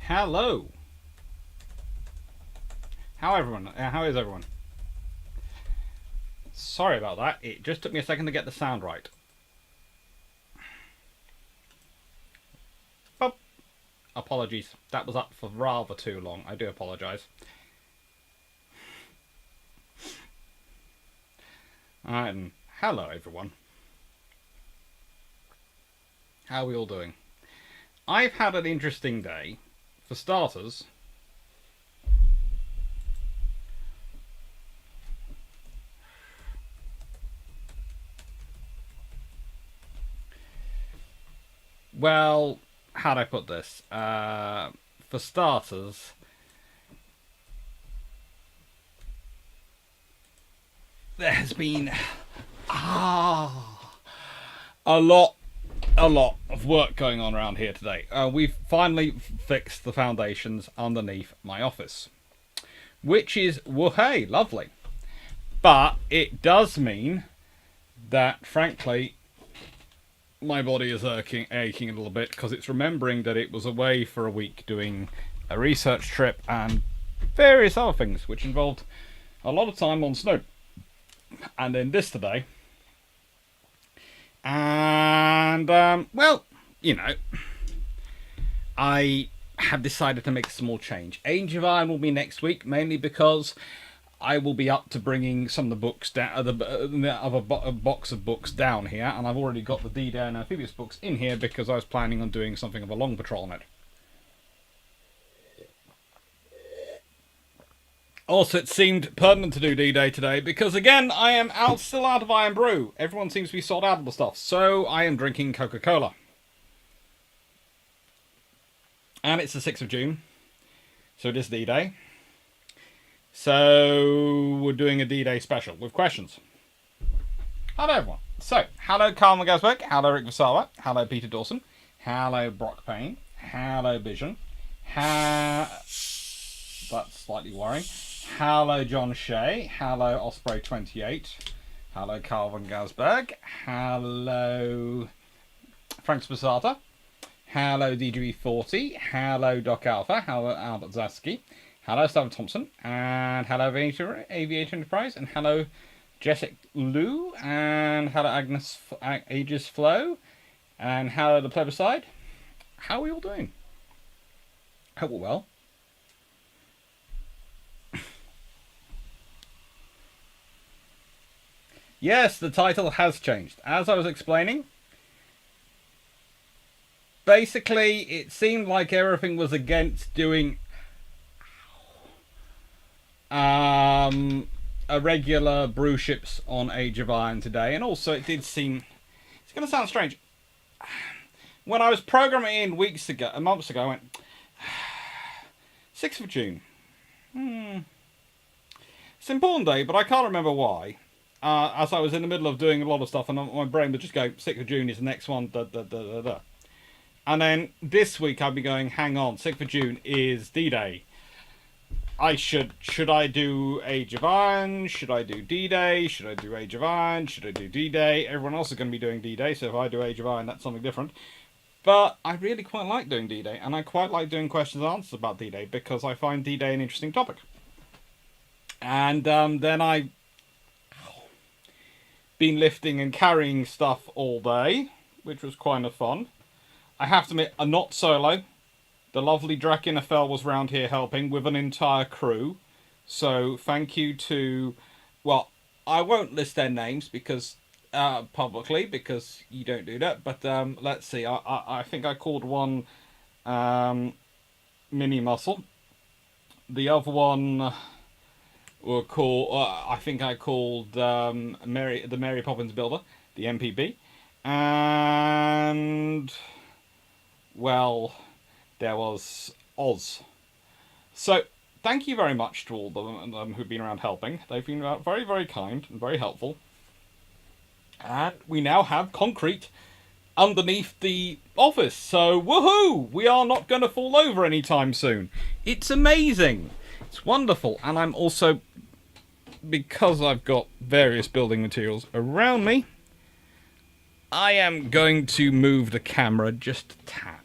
Hello. How is everyone? Sorry about that. It just took me a second to get the sound right. Oh, apologies. That was up for rather too long. I do apologise. Hello everyone. How are we all doing? I've had an interesting day. For starters, well, how do I put this? For starters, there has been a lot of work going on around here today. We've finally fixed the foundations underneath my office, which is, well, hey, lovely. But it does mean that, frankly, my body is aching a little bit because it's remembering that it was away for a week doing a research trip and various other things, which involved a lot of time on snow. And then this today. And, well, you know, I have decided to make a small change. Age of Iron will be next week, mainly because I will be up to bringing some of the books down, a box of books down here, and I've already got the D-Day and Amphibious books in here because I was planning on doing something of a long patrol on it. Also, it seemed pertinent to do D-Day today because, again, I am still out of Iron Brew. Everyone seems to be sold out of the stuff, so I am drinking Coca-Cola. And it's the 6th of June, so it is D-Day. So, we're doing a D-Day special with questions. Hello, everyone. So, hello, Carl McGasbeck. Hello, Rick Vasawa. Hello, Peter Dawson. Hello, Brock Payne. Hello, Vision. That's slightly worrying. Hello, John Shea. Hello, Osprey28. Hello, Calvin Gasberg. Hello, Frank Spasata. Hello, DGB40. Hello, Doc Alpha. Hello, Albert Zasky. Hello, Stephen Thompson. And hello, Aviator Enterprise. And hello, Jessica Lou. And hello, Agnes Aegis Flow. And hello, the Plebiscite. How are we all doing? Hope we're well. Yes, the title has changed. As I was explaining, basically it seemed like everything was against doing a regular Bruships on Age of Iron today, and also it did seem, it's going to sound strange, when I was programming in months ago, I went 6th of June. It's an important day, but I can't remember why. As I was in the middle of doing a lot of stuff, and my brain would just go, 6th of June is the next one, And then this week I'd be going, hang on, 6th of June is D-Day. Should I do Age of Iron? Should I do D-Day? Should I do Age of Iron? Should I do D-Day? Everyone else is going to be doing D-Day, so if I do Age of Iron, that's something different. But I really quite like doing D-Day, and I quite like doing questions and answers about D-Day, because I find D-Day an interesting topic. And then I've been lifting and carrying stuff all day, which was kind of fun. I have to admit, I'm not solo. The lovely Drakinafel was round here helping with an entire crew. So thank you to, well, I won't list their names because publicly, because you don't do that. But let's see. I think I called one Mini Muscle. The other one were called. I think I called the Mary Poppins Builder, the MPB, and well, there was Oz. So thank you very much to all of them who've been around helping. They've been very, very kind and very helpful. And we now have concrete underneath the office. So woohoo! We are not going to fall over anytime soon. It's amazing. It's wonderful. And I'm also, because I've got various building materials around me, I am going to move the camera just a tad.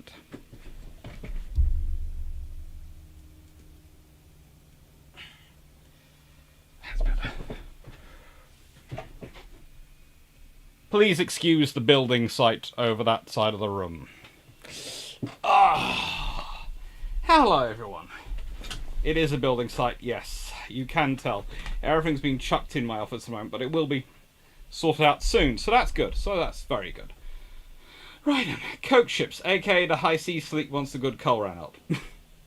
That's better. Please excuse the building site over that side of the room. Ah, hello everyone. It is a building site, yes. You can tell. Everything's being chucked in my office at the moment, but it will be sorted out soon. So that's good. So that's very good. Right then. Coke ships, aka the high seas fleet once the good coal ran out.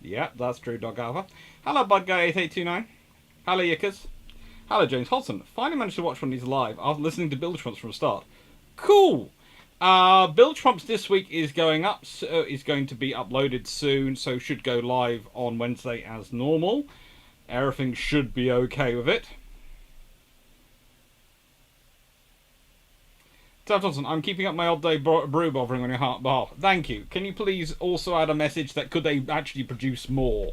Yeah, that's true, Dog Alpha. Hello, Bud Guy 8829. Hello, Yickers. Hello, James Hodson. Finally managed to watch one of these live after listening to Build Trumps from the start. Cool. Build Trumps this week is going up. Is going to be uploaded soon, so should go live on Wednesday as normal. Everything should be okay with it. Tav Johnson, I'm keeping up my odd day brew bothering on your heart bar. Thank you. Can you please also add a message that could they actually produce more?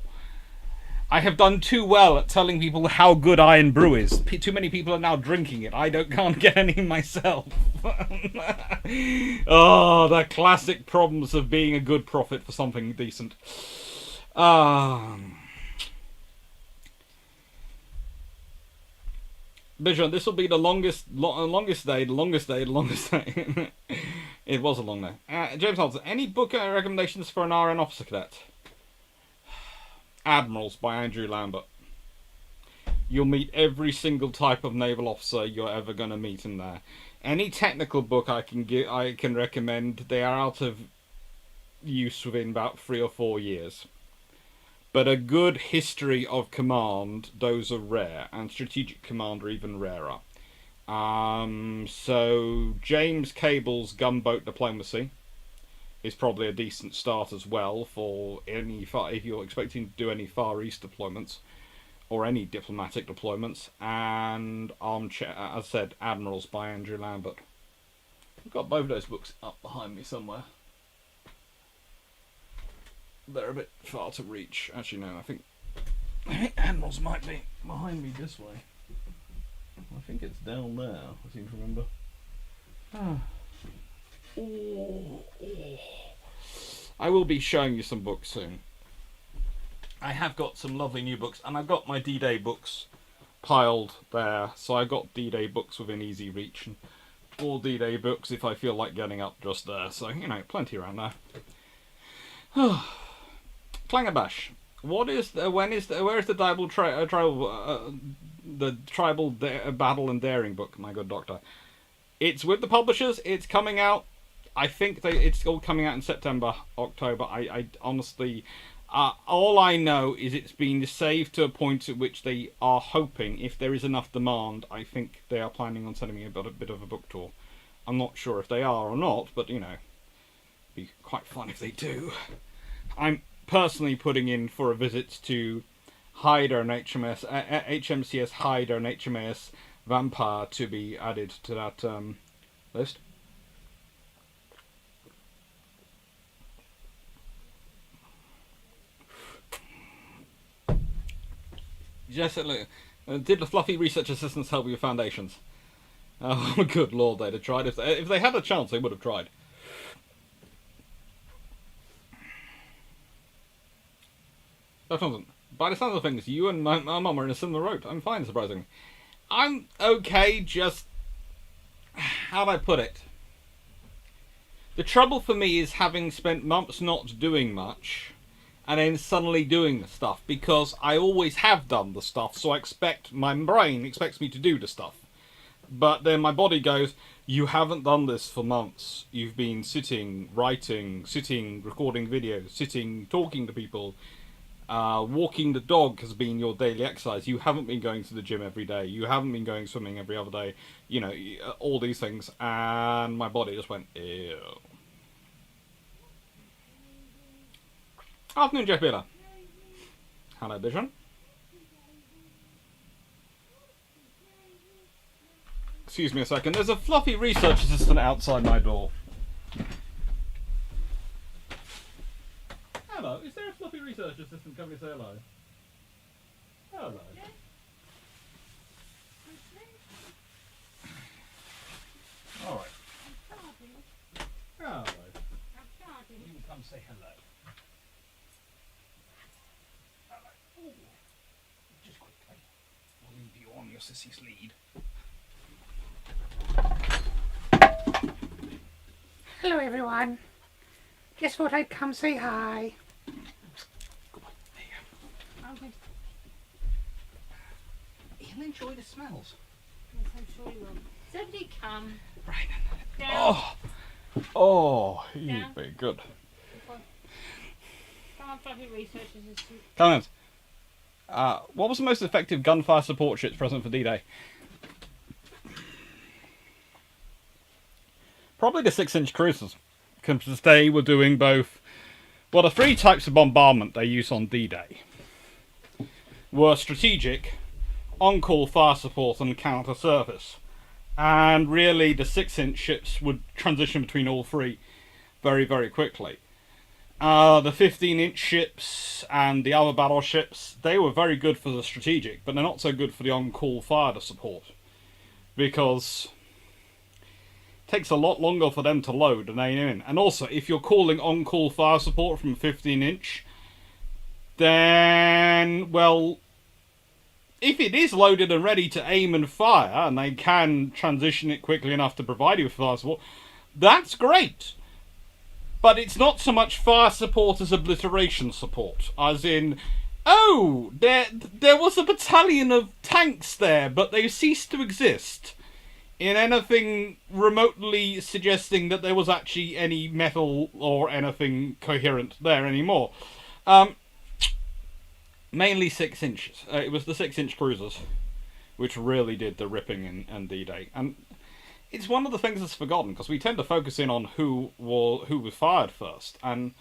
I have done too well at telling people how good iron brew is. Too many people are now drinking it. I can't get any myself. Oh, the classic problems of being a good prophet for something decent. Bijan, this will be the longest day. It was a long day. James Hodson, any book recommendations for an RN officer cadet? Admirals by Andrew Lambert. You'll meet every single type of naval officer you're ever going to meet in there. Any technical book I can recommend, they are out of use within about 3 or 4 years. But a good history of command, those are rare, and strategic command are even rarer. So James Cable's Gunboat Diplomacy is probably a decent start as well for if you're expecting to do any Far East deployments or any diplomatic deployments. And Armchair, as I said, Admirals by Andrew Lambert. I've got both of those books up behind me somewhere. They're a bit far to reach. Actually, no, I think Admirals might be behind me this way. I think it's down there, I seem to remember. I will be showing you some books soon. I have got some lovely new books, and I've got my D-Day books piled there. So I've got D-Day books within easy reach, and all D-Day books if I feel like getting up just there. So, you know, plenty around there. Clangabash. Where is the tribal battle and daring book, my good doctor? It's with the publishers. It's coming out. I think it's all coming out in September, October. I honestly, all I know is it's been saved to a point at which they are hoping, if there is enough demand, I think they are planning on sending me a bit of a book tour. I'm not sure if they are or not, but you know, it'd be quite fun if they do. I'm personally putting in for a visit to Hyder and HMCS Hyder and HMAS Vampire to be added to that list. Yes, did the fluffy research assistants help with your foundations? Oh, good lord, they'd have tried. If they had a chance, they would have tried. By the sounds of things, you and my mum are in a similar road. I'm fine, surprisingly. I'm okay, just... How'd I put it? The trouble for me is having spent months not doing much, and then suddenly doing the stuff, because I always have done the stuff, so my brain expects me to do the stuff. But then my body goes, you haven't done this for months. You've been sitting, writing, recording videos, talking to people. Walking the dog has been your daily exercise. You haven't been going to the gym every day. You haven't been going swimming every other day. You know, all these things. And my body just went, ew. Afternoon, Jeff Biller. Hello, Vision. Excuse me a second. There's a fluffy research assistant outside my door. Hello. Is there a fluffy research assistant coming to say hello? Hello. All right. Hello. You can come say hello. Hello. Ooh. Just quickly. I'll leave you on your your sissy's lead. Hello everyone. Just thought I'd come say hi. Good boy. There you go. He'll enjoy the smells. Yes, I'm sure you will. Somebody come. Right. Down. Oh, you'd Down. be good. Come on, fluffy researchers. Comments. What was the most effective gunfire support ships present for D-Day? Probably the 6-inch cruisers, because they were doing both. Well, the three types of bombardment they use on D-Day were strategic, on-call fire support, and counter-surface. And really, the 6-inch ships would transition between all three very, very quickly. The 15-inch ships and the other battleships, they were very good for the strategic, but they're not so good for the on-call fire support, because takes a lot longer for them to load and aim in. And also, if you're calling on-call fire support from 15-inch, then, well, if it is loaded and ready to aim and fire, and they can transition it quickly enough to provide you with fire support, that's great. But it's not so much fire support as obliteration support. As in, oh, there was a battalion of tanks there, but they ceased to exist. In anything remotely suggesting that there was actually any metal or anything coherent there anymore. Mainly 6 inches. It was the 6-inch cruisers which really did the ripping in D-Day. And it's one of the things that's forgotten, because we tend to focus in on who was fired first, and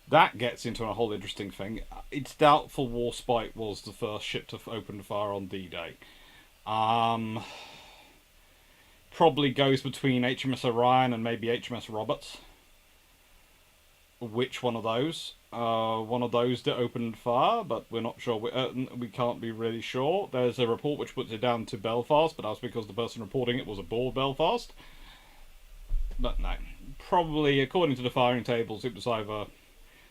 that gets into a whole interesting thing. It's doubtful Warspite was the first ship to open fire on D-Day. Probably goes between HMS Orion and maybe HMS Roberts. Which one of those? One of those that opened fire, but we're not sure. We can't be really sure. There's a report which puts it down to Belfast, but that's because the person reporting it was aboard Belfast. But no. Probably, according to the firing tables, it was either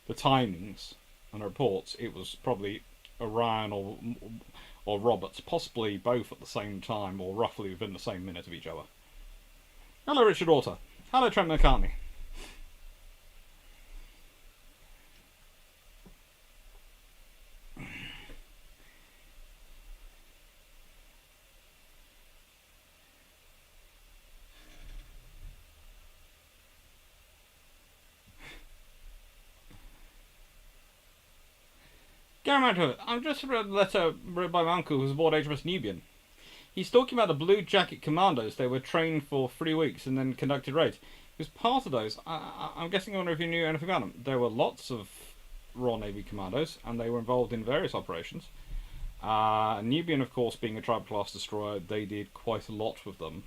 the timings and the reports, it was probably Orion or Roberts, possibly both at the same time, or roughly within the same minute of each other. Hello, Richard Orter. Hello, Trent McCartney. Going around to it. I'm just read a letter written by my uncle who was aboard HMS Nubian. He's talking about the Blue Jacket Commandos. They were trained for 3 weeks and then conducted raids. He was part of those. I'm guessing, I wonder if you knew anything about them. There were lots of Royal Navy Commandos, and they were involved in various operations. Nubian, of course, being a Tribe class destroyer, they did quite a lot with them.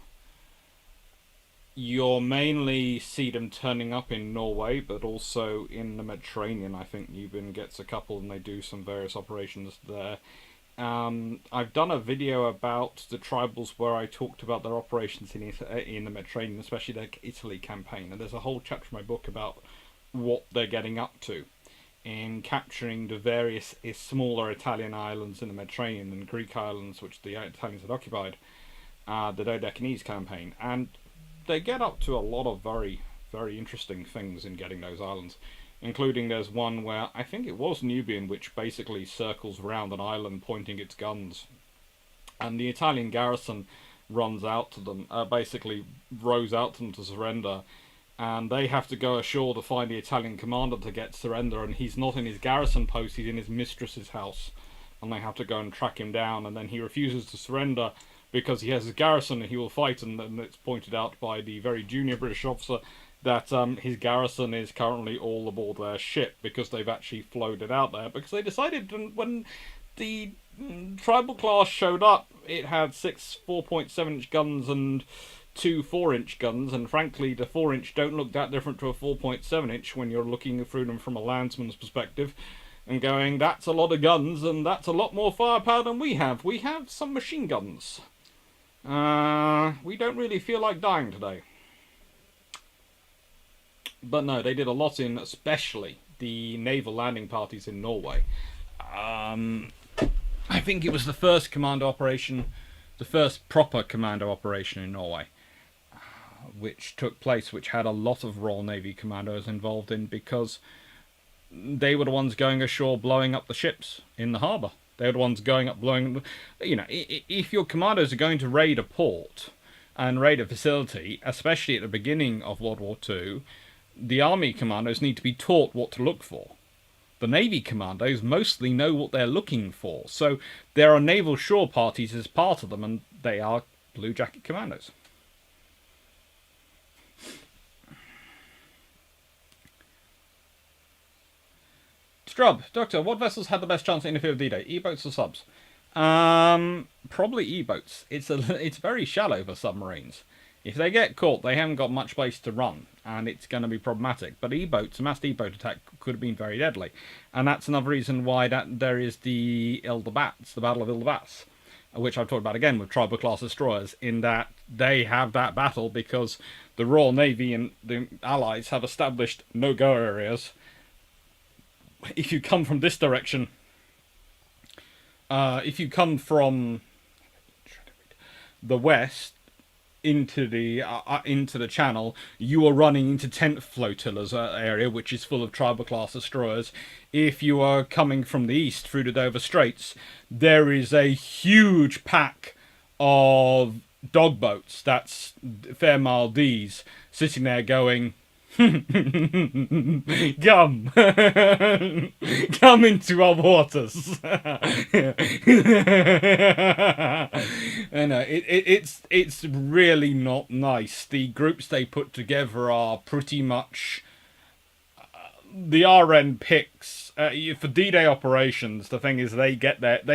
You'll mainly see them turning up in Norway, but also in the Mediterranean. I think Nubian gets a couple, and they do some various operations there. I've done a video about the tribals where I talked about their operations in the Mediterranean, especially their Italy campaign, and there's a whole chapter in my book about what they're getting up to in capturing the various smaller Italian islands in the Mediterranean and Greek islands which the Italians had occupied, the Dodecanese campaign, and they get up to a lot of very, very interesting things in getting those islands. Including there's one where, I think it was Nubian, which basically circles around an island pointing its guns. And the Italian garrison runs out to them, basically rows out to them to surrender. And they have to go ashore to find the Italian commander to get surrender. And he's not in his garrison post, he's in his mistress's house. And they have to go and track him down. And then he refuses to surrender because he has his garrison and he will fight. And then it's pointed out by the very junior British officer that his garrison is currently all aboard their ship because they've actually floated out there, because they decided when the tribal class showed up, it had 6 4.7-inch guns and 2 4-inch guns, and frankly the 4-inch don't look that different to a 4.7-inch when you're looking through them from a landsman's perspective and going, that's a lot of guns and that's a lot more firepower than we have. We have some machine guns. We don't really feel like dying today. But no, they did a lot in, especially the naval landing parties in Norway. I think it was the first commando operation the first proper commando operation in Norway, which took place, which had a lot of Royal Navy commandos involved in, because they were the ones going ashore blowing up the ships in the harbour. They were the ones going up blowing... You know, if your commandos are going to raid a port and raid a facility, especially at the beginning of World War II, the army commandos need to be taught what to look for. The Navy commandos mostly know what they're looking for, so there are naval shore parties as part of them, and they are Blue Jacket commandos. Strub, Doctor, what vessels had the best chance to interfere with D-Day? E-boats or subs? Probably E-boats. It's very shallow for submarines. If they get caught, they haven't got much place to run, and it's going to be problematic. But E-boats, a massed E-boat attack could have been very deadly, and that's another reason why there is the Ile-de-Bats, the Battle of Ile-de-Bats, which I've talked about again with tribal class destroyers, in that they have that battle because the Royal Navy and the Allies have established no-go areas. If you come from this direction, if you come from the west into the channel, you are running into 10th Flotilla's area, which is full of tribal class destroyers. If you are coming from the east through the Dover Straits, there is a huge pack of dogboats, that's Fairmile D's, sitting there going, come into our waters. It's really not nice. The groups they put together are pretty much the RN picks for D-Day operations. The thing is, they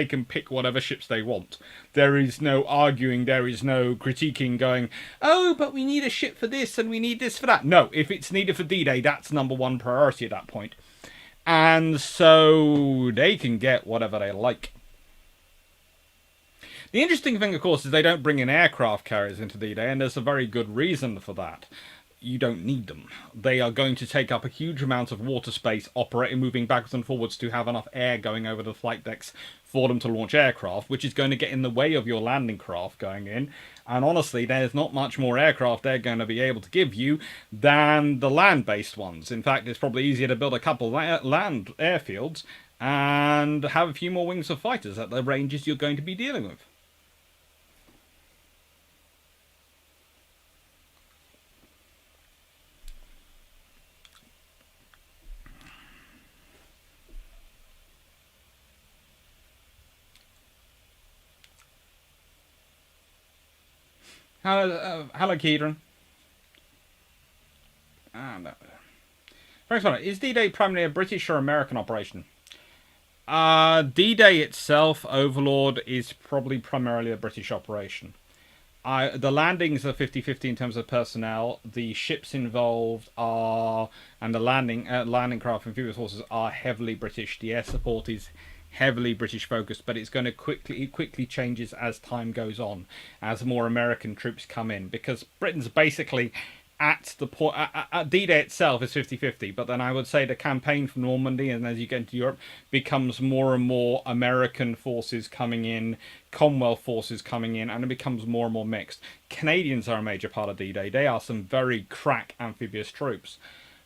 can pick whatever ships they want. There is no arguing, there is no critiquing, going, oh, but we need a ship for this and we need this for that. No, if it's needed for D-Day, that's number one priority at that point. And so they can get whatever they like. The interesting thing, of course, is they don't bring in aircraft carriers into D-Day, and there's a very good reason for that. You don't need them. They are going to take up a huge amount of water space operating, moving backwards and forwards to have enough air going over the flight decks for them to launch aircraft, which is going to get in the way of your landing craft going in. And honestly, there's not much more aircraft they're going to be able to give you than the land-based ones. In fact, it's probably easier to build a couple land airfields and have a few more wings of fighters at the ranges you're going to be dealing with. Hello, Keegan. Thanks, is D-Day primarily a British or American operation? D-Day itself, Overlord, is probably primarily a British operation. The landings are 50-50 in terms of personnel. The ships involved are, and the landing craft amphibious forces are heavily British. The air support is heavily British focused, but it's going to quickly changes as time goes on, as more American troops come in, because Britain's basically at the point at D-Day itself is 50-50, but then I would say the campaign from Normandy, and as you get into Europe, becomes more and more American forces coming in, Commonwealth forces coming in, and it becomes more and more mixed. Canadians are a major part of D-Day. They are some very crack amphibious troops,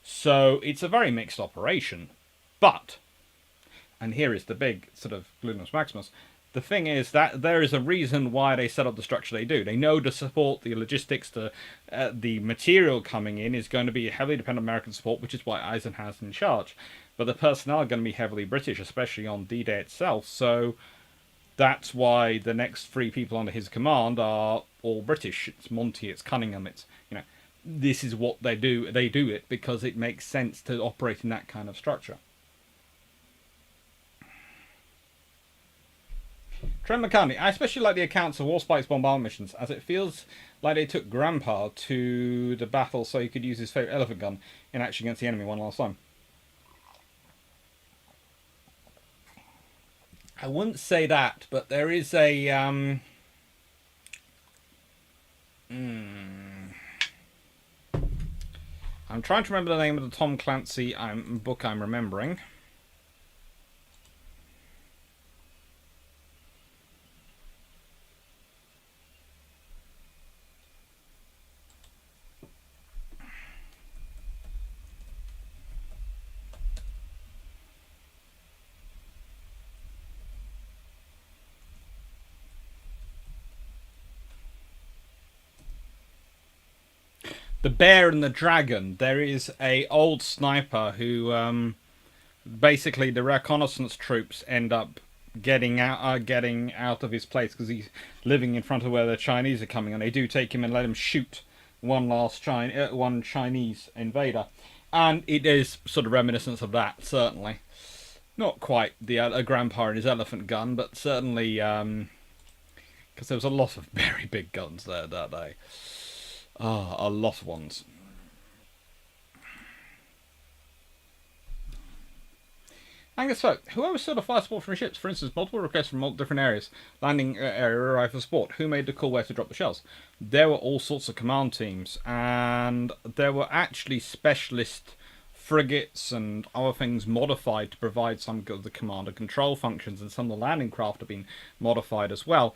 so it's a very mixed operation. But, and here is the big sort of Glutinous Maximus, the thing is that there is a reason why they set up the structure they do. They know to support the logistics, the material coming in is going to be heavily dependent on American support, which is why Eisenhower's in charge. But the personnel are going to be heavily British, especially on D-Day itself. So that's why the next three people under his command are all British. It's Monty, it's Cunningham, it's, you know, this is what they do. They do it because it makes sense to operate in that kind of structure. Trent McCartney, I especially like the accounts of Warspite's bombardment missions, as it feels like they took Grandpa to the battle so he could use his favourite elephant gun in action against the enemy one last time. I wouldn't say that, but there is a... I'm trying to remember the name of the Tom Clancy book I'm remembering. the Bear and the Dragon, there is a old sniper who basically the reconnaissance troops end up getting out of his place because he's living in front of where the Chinese are coming, and they do take him and let him shoot one Chinese invader, and it is sort of reminiscence of that. Certainly, not quite a grandpa and his elephant gun, but certainly because there was a lot of very big guns there that day. A lot of ones. Angus folk, whoever stood a fire support from ships, for instance, multiple requests from multiple different areas, landing area arrived for support. Who made the call where to drop the shells? There were all sorts of command teams, and there were actually specialist frigates and other things modified to provide some of the command and control functions, and some of the landing craft have been modified as well.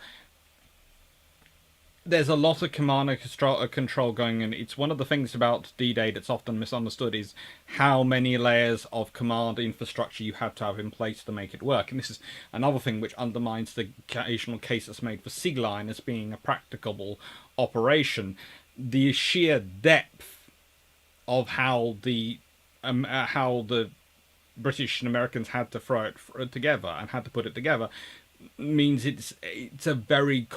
There's a lot of command and control going in. It's one of the things about D-Day that's often misunderstood is how many layers of command infrastructure you have to have in place to make it work. And this is another thing which undermines the occasional case that's made for Sea Lion as being a practicable operation. The sheer depth of how the British and Americans had to throw it together and had to put it together means it's a very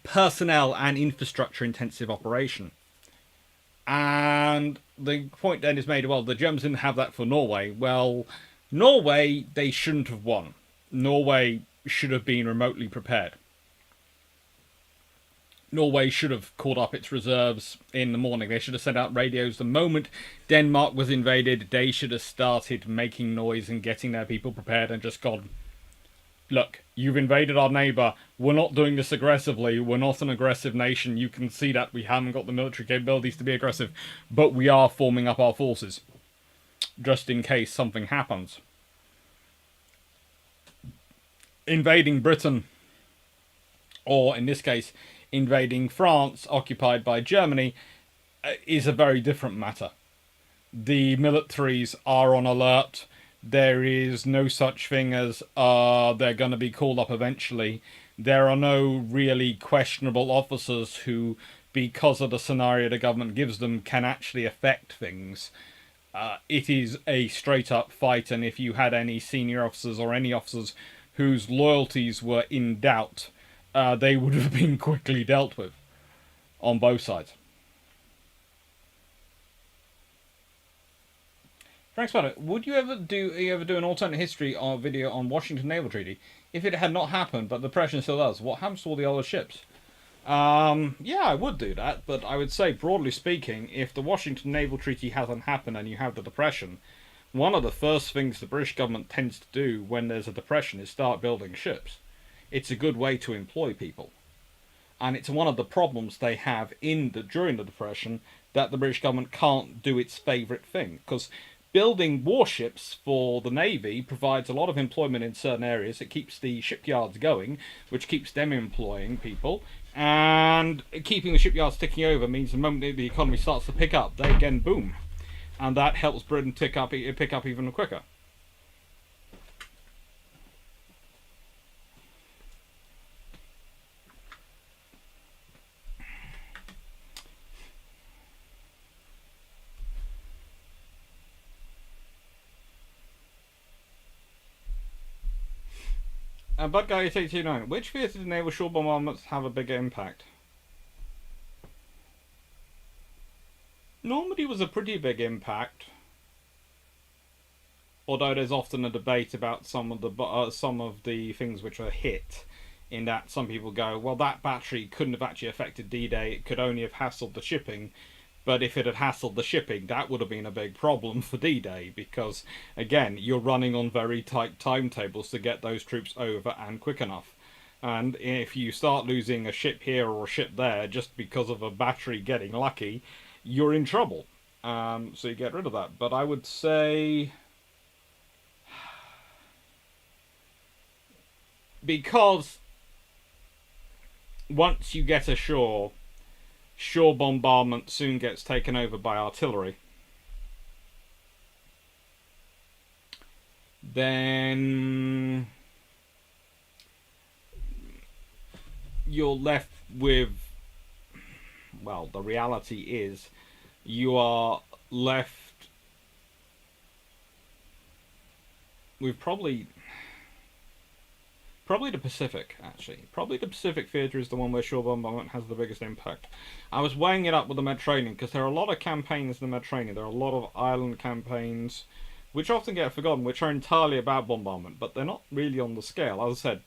personnel and infrastructure intensive operation. And the point then is made, well, the Germans didn't have that for Norway. Well, Norway, they shouldn't have won. Norway should have been remotely prepared. Norway should have called up its reserves in the morning. They should have sent out radios the moment Denmark was invaded. They should have started making noise and getting their people prepared and just gone, look, you've invaded our neighbour. We're not doing this aggressively. We're not an aggressive nation. You can see that we haven't got the military capabilities to be aggressive, but we are forming up our forces, just in case something happens. Invading Britain, or in this case, invading France, occupied by Germany, is a very different matter. The militaries are on alert. There is no such thing as they're going to be called up eventually. There are no really questionable officers who, because of the scenario the government gives them, can actually affect things. It is a straight-up fight, and if you had any senior officers or any officers whose loyalties were in doubt, they would have been quickly dealt with on both sides. Frank Spanner, would you ever do an alternate history or video on Washington Naval Treaty? If it had not happened, but the Depression still does, what happens to all the other ships? Yeah, I would do that, but I would say, broadly speaking, if the Washington Naval Treaty hasn't happened and you have the Depression, one of the first things the British government tends to do when there's a Depression is start building ships. It's a good way to employ people. And it's one of the problems they have during the Depression that the British government can't do its favourite thing, because building warships for the Navy provides a lot of employment in certain areas. It keeps the shipyards going, which keeps them employing people. And keeping the shipyards ticking over means the moment the economy starts to pick up, they again boom. And that helps Britain pick up even quicker. Bud Guy 829. Which theatre did naval shore bombardments have a bigger impact? Normandy was a pretty big impact, although there's often a debate about some of the things which are hit. In that some people go, well, that battery couldn't have actually affected D-Day. It could only have hassled the shipping. But if it had hassled the shipping, that would have been a big problem for D-Day, because, again, you're running on very tight timetables to get those troops over and quick enough. And if you start losing a ship here or a ship there just because of a battery getting lucky, you're in trouble. So you get rid of that. But I would say, because once you get ashore, shore bombardment soon gets taken over by artillery. Then you're left with well, the reality is you are left with probably the Pacific, actually. Probably the Pacific theatre is the one where shore bombardment has the biggest impact. I was weighing it up with the Mediterranean, because there are a lot of campaigns in the Mediterranean. There are a lot of island campaigns, which often get forgotten, which are entirely about bombardment, but they're not really on the scale. As I said,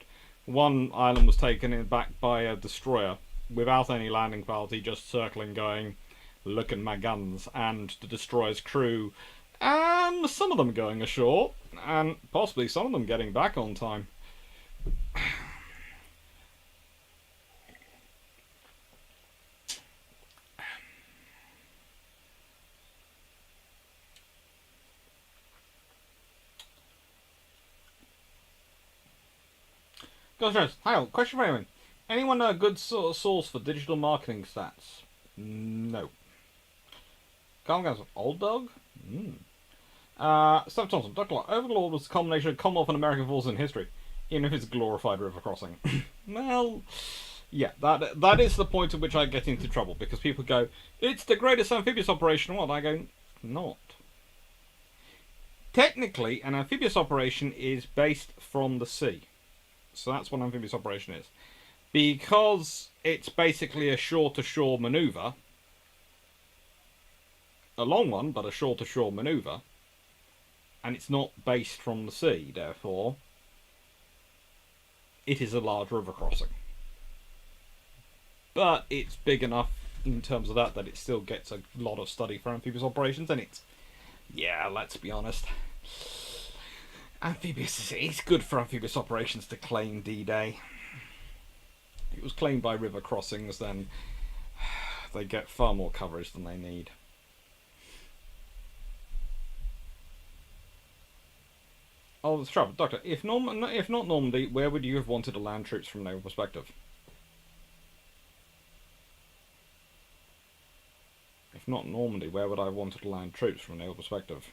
one island was taken in back by a destroyer, without any landing party, just circling going, look at my guns, and the destroyer's crew, and some of them going ashore, and possibly some of them getting back on time. Gosh, hang on, question for anyone. Anyone know a good source for digital marketing stats? No. Calm guys, old dog? Steph Thompson, Dr. Locke, Overlord was a combination of Commonwealth and American forces in history, even if it's glorified river crossing. Well, yeah, that is the point at which I get into trouble, because people go, it's the greatest amphibious operation in the world. I go, not. Technically, an amphibious operation is based from the sea. So that's what an amphibious operation is. Because it's basically a shore-to-shore manoeuvre, a long one, but a shore-to-shore manoeuvre, and it's not based from the sea, therefore, it is a large river crossing. But it's big enough in terms of that it still gets a lot of study for amphibious operations, and it's, yeah, let's be honest, it's good for amphibious operations to claim D-Day. If it was claimed by river crossings, then they get far more coverage than they need. Oh, that's trouble, Doctor. If not Normandy, where would you have wanted to land troops from a naval perspective? If not Normandy, where would I have wanted to land troops from a naval perspective?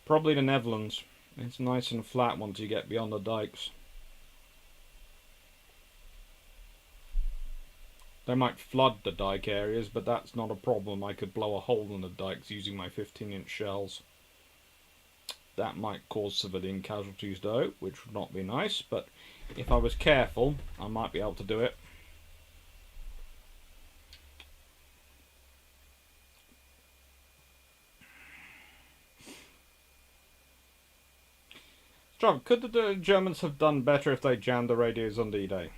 Probably the Netherlands. It's nice and flat once you get beyond the dikes. They might flood the dike areas, but that's not a problem. I could blow a hole in the dikes using my 15-inch shells. That might cause civilian casualties though, which would not be nice, but if I was careful, I might be able to do it. John, could the Germans have done better if they jammed the radios on D-Day?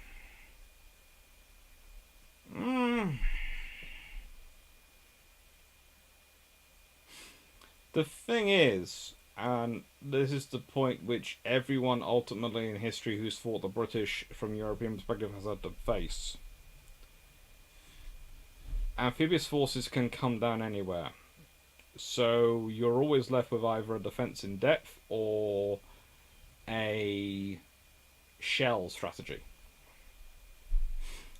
The thing is, and this is the point which everyone ultimately in history who's fought the British from a European perspective has had to face. Amphibious forces can come down anywhere. So you're always left with either a defence in depth or a shell strategy.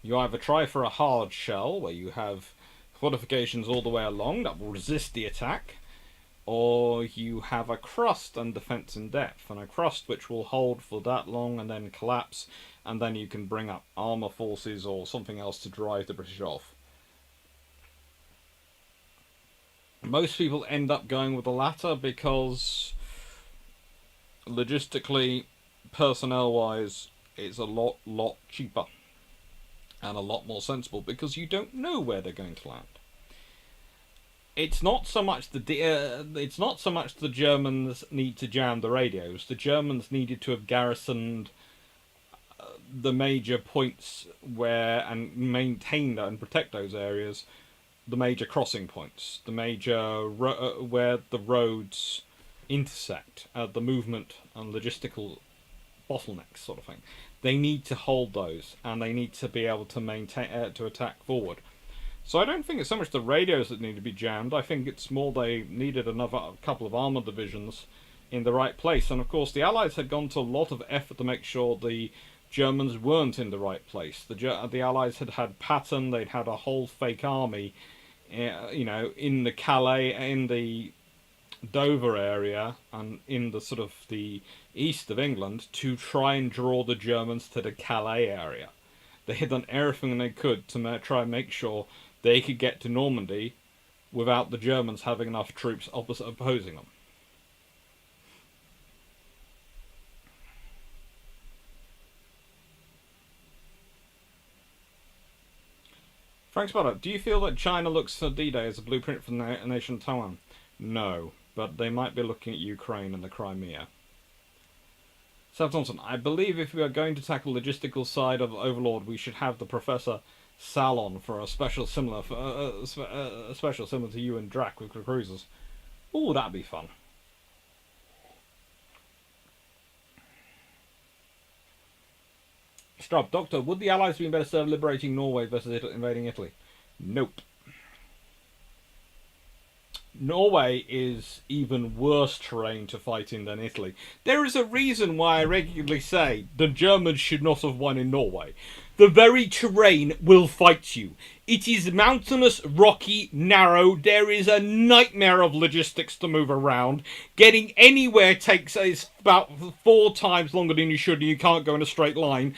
You either try for a hard shell where you have fortifications all the way along that will resist the attack, or you have a crust and defence in depth, and a crust which will hold for that long and then collapse, and then you can bring up armour forces or something else to drive the British off. Most people end up going with the latter because logistically, personnel-wise, it's a lot cheaper and a lot more sensible because you don't know where they're going to land. It's not so much the Germans need to jam the radios. The Germans needed to have garrisoned the major points where and maintain and protect those areas, the major crossing points, the major where the roads intersect, the movement and logistical bottlenecks sort of thing. They need to hold those, and they need to be able to maintain to attack forward. So I don't think it's so much the radios that need to be jammed. I think it's more they needed another couple of armoured divisions in the right place. And of course the Allies had gone to a lot of effort to make sure the Germans weren't in the right place. The Allies had pattern, they'd had a whole fake army, you know, in the Calais, in the Dover area, and in the sort of the east of England, to try and draw the Germans to the Calais area. They had done everything they could to try and make sure they could get to Normandy without the Germans having enough troops opposing them. Frank Spada, do you feel that China looks at D-Day as a blueprint for the nation of Taiwan? No, but they might be looking at Ukraine and the Crimea. Sam Thompson, I believe if we are going to tackle the logistical side of Overlord, we should have the Professor Salon for a special similar to you and Drac with the cruisers. Ooh, that'd be fun. Strub, Doctor, would the Allies be better served liberating Norway versus invading Italy? Nope. Norway is even worse terrain to fight in than Italy. There is a reason why I regularly say the Germans should not have won in Norway. The very terrain will fight you. It is mountainous, rocky, narrow. There is a nightmare of logistics to move around. Getting anywhere takes about 4 times longer than you should, and you can't go in a straight line.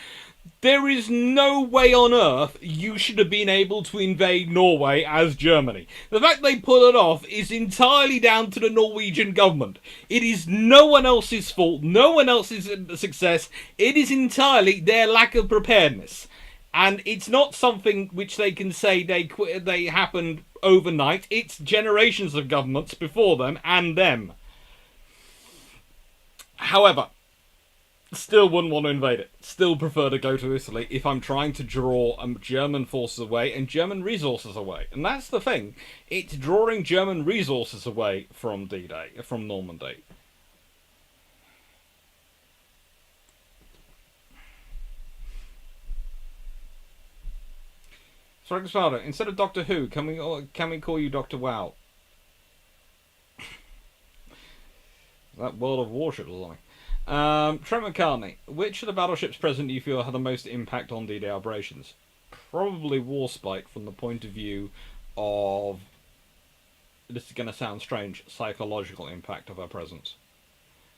There is no way on earth you should have been able to invade Norway as Germany. The fact they pull it off is entirely down to the Norwegian government. It is no one else's fault, no one else's success. It is entirely their lack of preparedness. And it's not something which they can say they happened overnight. It's generations of governments before them and them. However, still wouldn't want to invade it. Still prefer to go to Italy if I'm trying to draw German forces away and German resources away. And that's the thing. It's drawing German resources away from D-Day, from Normandy. Frank Spada, instead of Doctor Who, can we call you Dr. Wow? That World of Warships or something. Trent McCartney, which of the battleships present do you feel had the most impact on D-Day operations? Probably Warspite from the point of view of, this is going to sound strange, psychological impact of her presence.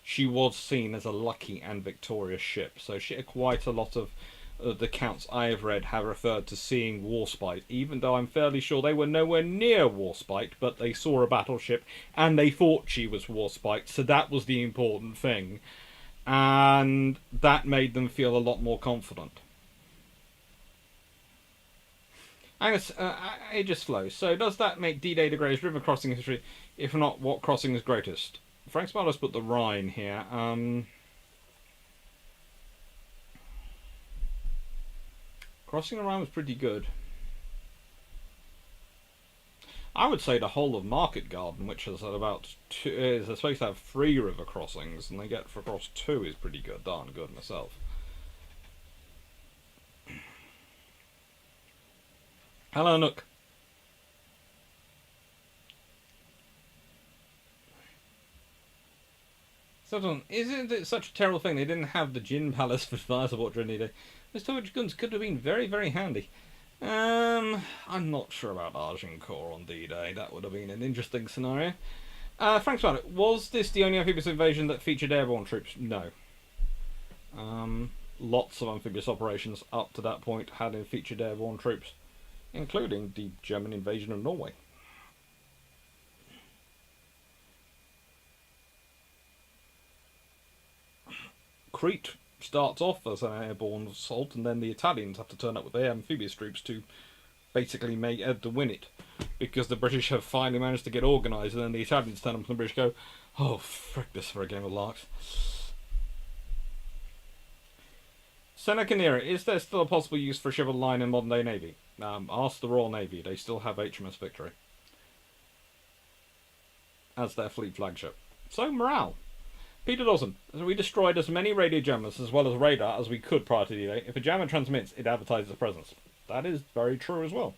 She was seen as a lucky and victorious ship, so she had quite a lot of the accounts I have read have referred to seeing Warspite, even though I'm fairly sure they were nowhere near Warspite, but they saw a battleship and they thought she was Warspite, so that was the important thing. And that made them feel a lot more confident. Angus, Aegis Flow. So does that make D-Day the greatest river crossing in history? If not, what crossing is greatest? Frank Sparlow's put the Rhine here. Crossing the Rhine was pretty good. I would say the whole of Market Garden, which is at about they're supposed to have 3 river crossings, and they get for across 2 is pretty good, darn good myself. Hello, Nook. So, isn't it such a terrible thing they didn't have the Gin Palace for fire support during the day? Those torch guns could have been very, very handy. I'm not sure about Agincourt on D-Day. That would have been an interesting scenario. Frank Spanner, was this the only amphibious invasion that featured airborne troops? No. Lots of amphibious operations up to that point had featured airborne troops, including the German invasion of Norway. Crete starts off as an airborne assault, and then the Italians have to turn up with their amphibious troops to basically to win it, because the British have finally managed to get organised, and then the Italians turn up and the British go, oh frick this for a game of larks. Seneca Nera, is there still a possible use for a ship of line in modern day Navy? Ask the Royal Navy, they still have HMS Victory as their fleet flagship. So, morale. Peter Dawson, we destroyed as many radio jammers as well as radar as we could prior to D-Day. If a jammer transmits, it advertises a presence. That is very true as well.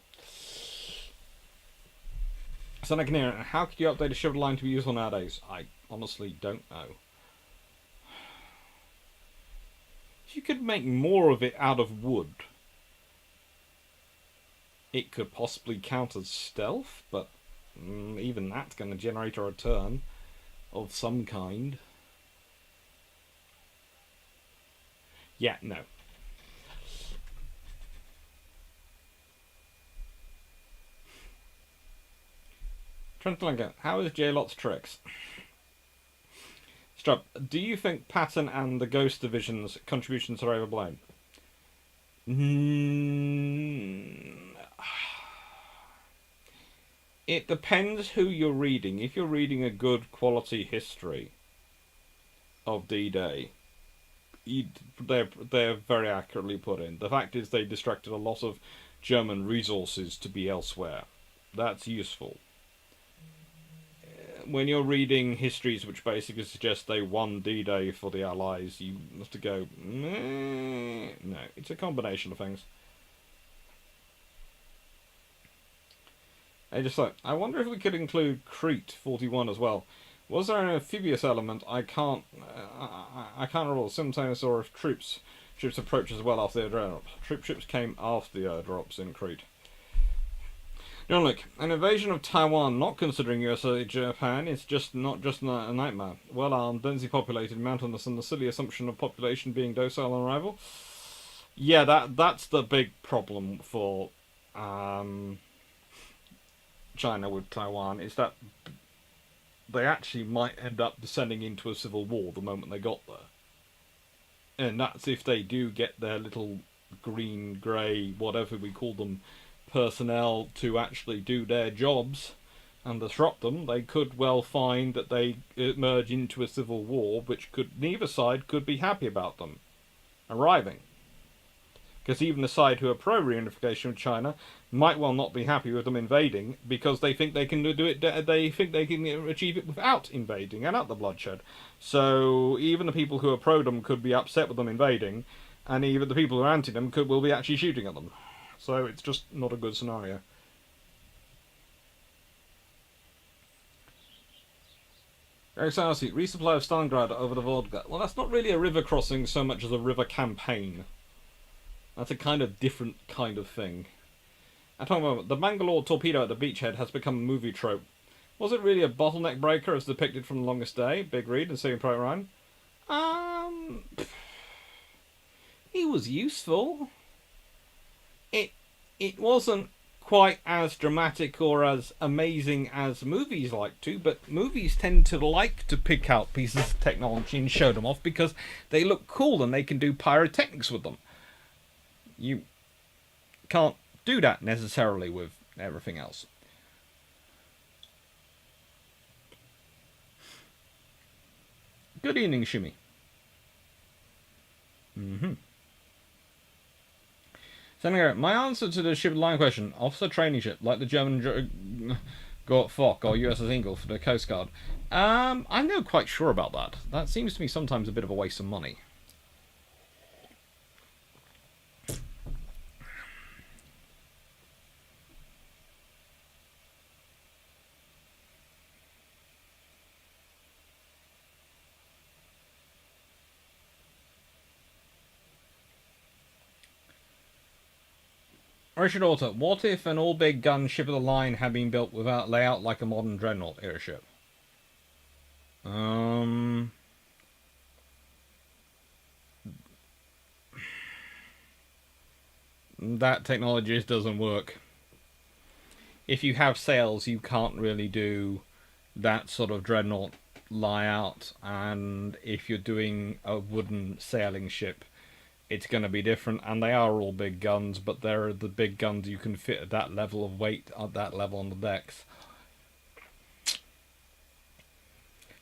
Sonic Nera, how could you update a ship line to be useful nowadays? I honestly don't know. If you could make more of it out of wood, It could possibly count as stealth, but even that's going to generate a return of some kind. Yeah, no. Trent, how is J-Lot's tricks? Strub, do you think Patton and the Ghost Division's contributions are overblown? It depends who you're reading. If you're reading a good quality history of D-Day, they're very accurately put in. The fact is they distracted a lot of German resources to be elsewhere. That's useful. When you're reading histories which basically suggest they won D-Day for the Allies, you have to go, no, it's a combination of things. I just like, I wonder if we could include Crete 41 as well. Was there an amphibious element? I can't recall. Sometimes or if ships approach as well after the airdrops. Troop ships came after the airdrops in Crete. John, look, an invasion of Taiwan, not considering USA Japan, is not just a nightmare. Well armed, densely populated, mountainous, and the silly assumption of population being docile on arrival. Yeah, that's the big problem for China with Taiwan, is that they actually might end up descending into a civil war the moment they got there. And that's if they do get their little green, grey, whatever we call them, personnel to actually do their jobs and disrupt them. They could well find that they emerge into a civil war, which neither side could be happy about them arriving. Because even the side who are pro-reunification of China might well not be happy with them invading, because they think they can do it. They think they can achieve it without invading and without the bloodshed. So even the people who are pro them could be upset with them invading, and even the people who are anti them will be actually shooting at them. So it's just not a good scenario. Eric Sarsi, resupply of Stalingrad over the Volga. Well, that's not really a river crossing so much as a river campaign. That's a kind of different kind of thing. I'm talking about the Bangalore torpedo at the beachhead has become a movie trope. Was it really a bottleneck breaker as depicted from The Longest Day? Big Read and Saving Private Ryan? It was useful. It wasn't quite as dramatic or as amazing as movies like to, but movies tend to like to pick out pieces of technology and show them off because they look cool and they can do pyrotechnics with them. You can't do that necessarily with everything else. Good evening, Shimmy. So my answer to the ship line question: officer training ship, like the German Fock or USS Ingle for the Coast Guard. I'm not quite sure about that. That seems to me sometimes a bit of a waste of money. Richard Author, what if an all-big gun ship of the line had been built without layout like a modern dreadnought era ship? That technology just doesn't work. If you have sails, you can't really do that sort of dreadnought layout, and if you're doing a wooden sailing ship, it's going to be different, and they are all big guns, but they're the big guns you can fit at that level of weight, at that level on the decks.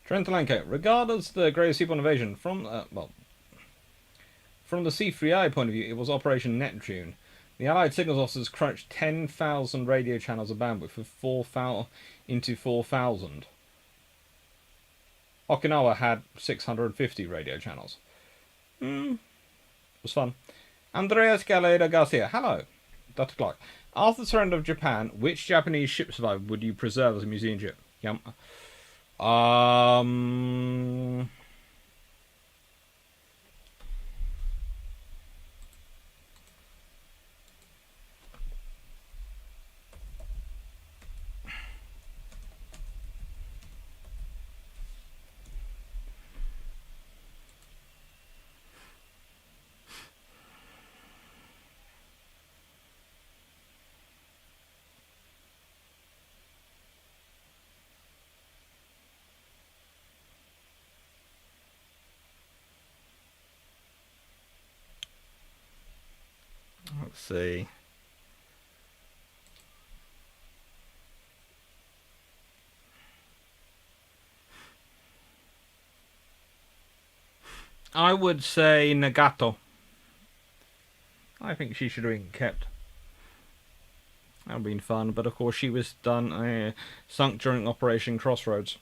Trentalanco, regardless of the Great Seaborne Invasion, from the C3I point of view, it was Operation Neptune. The Allied signals officers crunched 10,000 radio channels of bandwidth with 4,000. Okinawa had 650 radio channels. Was fun. Andreas Galera Garcia, hello. Dr. Clark. After the surrender of Japan, which Japanese ship survived would you preserve as a museum ship? Yum. Let's see. I would say Nagato. I think she should have been kept. That would have been fun, but of course she was sunk during Operation Crossroads.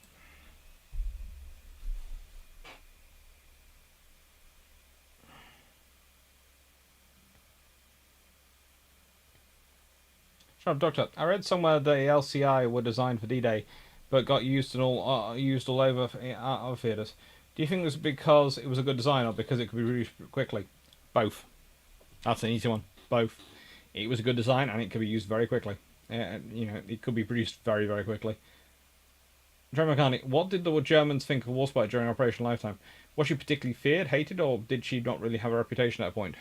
Shut up, Doctor. I read somewhere the LCI were designed for D-Day, but got used all over other theatres. Do you think it was because it was a good design, or because it could be produced quickly? Both. That's an easy one. Both. It was a good design, and it could be used very quickly. It could be produced very, very quickly. Trevor McCartney, what did the Germans think of Warspite during Operation Lifetime? Was she particularly feared, hated, or did she not really have a reputation at that point?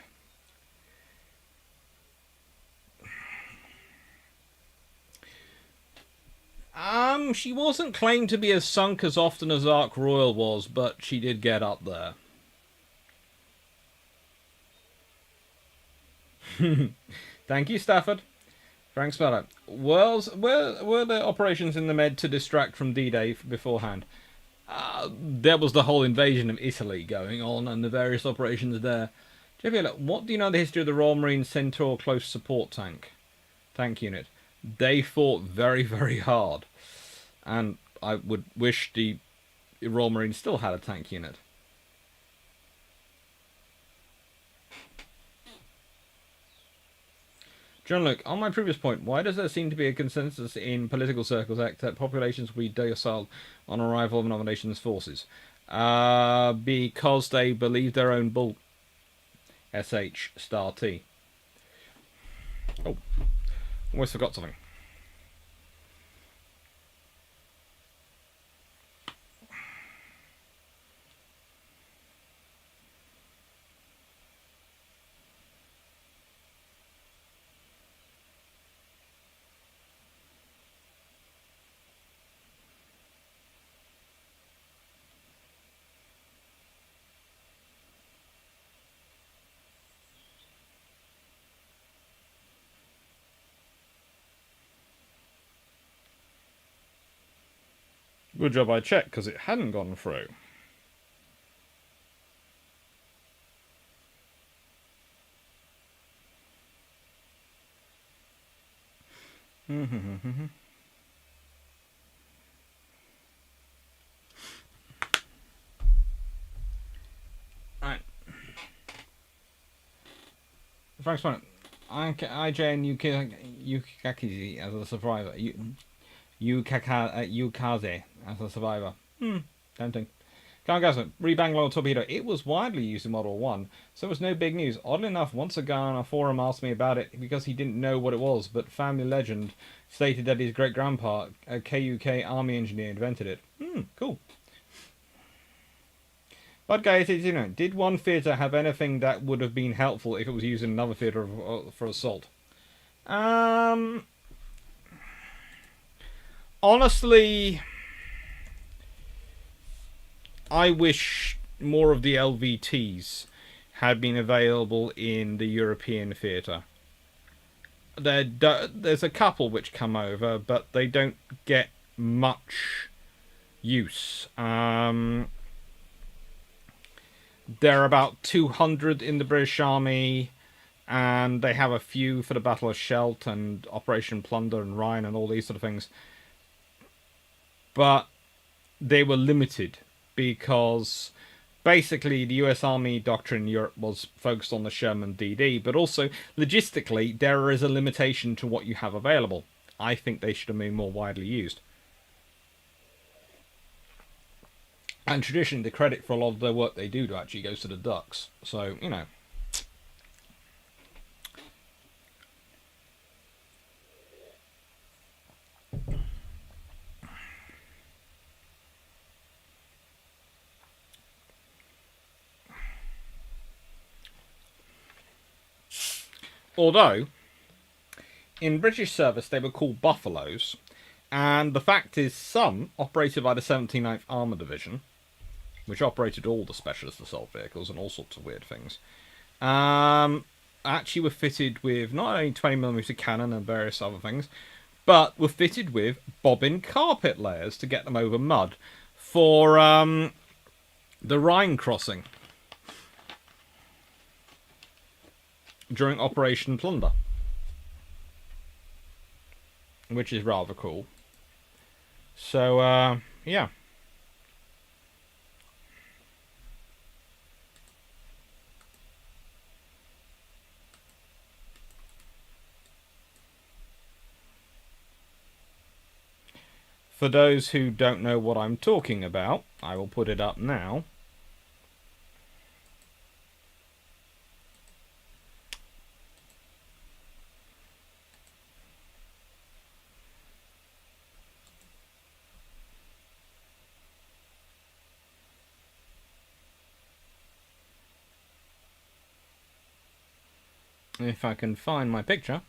She wasn't claimed to be as sunk as often as Ark Royal was, but she did get up there. Thank you, Stafford. Frank Speller. Were the operations in the Med to distract from D-Day beforehand? There was the whole invasion of Italy going on and the various operations there. Jeff, what do you know the history of the Royal Marine Centaur Close Support tank unit? They fought very, very hard. And I would wish the Royal Marines still had a tank unit. John Luke, on my previous point, why does there seem to be a consensus in political circles that populations will be docile on arrival of another nation's forces? Because they believe their own bull. SH*T. Oh, almost forgot something. Good job I checked, because it hadn't gone through. Right. Frank's point. IJ and Yukaki as a survivor. Yukaze as a survivor. Tempting. Carl Gasman, Re-Bangalore torpedo. It was widely used in Model 1, so it was no big news. Oddly enough, once a guy on a forum asked me about it because he didn't know what it was, but family legend stated that his great-grandpa, a KUK army engineer, invented it. Cool. But guys, did one theatre have anything that would have been helpful if it was used in another theatre for assault? Honestly, I wish more of the LVTs had been available in the European theatre. There's a couple which come over, but they don't get much use. There are about 200 in the British Army, and they have a few for the Battle of Scheldt and Operation Plunder and Rhine and all these sort of things. But they were limited because basically the US Army doctrine in Europe was focused on the Sherman DD, but also logistically there is a limitation to what you have available. I think they should have been more widely used. And traditionally, the credit for a lot of the work they do actually goes to the Ducks. So, Although, in British service, they were called Buffaloes. And the fact is, some operated by the 79th Armour Division, which operated all the specialist assault vehicles and all sorts of weird things. actually were fitted with not only 20mm cannon and various other things, but were fitted with bobbin carpet layers to get them over mud for the Rhine crossing during Operation Plunder, which is rather cool. So, yeah. For those who don't know what I'm talking about, I will put it up now. If I can find my picture.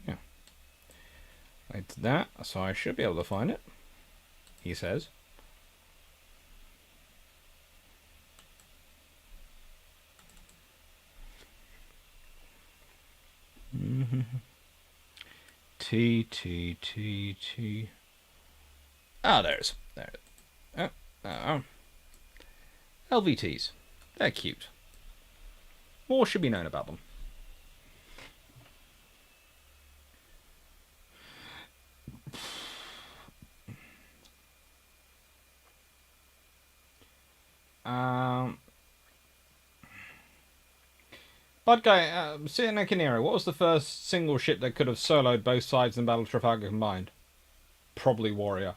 Yeah. It's that, so I should be able to find it, he says. T. Ah, there. Oh. LVTs. They're cute. More should be known about them. Bud Guy, Sitting at Canary, what was the first single ship that could have soloed both sides in Battle of Trafalgar combined? Probably Warrior.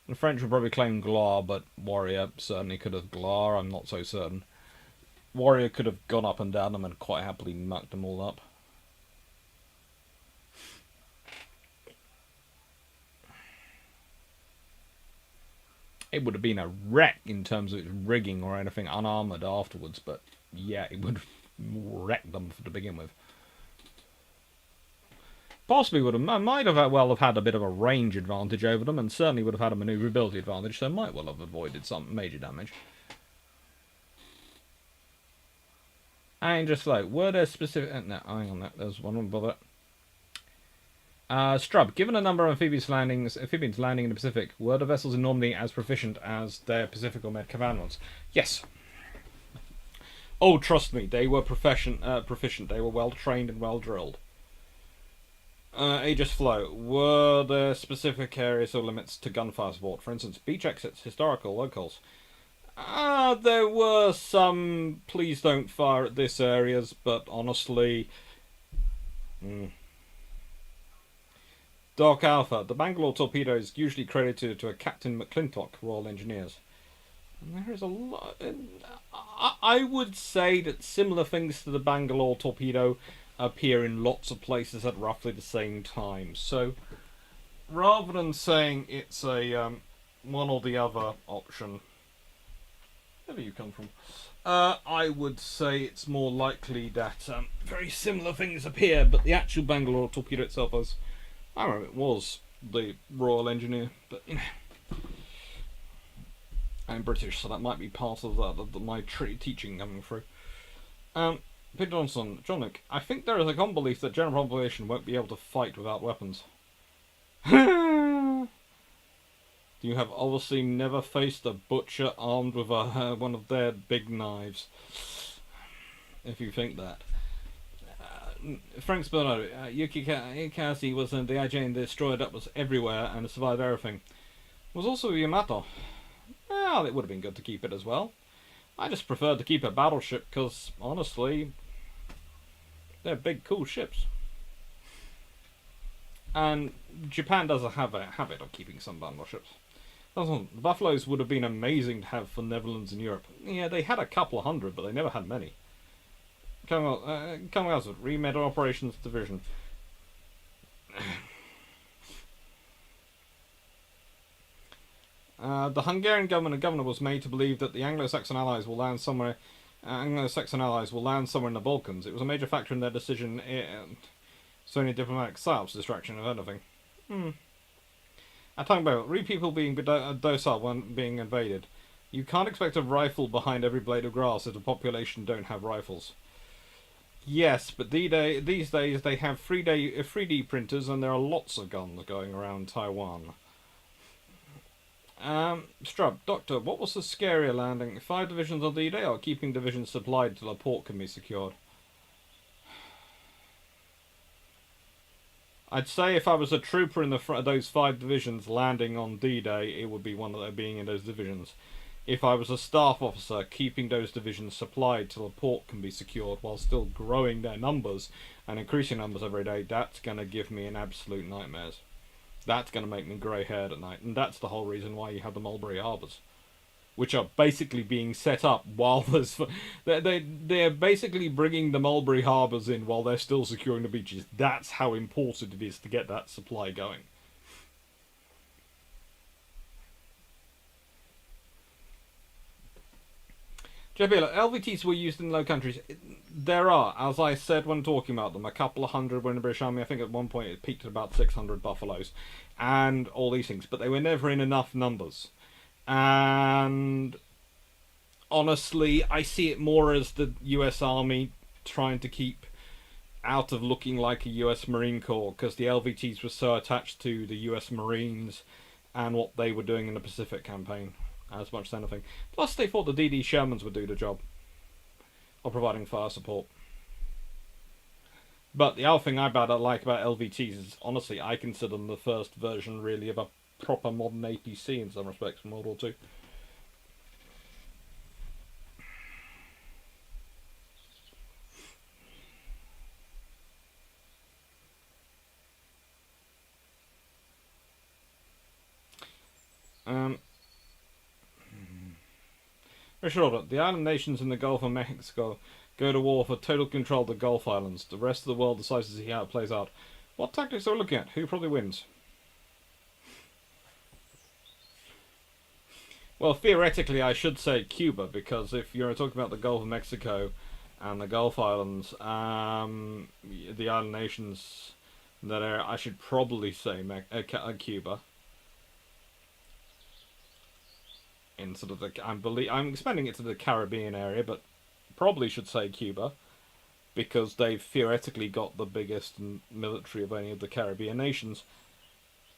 The French would probably claim Gloire, but Warrior certainly could have Gloire, I'm not so certain. Warrior could have gone up and down them and quite happily mucked them all up. It would have been a wreck in terms of its rigging or anything unarmoured afterwards, but yeah, it would have wrecked them to begin with. Possibly might have well have had a bit of a range advantage over them, and certainly would have had a manoeuvrability advantage, so might well have avoided some major damage. And just like, were there specific... No, hang on, there's one more bother. Strub, given a number of amphibians landing in the Pacific, were the vessels in Normandy as proficient as their Pacific or Med command ones? Yes. Oh, trust me, they were proficient. They were well trained and well drilled. Aegis Flow, were there specific areas or limits to gunfire support? For instance, beach exits, historical, locals. There were some please don't fire at this areas, but honestly... Dark Alpha, the Bangalore torpedo is usually credited to a Captain McClintock, Royal Engineers. And there is a lot... I would say that similar things to the Bangalore torpedo appear in lots of places at roughly the same time. So, rather than saying it's a one or the other option... Where do you come from? I would say it's more likely that very similar things appear, but the actual Bangalore torpedo itself was... I remember it was the Royal Engineer, but you know, I'm British, so that might be part of my teaching coming through. Peter Johnson, John Luke, I think there is a common belief that general population won't be able to fight without weapons. You have obviously never faced a butcher armed with one of their big knives. If you think that. Frank Bernardo, Yukikazi was in the IJ and destroyed up was everywhere and survived everything. Was also Yamato. Well, it would have been good to keep it as well. I just preferred to keep a battleship because, honestly, they're big, cool ships. And Japan does have a habit of keeping some battleships. The Buffaloes would have been amazing to have for Netherlands and Europe. Yeah, they had a couple of hundred, but they never had many. Coming out with Remed Operations Division. The Hungarian governor was made to believe that the Anglo-Saxon allies will land somewhere. Anglo-Saxon allies will land somewhere in the Balkans. It was a major factor in their decision. So any diplomatic psyops distraction of anything. At talking about people being docile when being invaded. You can't expect a rifle behind every blade of grass if the population don't have rifles. Yes, but these days they have 3D printers and there are lots of guns going around Taiwan. Strub, Doctor, what was the scarier landing? 5 divisions on D-Day or keeping divisions supplied till a port can be secured? I'd say if I was a trooper in the front of those 5 divisions landing on D-Day, it would be one of them being in those divisions. If I was a staff officer, keeping those divisions supplied till a port can be secured while still growing their numbers and increasing numbers every day, that's going to give me an absolute nightmares. That's going to make me grey-haired at night, and that's the whole reason why you have the Mulberry Harbours, which are basically being set up while there's... They're basically bringing the Mulberry Harbours in while they're still securing the beaches. That's how important it is to get that supply going. JP, LVTs were used in low countries. There are, as I said when talking about them, a couple of hundred were in the British Army. I think at one point it peaked at about 600 buffaloes. And all these things. But they were never in enough numbers. And honestly, I see it more as the US Army trying to keep out of looking like a US Marine Corps. Because the LVTs were so attached to the US Marines and what they were doing in the Pacific campaign. As much as anything. Plus, they thought the DD Shermans would do the job of providing fire support. But the other thing I like about LVTs is, honestly, I consider them the first version, really, of a proper modern APC in some respects from World War II. Sure, the island nations in the Gulf of Mexico go to war for total control of the Gulf Islands. The rest of the world decides to see how it plays out. What tactics are we looking at? Who probably wins? Well, theoretically, I should say Cuba, because if you're talking about the Gulf of Mexico and the Gulf Islands, the island nations that are, I should probably say Cuba. In sort of the, I'm expanding it to the Caribbean area, but probably should say Cuba, because they've theoretically got the biggest military of any of the Caribbean nations.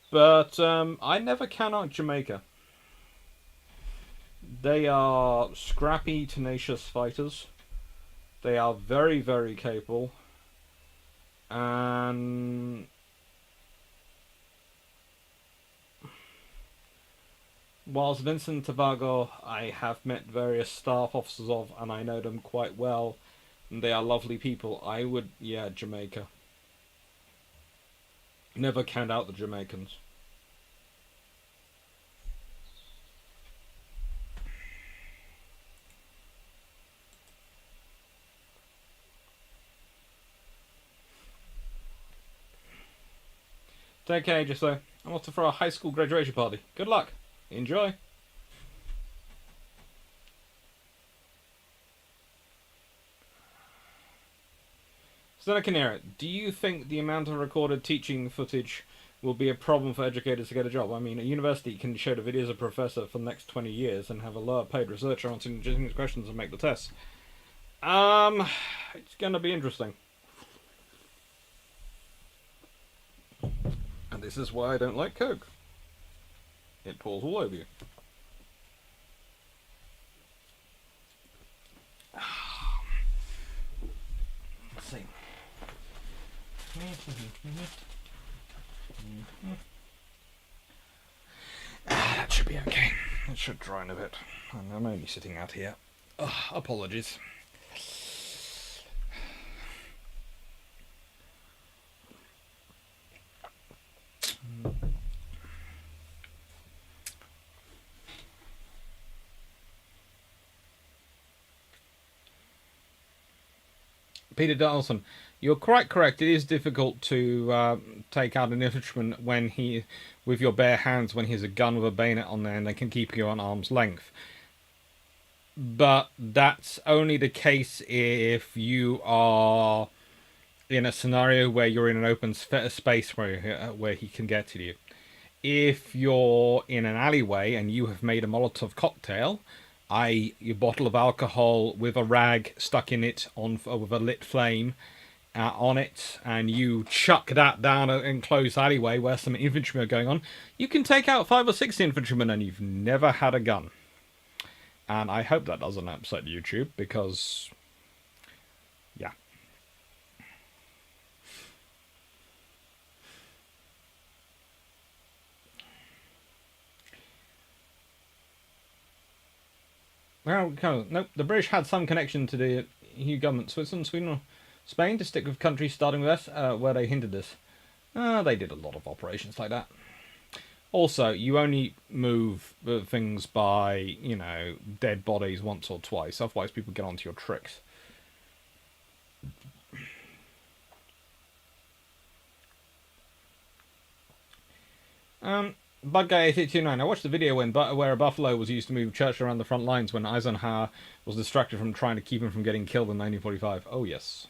But I never count out Jamaica. They are scrappy, tenacious fighters. They are very, very capable, and whilst Vincent Tobago I have met various staff officers of, and I know them quite well, and they are lovely people, I would, yeah, Jamaica. Never count out the Jamaicans. Take care, just so. I'm off to throw a high school graduation party. Good luck. Enjoy. Stella Canera, do you think the amount of recorded teaching footage will be a problem for educators to get a job? I mean, a university can show the videos of a professor for the next 20 years and have a lower paid researcher answering these questions and make the tests. It's going to be interesting. And this is why I don't like Coke. It pours all over you. Let's see. That should be okay. It should dry in a bit. And I'm only sitting out here. Apologies. Peter Donaldson, You're quite correct. It is difficult to take out an infantryman when with your bare hands, when he has a gun with a bayonet on there, and they can keep you on arm's length. But that's only the case if you are in a scenario where you're in an open space where he can get to you. If you're in an alleyway and you have made a Molotov cocktail, i.e. your bottle of alcohol with a rag stuck in it with a lit flame on it, and you chuck that down an enclosed alleyway where some infantrymen are going on, you can take out 5 or 6 infantrymen and you've never had a gun. And I hope that doesn't upset YouTube, because yeah. Well, nope. The British had some connection to the EU government, Switzerland, Sweden, or Spain, to stick with countries starting with S, where they hinted this. They did a lot of operations like that. Also, you only move things by, dead bodies once or twice. Otherwise, people get onto your tricks. Bug Guy 8829. I watched the video where a buffalo was used to move Churchill around the front lines when Eisenhower was distracted from trying to keep him from getting killed in 1945. Oh, yes.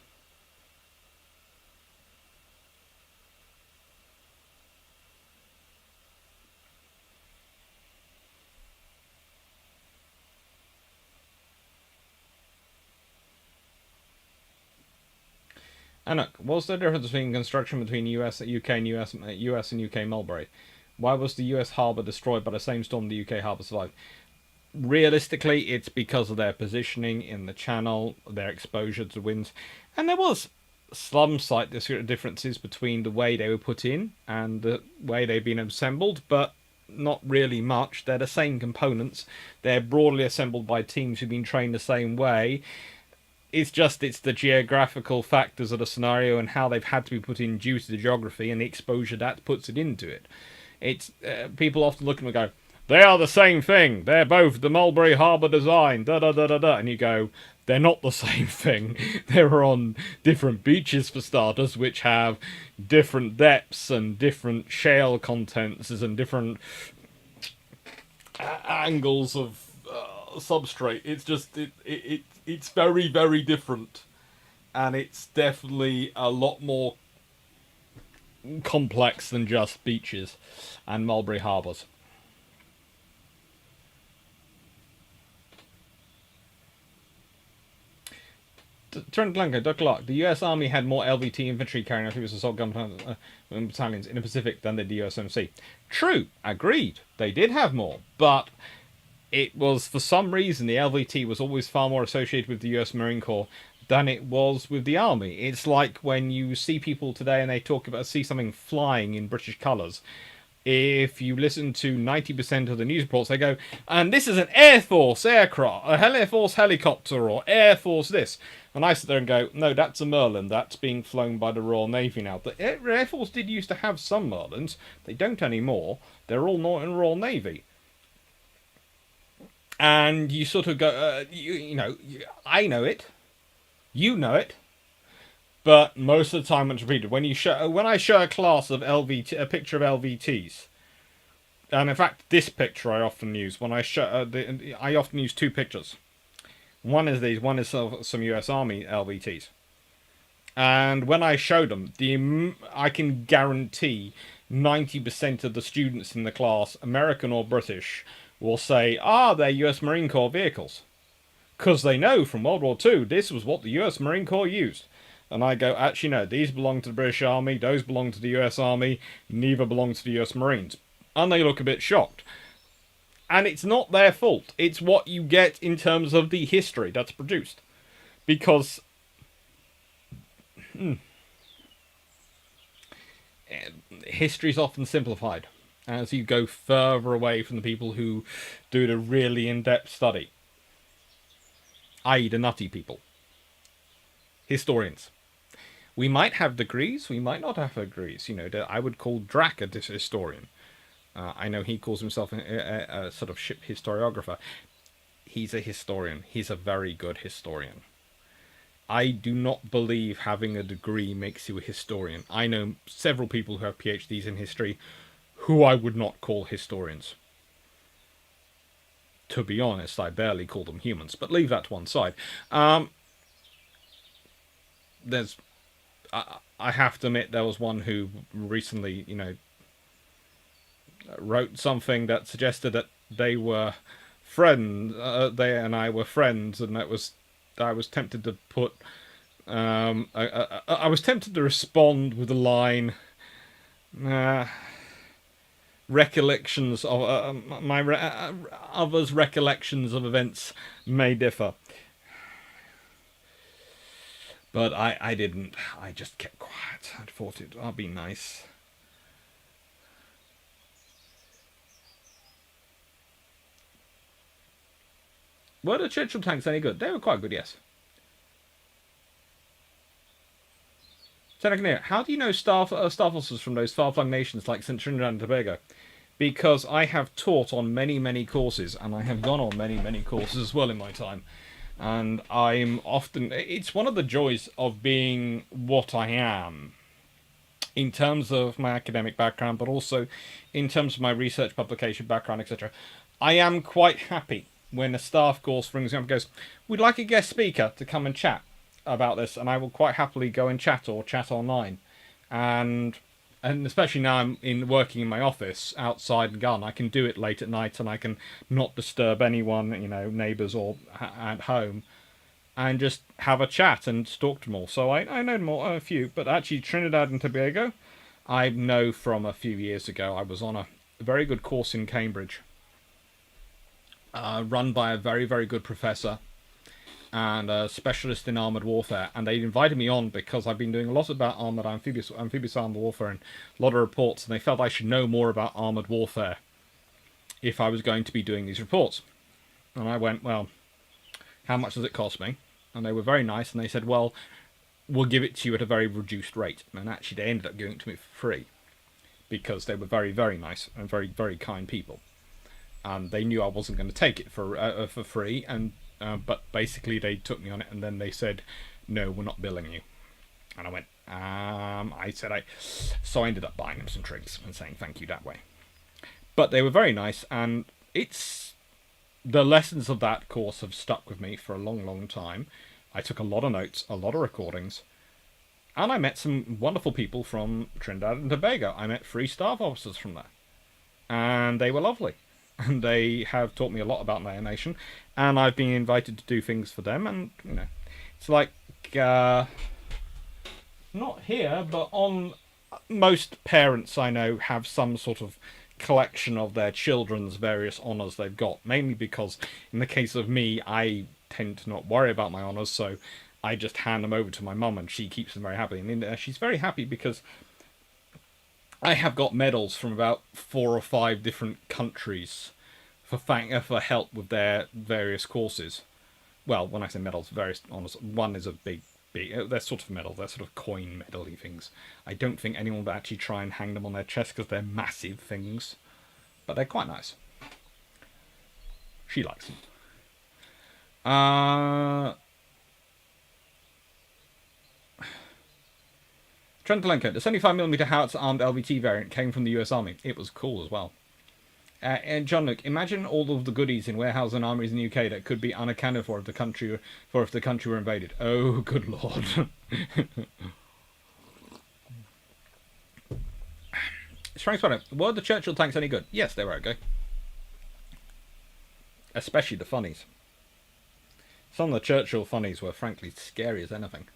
And look, what's the difference between construction between US, UK, and US and UK Mulberry? Why was the US harbour destroyed by the same storm the UK harbour survived? Realistically, it's because of their positioning in the channel, their exposure to winds, and there was some slight differences between the way they were put in and the way they've been assembled, but not really much. They're the same components. They're broadly assembled by teams who've been trained the same way. It's the geographical factors of the scenario and how they've had to be put in due to the geography and the exposure that puts it into it. It's people often look and go, they are the same thing. They're both the Mulberry Harbour design. Da da da da da. And you go, they're not the same thing. They're on different beaches for starters, which have different depths and different shale contents and different angles of substrate. It's just it's very, very different, and it's definitely a lot more complex than just beaches and Mulberry Harbours. Trent Blanco, Doug Clark. The US Army had more LVT infantry carrying out previous assault gun battalions in the Pacific than did the USMC. True, agreed. They did have more, but it was, for some reason, the LVT was always far more associated with the US Marine Corps than it was with the Army. It's like when you see people today and they see something flying in British colours. If you listen to 90% of the news reports, they go, and this is an Air Force aircraft, a Air Force helicopter, or Air Force this. And I sit there and go, no, that's a Merlin. That's being flown by the Royal Navy now. The Air Force did used to have some Merlins. They don't anymore. They're all not in Royal Navy. And you sort of go, I know it, you know it, but most of the time it's repeated. When I show a class of LVT, a picture of LVTs, and in fact this picture I often use when I show, I often use 2 pictures. One is these, one is some US Army LVTs, and when I show them, I can guarantee 90% of the students in the class, American or British, will say, they're US Marine Corps vehicles. Because they know from World War II, this was what the US Marine Corps used. And I go, actually no, these belong to the British Army, those belong to the US Army, neither belong to the US Marines. And they look a bit shocked. And it's not their fault. It's what you get in terms of the history that's produced. Because history's often simplified as you go further away from the people who do the really in-depth study, i.e. the nutty people. Historians. We might have degrees, we might not have degrees. I would call Drac a historian. I know he calls himself a sort of ship historiographer. He's a historian. He's a very good historian. I do not believe having a degree makes you a historian. I know several people who have PhDs in history who I would not call historians. To be honest, I barely call them humans, but leave that to one side. I have to admit, there was one who recently, wrote something that suggested that they were friends. They and I were friends, and I was tempted to put. I was tempted to respond with the line. Recollections of others' recollections of events may differ, but I didn't. I just kept quiet. I thought I'll be nice. Were the Churchill tanks any good? They were quite good, yes. Senator, how do you know staff officers from those far-flung nations like St. Trinidad and Tobago? Because I have taught on many, many courses, and I have gone on many, many courses as well in my time. And I'm often... It's one of the joys of being what I am, in terms of my academic background, but also in terms of my research, publication background, etc. I am quite happy when a staff course, for example, goes, we'd like a guest speaker to come and chat about this, and I will quite happily go and chat or chat online. And especially now I'm working in my office outside and gone, I can do it late at night and I can not disturb anyone, neighbours or at home, and just have a chat and talk to them all. So I know them all, a few, but actually Trinidad and Tobago, I know from a few years ago. I was on a very good course in Cambridge, run by a very, very good professor and a specialist in armoured warfare, and they invited me on because I've been doing a lot about amphibious armoured warfare and a lot of reports, and they felt I should know more about armoured warfare if I was going to be doing these reports. And I went, well, how much does it cost me? And they were very nice, and they said, well, we'll give it to you at a very reduced rate. And actually they ended up giving it to me for free, because they were very, very nice and very, very kind people. And they knew I wasn't going to take it for free, and but basically they took me on it, and then they said, no, we're not billing you. And I went, so I ended up buying them some drinks and saying thank you that way. But they were very nice, and the lessons of that course have stuck with me for a long, long time. I took a lot of notes, a lot of recordings, and I met some wonderful people from Trinidad and Tobago. I met 3 staff officers from there, and they were lovely. And they have taught me a lot about their nation, and I've been invited to do things for them, and, it's like, not here, but on most parents I know have some sort of collection of their children's various honours they've got, mainly because, in the case of me, I tend to not worry about my honours, so I just hand them over to my mum, and she keeps them very happy. And she's very happy because I have got medals from about 4 or 5 different countries for help with their various courses. Well, when I say medals, various honours. One is a big, they're sort of medal, they're sort of coin medal-y things. I don't think anyone would actually try and hang them on their chest because they're massive things, but they're quite nice. She likes them. Trentelenko, the 75mm howitzer armed LVT variant came from the US Army. It was cool as well. And John Luke, imagine all of the goodies in warehouses and armies in the UK that could be unaccounted for if the country were invaded. Oh, good lord. Frank Spanner, were the Churchill tanks any good? Yes, they were okay. Especially the funnies. Some of the Churchill funnies were frankly scary as anything.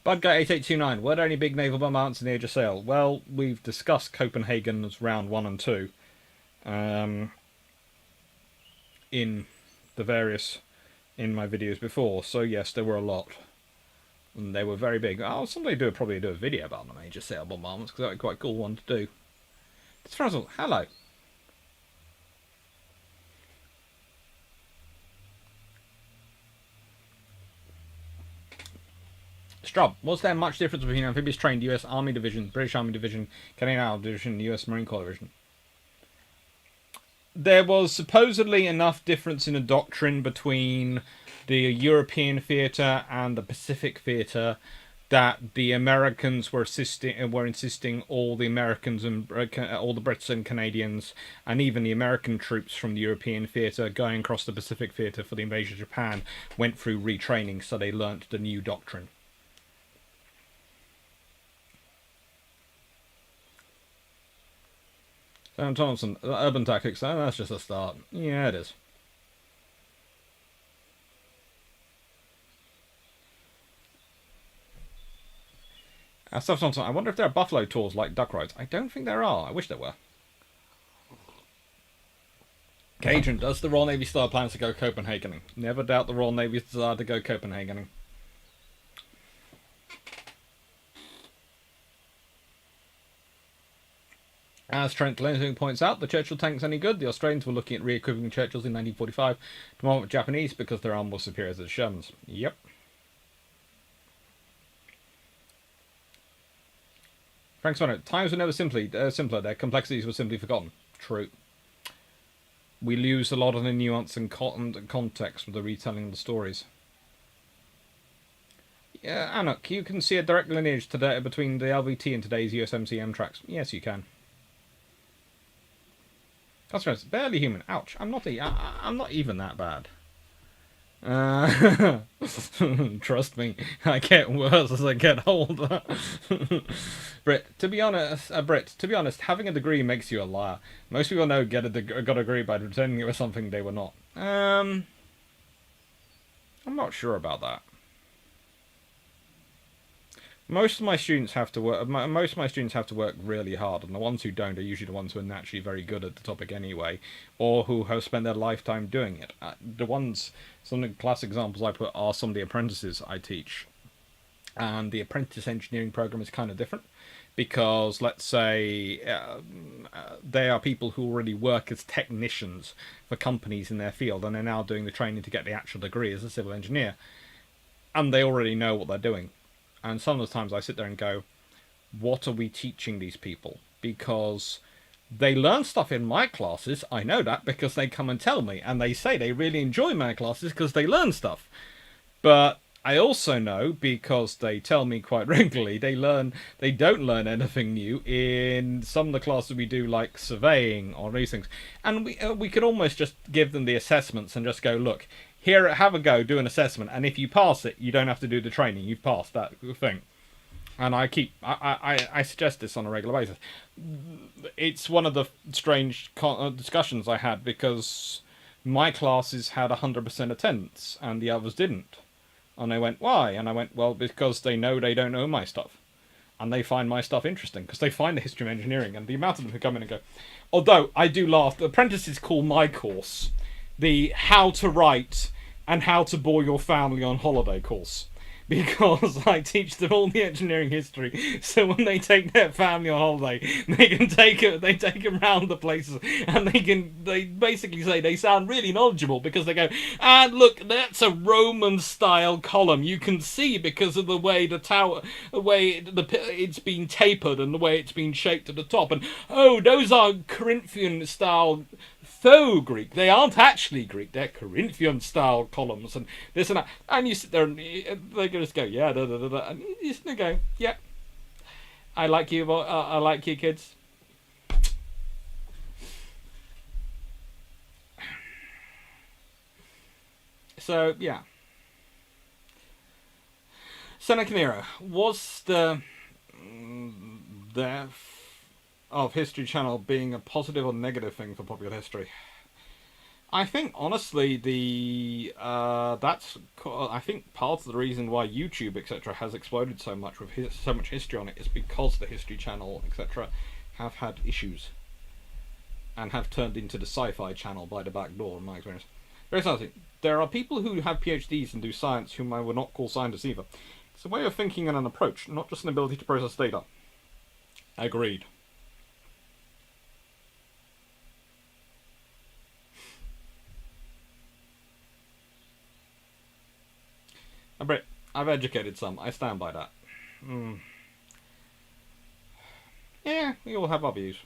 Budguy8829, were there any big naval bombardments in the age of sail? Well, we've discussed Copenhagen's round 1 and 2 in my videos before, so yes, there were a lot. And they were very big. I'll someday probably do a video about the major sail bombardments, because that would be quite a cool one to do. It's Frazzle, hello. Strub, was there much difference between amphibious trained US Army Division, British Army Division, Canadian Army Division, and US Marine Corps Division? there was supposedly enough difference in the doctrine between the European theatre and the Pacific theatre that the Americans were insisting all the Americans and all the Brits and Canadians and even the American troops from the European theatre going across the Pacific theatre for the invasion of Japan went through retraining, so they learnt the new doctrine. Sam Thompson, urban tactics, that's just a start. Yeah, it is. Sam Thompson, I wonder if there are buffalo tours like duck rides. I don't think there are. I wish there were. Cajun, does the Royal Navy still have plans to go Copenhagening? Never doubt the Royal Navy's desire to go Copenhagening. As Trent Lansing points out, the Churchill tank's any good. The Australians were looking at re-equipping Churchills in 1945 to mock the Japanese because their arm was superior to the Shermans. Yep. Frank Swanner, times were never simpler. Their complexities were simply forgotten. True. We lose a lot of the nuance and context with the retelling of the stories. Yeah, Anuk, you can see a direct lineage today between the LVT and today's USMC tracks. Yes, you can. That's barely human. Ouch! I'm not even that bad. Trust me, I get worse as I get older. Brit, to be honest, having a degree makes you a liar. Most people know got a degree by pretending it was something they were not. I'm not sure about that. Most of my students have to work. Most of my students have to work really hard, and the ones who don't are usually the ones who are naturally very good at the topic anyway, or who have spent their lifetime doing it. Some of the classic examples I put are some of the apprentices I teach, and the apprentice engineering program is kind of different because, let's say, they are people who already work as technicians for companies in their field, and they're now doing the training to get the actual degree as a civil engineer, and they already know what they're doing. And some of the times I sit there and go, what are we teaching these people? Because they learn stuff in my classes. I know that because they come and tell me. And they say they really enjoy my classes because they learn stuff. But I also know, because they tell me quite regularly, they don't learn anything new in some of the classes we do, like surveying or these things. And we could almost just give them the assessments and just go, look, here, have a go, do an assessment, and if you pass it, you don't have to do the training. You've passed that thing. And I suggest this on a regular basis. It's one of the strange discussions I had because my classes had 100% attendance and the others didn't. And they went, why? And I went, well, because they know they don't know my stuff. And they find my stuff interesting because they find the history of engineering. And the amount of them who come in and go, although I do laugh, the apprentices call my course the how to write and how to bore your family on holiday course, because I teach them all the engineering history, so when they take their family on holiday, they can take them around the places, and they basically say they sound really knowledgeable because they go, and look, that's a Roman style column. You can see because of the way the tower, it's been tapered and the way it's been shaped at the top, and oh, those are Corinthian style. Faux Greek. They aren't actually Greek. They're Corinthian style columns and this and that. And you sit there and they just go, yeah, da da da da. And you sit there and go, yeah, I like you kids. So yeah. Seneca Nero, was the death of History Channel being a positive or negative thing for popular history? I think honestly I think part of the reason why YouTube etc. has exploded so much with so much history on it is because the History Channel etc. have had issues and have turned into the Sci-Fi Channel by the back door in my experience. There's another thing. There are people who have PhDs and do science whom I would not call scientists either. It's a way of thinking and an approach, not just an ability to process data. Agreed. Brit, I've educated some. I stand by that. Yeah, we all have our views.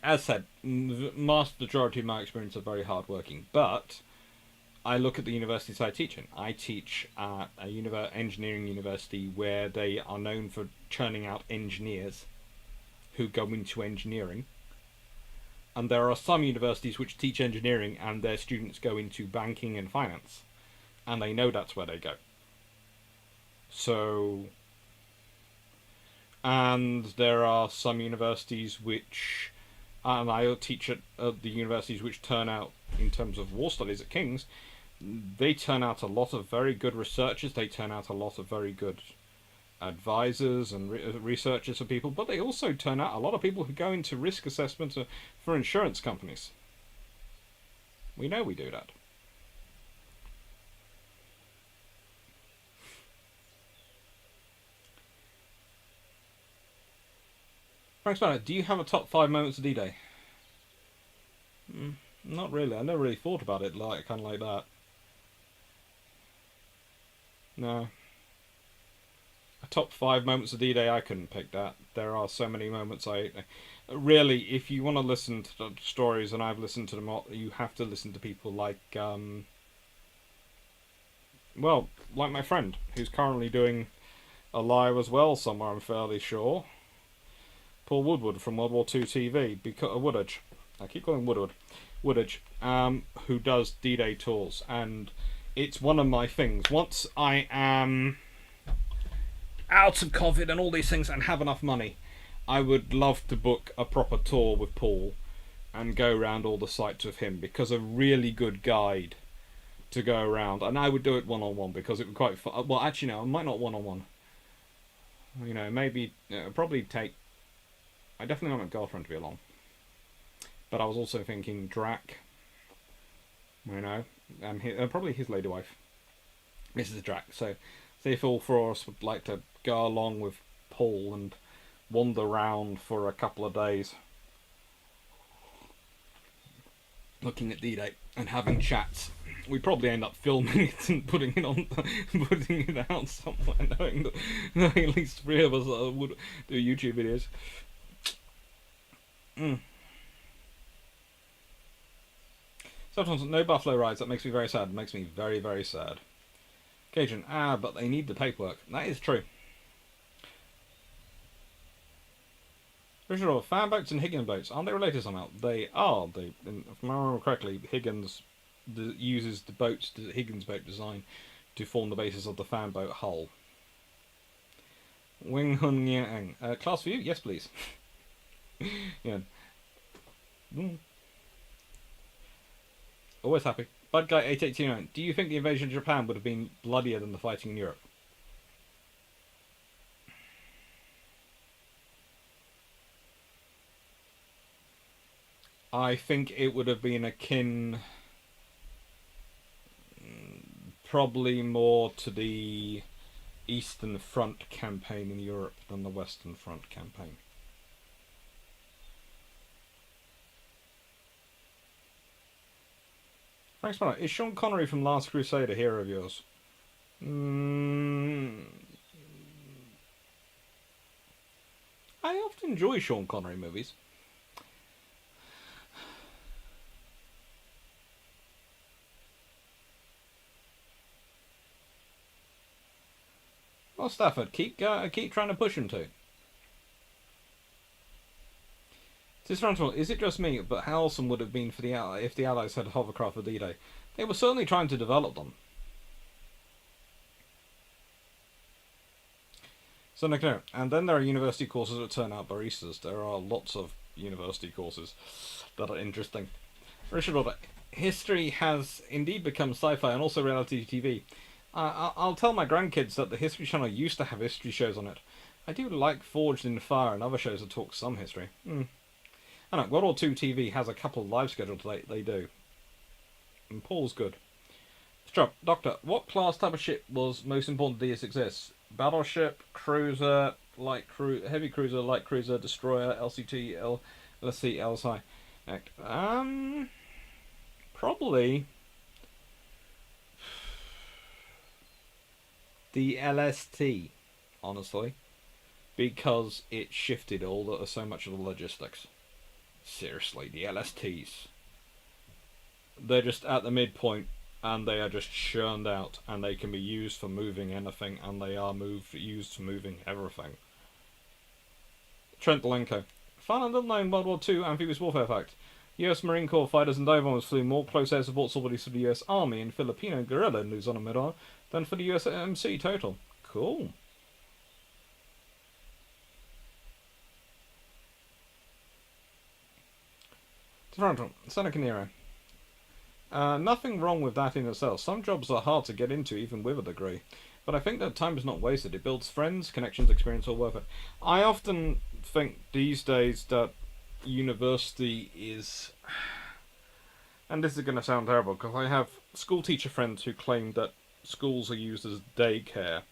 as said, the vast majority of my experience are very hardworking, but I look at the universities I teach in. I teach at a engineering university where they are known for churning out engineers who go into engineering. And there are some universities which teach engineering and their students go into banking and finance. And they know that's where they go. So... And there are some universities which... And I teach at the universities which turn out, in terms of war studies at King's, they turn out a lot of very good researchers, they turn out a lot of very good advisors and researchers for people, but they also turn out a lot of people who go into risk assessment for insurance companies. We know we do that. Frank Spanner, do you have a top 5 moments of D-Day? Not really. I never really thought about it kind of like that. No. A top 5 moments of D-Day, I couldn't pick that. There are so many moments Really, if you want to listen to the stories, and I've listened to them all, you have to listen to people like... well, like my friend, who's currently doing a live as well somewhere, I'm fairly sure. Paul Woodward from World War II TV, Woodward. I keep calling Woodward. Woodward, who does D-Day tours, and it's one of my things. Once I am out of COVID and all these things and have enough money, I would love to book a proper tour with Paul and go around all the sites with him, because a really good guide to go around, and I would do it one-on-one because it would be quite fun. Well, actually no, I might not one-on-one. You know, maybe probably take... I definitely want my girlfriend to be along. But I was also thinking Drac, you know, and probably his lady wife, Mrs. Drac. So, see if all 4 of us would like to go along with Paul and wander around for a couple of days, looking at D-Day and having chats. We probably end up filming it and putting it out somewhere, knowing at least 3 of us would do YouTube videos. Sometimes no buffalo rides, that makes me very sad. It makes me very, very sad. Cajun, but they need the paperwork. That is true. Richard, fan boats and Higgins boats, aren't they related somehow? They are. If I remember correctly, Higgins uses the Higgins boat design to form the basis of the fan boat hull. Wing Hun Yang. Class view? Yes, please. Yeah. Always happy. Bad Guy 8829. Do you think the invasion of Japan would have been bloodier than the fighting in Europe? I think it would have been akin, probably more to the Eastern Front campaign in Europe than the Western Front campaign. Thanks, man. Is Sean Connery from Last Crusade a hero of yours? I often enjoy Sean Connery movies. Well, Stafford, keep trying to push him to. Is it just me, but how awesome would it have been for if the Allies had hovercraft for D-Day? They were certainly trying to develop them. So, no. And then there are university courses that turn out baristas. There are lots of university courses that are interesting. Richard Robert, history has indeed become sci-fi and also reality TV. I'll tell my grandkids that the History Channel used to have history shows on it. I do like Forged in Fire and other shows that talk some history. I know, World War II TV has a couple of live scheduled they do. And Paul's good. Doctor, what class type of ship was most important to DS6? Battleship, cruiser, heavy cruiser, light cruiser, destroyer, LCT, LSC, LSI. Probably the LST, honestly, because it shifted so much of the logistics. Seriously, the LSTs. They're just at the midpoint, and they are just churned out, and they can be used for moving anything, and they are used for moving everything. Trent Delenko. Fun and little-known World War II amphibious warfare fact. US Marine Corps fighters and dive bombers flew more close air support sorties for the US Army and Filipino guerrilla in Luzon and Mindanao than for the USMC total. Cool. Toronto. Seneca Nero. Nothing wrong with that in itself. Some jobs are hard to get into even with a degree. But I think that time is not wasted. It builds friends, connections, experience, all worth it. I often think these days that university is... And this is going to sound terrible, because I have school teacher friends who claim that schools are used as daycare.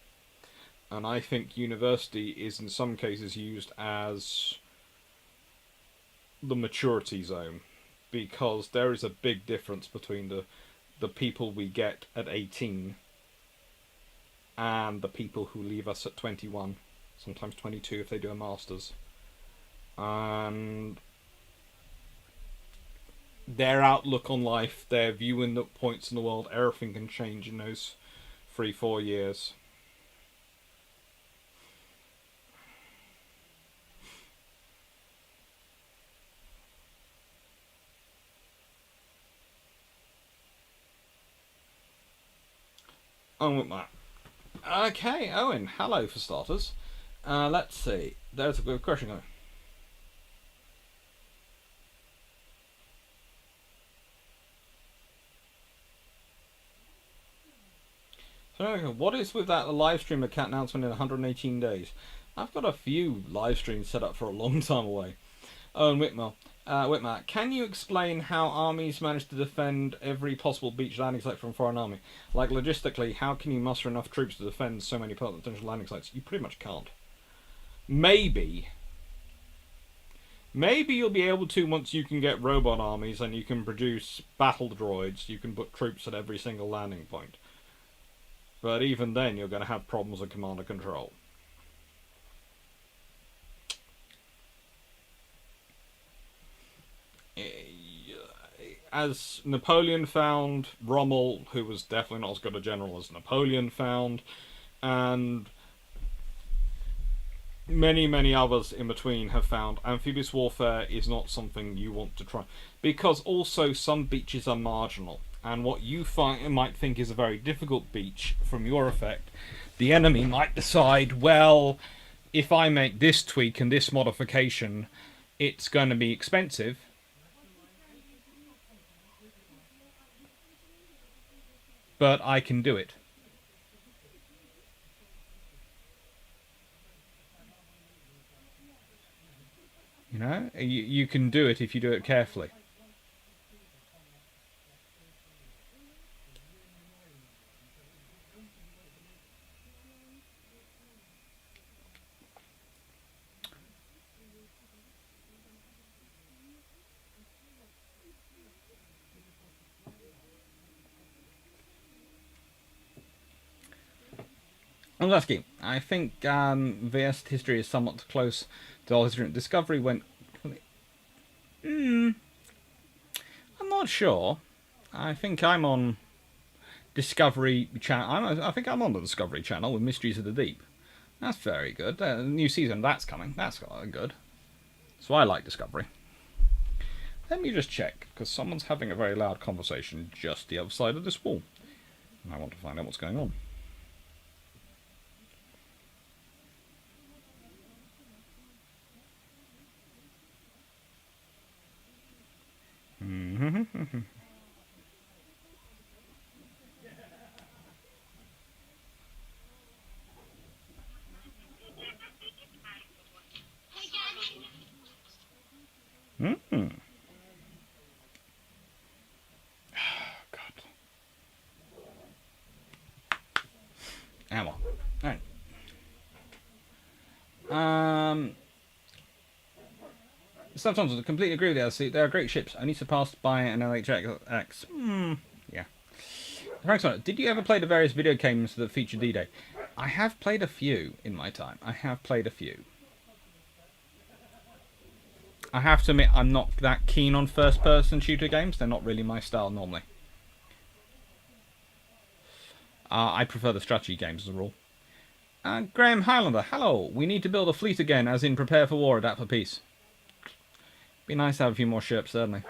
And I think university is in some cases used as the maturity zone. Because there is a big difference between the people we get at 18 and the people who leave us at 21, sometimes 22 if they do a master's. And their outlook on life, their viewing the points in the world, everything can change in those 3-4 years. On with that. Okay, Owen, hello for starters. Let's see. There's a good question going. So, what is with that live stream account announcement in 118 days? I've got a few live streams set up for a long time away. Owen Whitmer, can you explain how armies manage to defend every possible beach landing site from a foreign army? Like, logistically, how can you muster enough troops to defend so many potential landing sites? You pretty much can't. Maybe you'll be able to once you can get robot armies and you can produce battle droids. You can put troops at every single landing point. But even then, you're going to have problems with command and control. As Napoleon found, Rommel, who was definitely not as good a general as Napoleon, found, and many, many others in between have found, amphibious warfare is not something you want to try. Because also some beaches are marginal, and what you might think is a very difficult beach from your effect, the enemy might decide, well, if I make this tweak and this modification, it's going to be expensive. But I can do it. You know, you can do it if you do it carefully. Angus, I think VS history is somewhat close to all history. Discovery went... I'm not sure. I think I'm on Discovery Channel. I think I'm on the Discovery Channel with Mysteries of the Deep. That's very good. New season, that's coming. That's good. So I like Discovery. Let me just check, because someone's having a very loud conversation just the other side of this wall. And I want to find out what's going on. Ammo. Alright. Sometimes I completely agree with the LC. They are great ships, only surpassed by an LHX. Yeah. Frank's on it. Did you ever play the various video games that feature D-Day? I have played a few in my time. I have played a few. I have to admit, I'm not that keen on first-person shooter games. They're not really my style normally. I prefer the strategy games as a rule. Graham Highlander, hello. We need to build a fleet again, as in prepare for war, adapt for peace. Be nice to have a few more ships, certainly.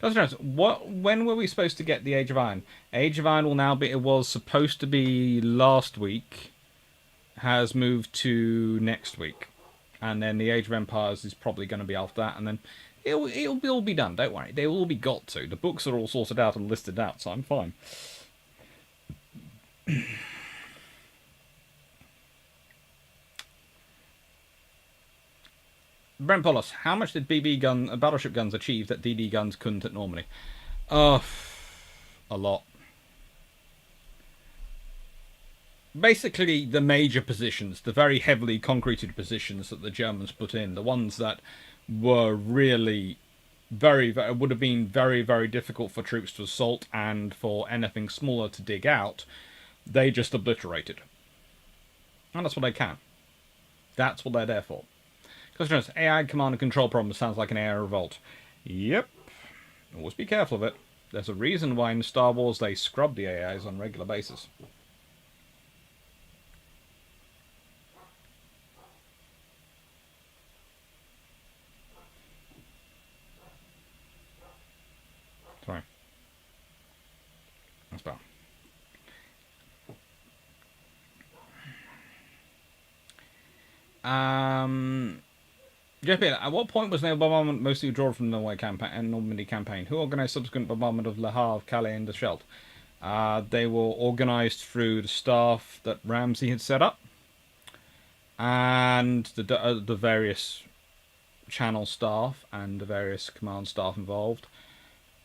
When were we supposed to get the Age of Iron? Age of Iron will now be. It was supposed to be last week. Has moved to next week, and then the Age of Empires is probably going to be after that, and then it'll all be done. Don't worry, they will all be got to. The books are all sorted out and listed out, so I'm fine. Brent Polis, how much did battleship guns achieve that DD guns couldn't at Normandy? A lot. Basically, the major positions, the very heavily concreted positions that the Germans put in, the ones that were really would have been very, very difficult for troops to assault and for anything smaller to dig out, they just obliterated. And that's what they can. That's what they're there for. Because AI command and control problem sounds like an AI revolt. Yep. Always be careful of it. There's a reason why in Star Wars they scrub the AIs on a regular basis. Sorry. That's bad. JP, at what point was naval bombardment mostly withdrawn from the Normandy campaign? Who organised subsequent bombardment of Le Havre, Calais, and the Scheldt? They were organised through the staff that Ramsay had set up, and the various channel staff and the various command staff involved.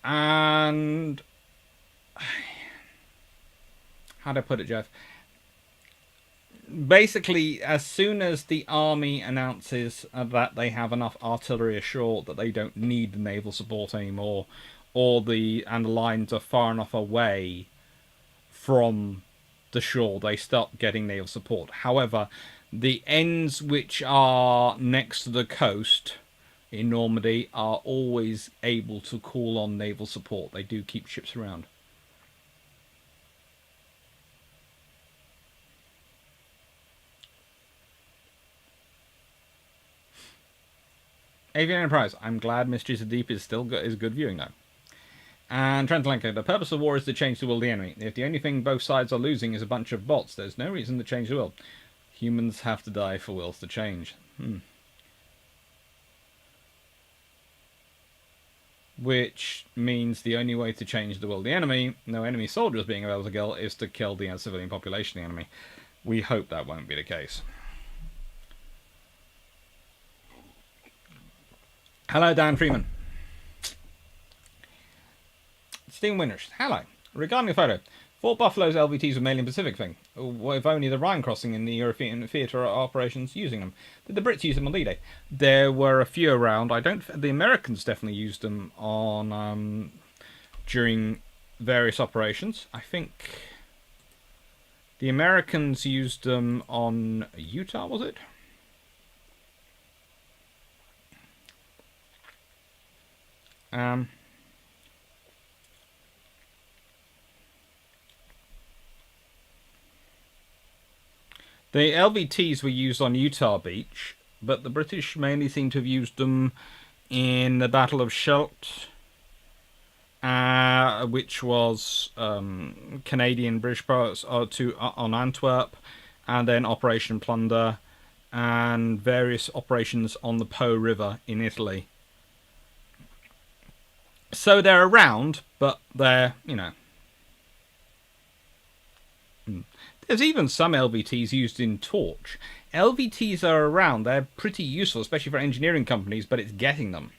And how do I put it, Jeff? Basically, as soon as the army announces that they have enough artillery ashore that they don't need the naval support anymore, and the lines are far enough away from the shore, they start getting naval support. However, the ends which are next to the coast in Normandy are always able to call on naval support. They do keep ships around. Avian Enterprise. I'm glad Mysteries of Deep is still good viewing though. And Trentlenko. The purpose of war is to change the will of the enemy. If the only thing both sides are losing is a bunch of bots, there's no reason to change the will. Humans have to die for wills to change. Which means the only way to change the will of the enemy, no enemy soldiers being able to kill, is to kill the civilian population of the enemy. We hope that won't be the case. Hello, Dan Freeman. Stephen Winters. Hello. Regarding the photo, Fort Buffalo's LVTs were mainly in Pacific thing, with only the Rhine crossing in the European theatre operations using them. Did the Brits use them on D-Day? There were a few around. The Americans definitely used them on during various operations. I think the Americans used them on Utah, was it? The LVTs were used on Utah Beach, but the British mainly seem to have used them in the Battle of Scheldt, which was Canadian British on Antwerp, and then Operation Plunder, and various operations on the Po River in Italy. So they're around, but they're, There's even some LVTs used in Torch. LVTs are around. They're pretty useful, especially for engineering companies, but it's getting them.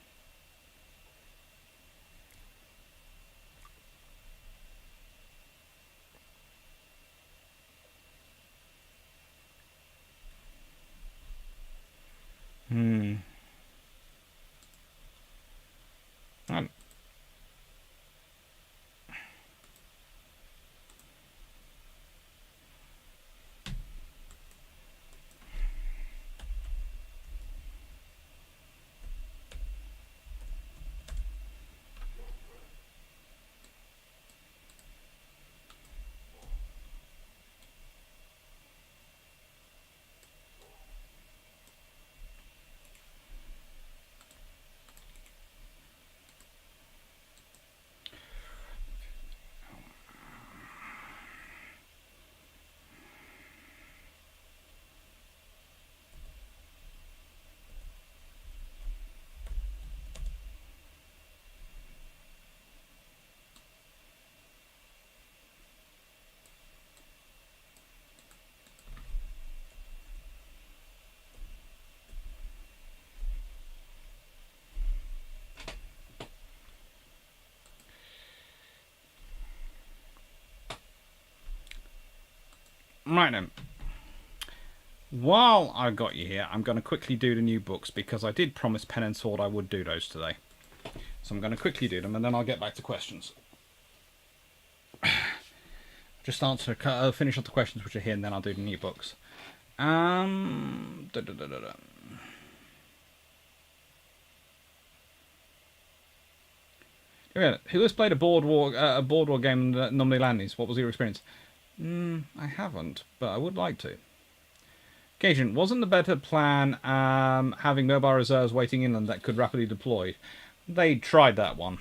Right then. While I've got you here, I'm going to quickly do the new books because I did promise Pen and Sword I would do those today. So I'm going to quickly do them and then I'll get back to questions. Just finish up the questions which are here and then I'll do the new books. Who has played a board war game that Normandy landings? What was your experience? I haven't, but I would like to. Keegan, wasn't the better plan having mobile reserves waiting inland that could rapidly deploy? They tried that one.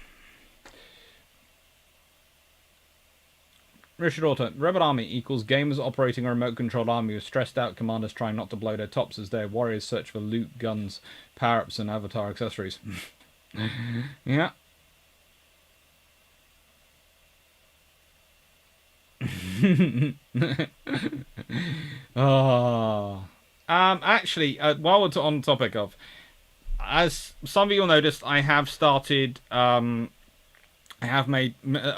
Richard Orton, Rebel Army equals gamers operating a remote-controlled army with stressed-out commanders trying not to blow their tops as their warriors search for loot, guns, power-ups, and avatar accessories. Yeah. Oh. Actually, while we're on the topic of, as some of you will notice, I have started. I have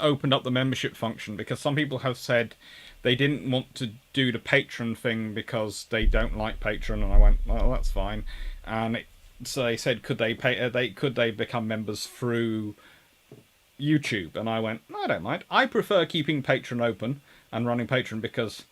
opened up the membership function because some people have said they didn't want to do the patron thing because they don't like patron, and I went, well, that's fine. And so they said, could they become members through YouTube? And I went, no, I don't mind. I prefer keeping Patreon open and running Patreon because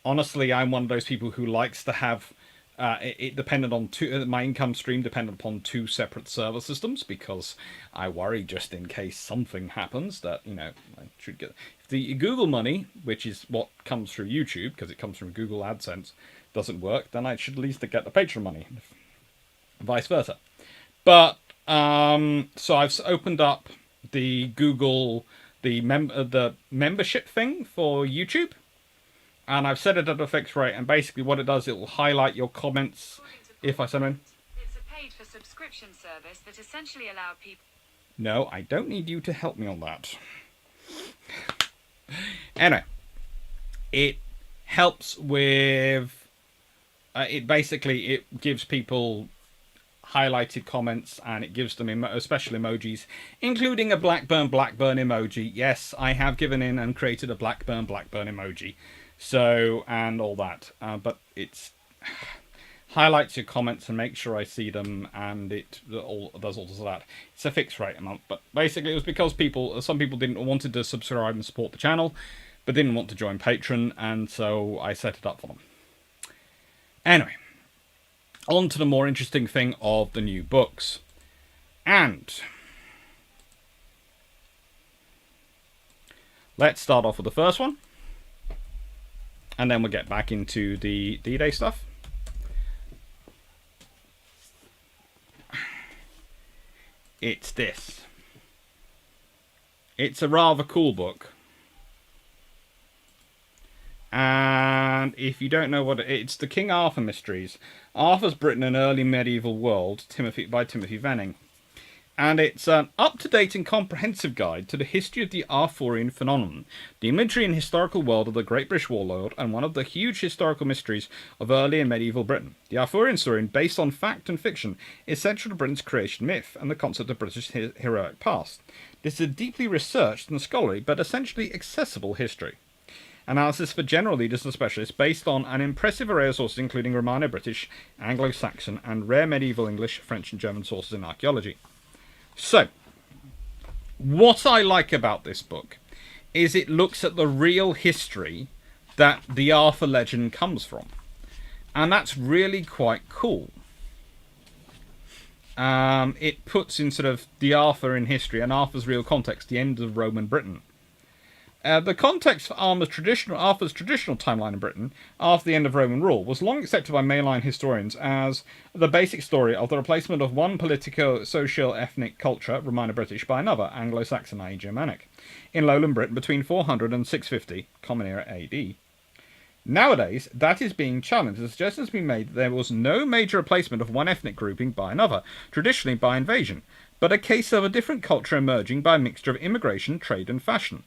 honestly, I'm one of those people who likes to have it dependent on my income stream dependent upon two separate server systems because I worry just in case something happens that, you know, I should get if the Google money, which is what comes through YouTube because it comes from Google AdSense, doesn't work, then I should at least get the Patreon money, vice versa. But so I've opened up the Google the membership thing for YouTube. And I've set it at a fixed rate, and basically what it does, it will highlight your comments if I send in. It's a paid-for-subscription service that essentially allowed people... No, I don't need you to help me on that. Anyway, it helps with... it gives people highlighted comments, and it gives them special emojis, including a Blackburn emoji. Yes, I have given in and created a Blackburn emoji. So, and all that, but it's highlights your comments and make sure I see them, and it does all of that. It's a fixed rate a month, but basically it was because some people wanted to subscribe and support the channel, but didn't want to join Patreon, and so I set it up for them. Anyway, on to the more interesting thing of the new books, and let's start off with the first one. And then we'll get back into the D-Day stuff. It's this. It's a rather cool book. And if you don't know what it's the King Arthur Mysteries. Arthur's Britain and Early Medieval World, by Timothy Venning. And it's an up-to-date and comprehensive guide to the history of the Arthurian phenomenon, the imagery and historical world of the Great British Warlord, and one of the huge historical mysteries of early and medieval Britain. The Arthurian story, based on fact and fiction, is central to Britain's creation myth and the concept of British heroic past. This is a deeply researched and scholarly, but essentially accessible history. Analysis for general readers and specialists based on an impressive array of sources including Romano-British, Anglo-Saxon, and rare medieval English, French and German sources in archaeology. So, what I like about this book is it looks at the real history that the Arthur legend comes from. And that's really quite cool. It puts in sort of the Arthur in history and Arthur's real context, the end of Roman Britain. The context for Arthur's traditional timeline in Britain, after the end of Roman rule, was long accepted by mainline historians as the basic story of the replacement of one politico-social-ethnic culture, Romano-British, by another, Anglo-Saxon, i.e. Germanic, in lowland Britain between 400 and 650 Common Era AD. Nowadays, that is being challenged. The suggestion has been made that there was no major replacement of one ethnic grouping by another, traditionally by invasion, but a case of a different culture emerging by a mixture of immigration, trade and fashion.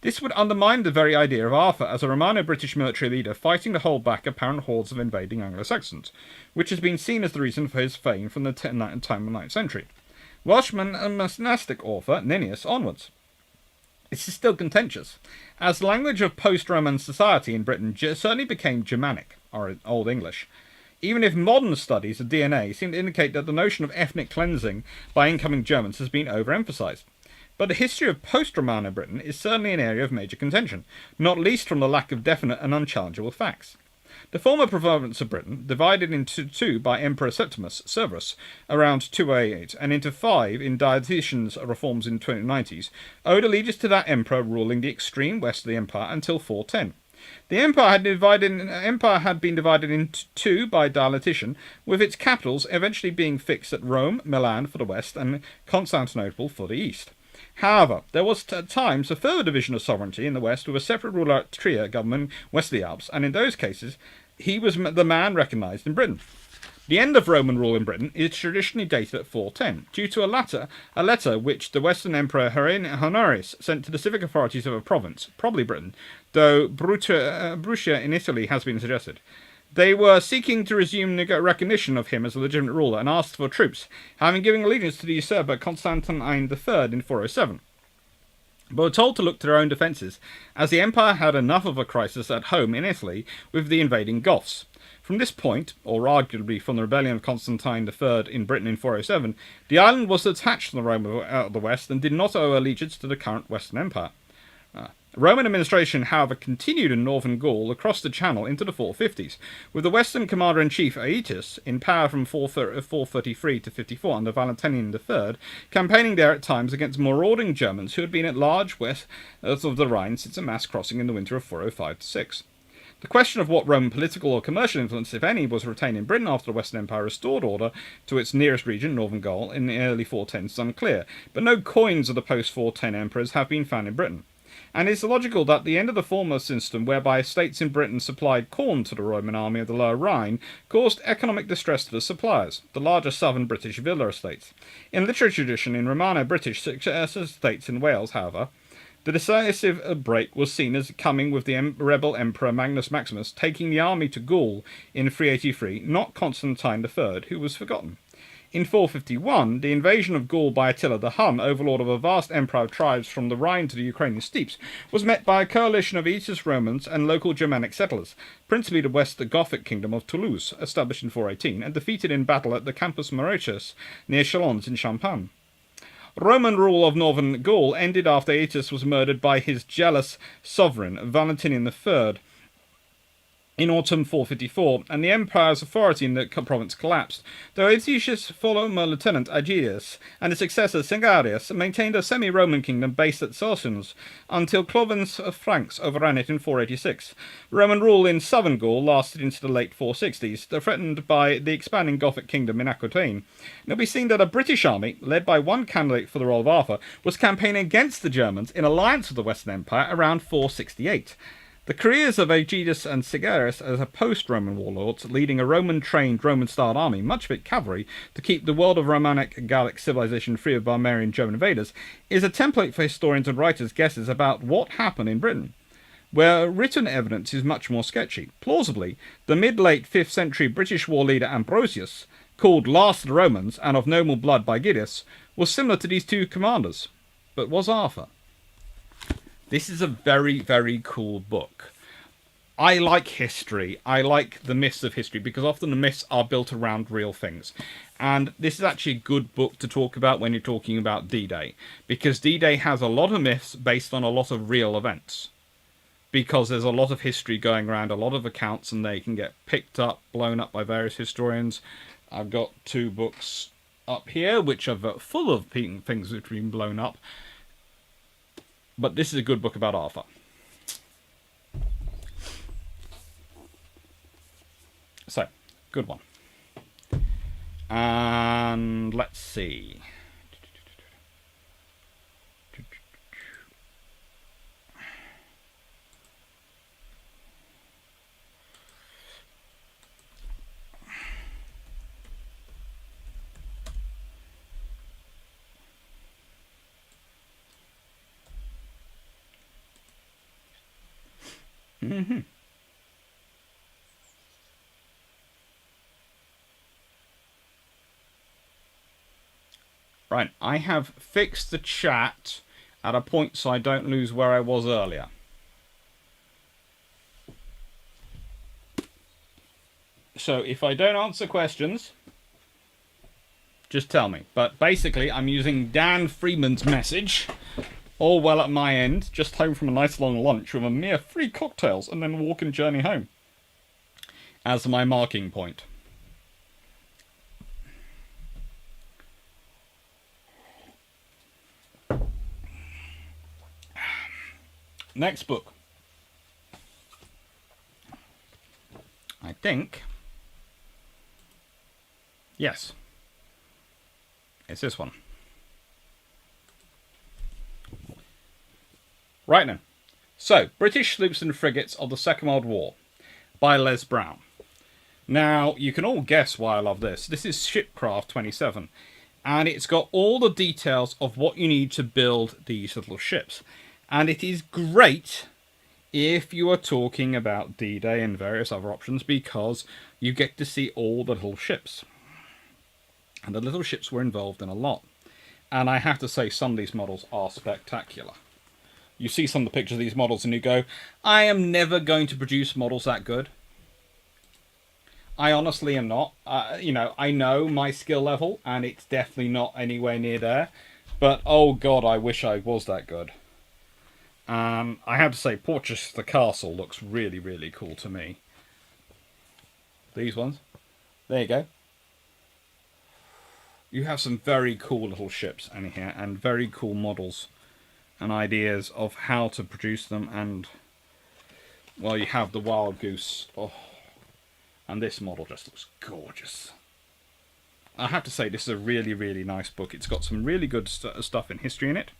This would undermine the very idea of Arthur as a Romano-British military leader fighting to hold back apparent hordes of invading Anglo-Saxons, which has been seen as the reason for his fame from the time of the 9th century. Welshman and monastic author Nennius onwards. This is still contentious, as the language of post-Roman society in Britain certainly became Germanic, or Old English, even if modern studies of DNA seem to indicate that the notion of ethnic cleansing by incoming Germans has been overemphasized. But the history of post-Romano Britain is certainly an area of major contention, not least from the lack of definite and unchallengeable facts. The former province of Britain, divided into two by Emperor Septimus Severus around 288 and into five in Diocletian's reforms in the 2090s, owed allegiance to that emperor ruling the extreme west of the empire until 410. The empire had been divided into two by Diocletian, with its capitals eventually being fixed at Rome, Milan for the west, and Constantinople for the east. However, there was at times a further division of sovereignty in the west, with a separate ruler at Trier governing west of the Alps, and in those cases he was the man recognised in Britain. The end of Roman rule in Britain is traditionally dated at 410, due to a letter which the Western Emperor Honorius sent to the civic authorities of a province, probably Britain, though Brussia in Italy has been suggested. They were seeking to resume recognition of him as a legitimate ruler and asked for troops, having given allegiance to the usurper Constantine III in 407. But were told to look to their own defences, as the empire had enough of a crisis at home in Italy with the invading Goths. From this point, or arguably from the rebellion of Constantine III in Britain in 407, the island was detached from the Rome of the West and did not owe allegiance to the current Western Empire. Roman administration, however, continued in northern Gaul across the Channel into the 450s, with the Western commander-in-chief Aetius, in power from 433 to 54 under Valentinian III, campaigning there at times against marauding Germans who had been at large west of the Rhine since a mass crossing in the winter of 405-6. The question of what Roman political or commercial influence, if any, was retained in Britain after the Western Empire restored order to its nearest region, northern Gaul, in the early 410s is unclear, but no coins of the post-410 emperors have been found in Britain. And it's logical that the end of the former system, whereby estates in Britain supplied corn to the Roman army of the Lower Rhine, caused economic distress to the suppliers, the larger southern British villa estates. In literary tradition, in Romano-British successor estates in Wales, however, the decisive break was seen as coming with the rebel emperor Magnus Maximus taking the army to Gaul in 383, not Constantine III, who was forgotten. In 451, the invasion of Gaul by Attila the Hun, overlord of a vast empire of tribes from the Rhine to the Ukrainian steppes, was met by a coalition of Aetius Romans and local Germanic settlers, principally the West Gothic kingdom of Toulouse, established in 418, and defeated in battle at the Campus Mauritius near Chalons in Champagne. Roman rule of northern Gaul ended after Aetius was murdered by his jealous sovereign, Valentinian III, in autumn 454, and the empire's authority in the province collapsed, though Aetius' former lieutenant Aegidius and his successor Singarius maintained a semi-Roman kingdom based at Soissons until Clovis of Franks overran it in 486. Roman rule in southern Gaul lasted into the late 460s, threatened by the expanding Gothic kingdom in Aquitaine. It'll be seen that a British army, led by one candidate for the role of Arthur, was campaigning against the Germans in alliance with the Western Empire around 468. The careers of Aegidius and Singarius as a post-Roman warlords, leading a Roman-trained, Roman-styled army, much of it cavalry, to keep the world of Romanic Gallic civilization free of barbarian German invaders, is a template for historians and writers' guesses about what happened in Britain, where written evidence is much more sketchy. Plausibly, the mid-late 5th century British war leader Ambrosius, called Last of the Romans and of noble blood by Gidius, was similar to these two commanders. But was Arthur? This is a very, very cool book. I like history. I like the myths of history because often the myths are built around real things. And this is actually a good book to talk about when you're talking about D-Day, because D-Day has a lot of myths based on a lot of real events. Because there's a lot of history going around, a lot of accounts, and they can get picked up, blown up by various historians. I've got 2 books up here which are full of things which have been blown up. But this is a good book about Arthur. So, good one. And let's see. Mm-hmm. Right, I have fixed the chat at a point so I don't lose where I was earlier. So if I don't answer questions, just tell me. But basically, I'm using Dan Freeman's message, all well at my end, just home from a nice long lunch with a mere 3 cocktails and then walk and journey home, as my marking point. Next book. I think. Yes. It's this one. Right then. So, British Sloops and Frigates of the Second World War by Les Brown. Now, you can all guess why I love this. This is Shipcraft 27. And it's got all the details of what you need to build these little ships. And it is great if you are talking about D-Day and various other options, because you get to see all the little ships. And the little ships were involved in a lot. And I have to say, some of these models are spectacular. You see some of the pictures of these models and you go, I am never going to produce models that good. I honestly am not. You know, I know my skill level, and it's definitely not anywhere near there. But, oh God, I wish I was that good. I have to say, Portchester Castle looks really, really cool to me. These ones. There you go. You have some very cool little ships in here, and very cool models and ideas of how to produce them. And, well, you have the Wild Goose. Oh, and this model just looks gorgeous. I have to say, this is a really, really nice book. It's got some really good stuff in history in it.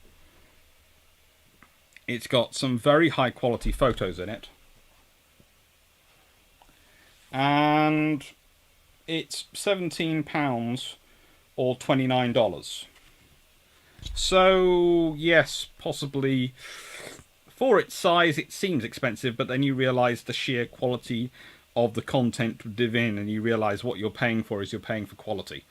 It's got some very high quality photos in it. And it's £17 or $29. So, yes, possibly for its size it seems expensive, but then you realise the sheer quality of the content within, and you realise what you're paying for is you're paying for quality.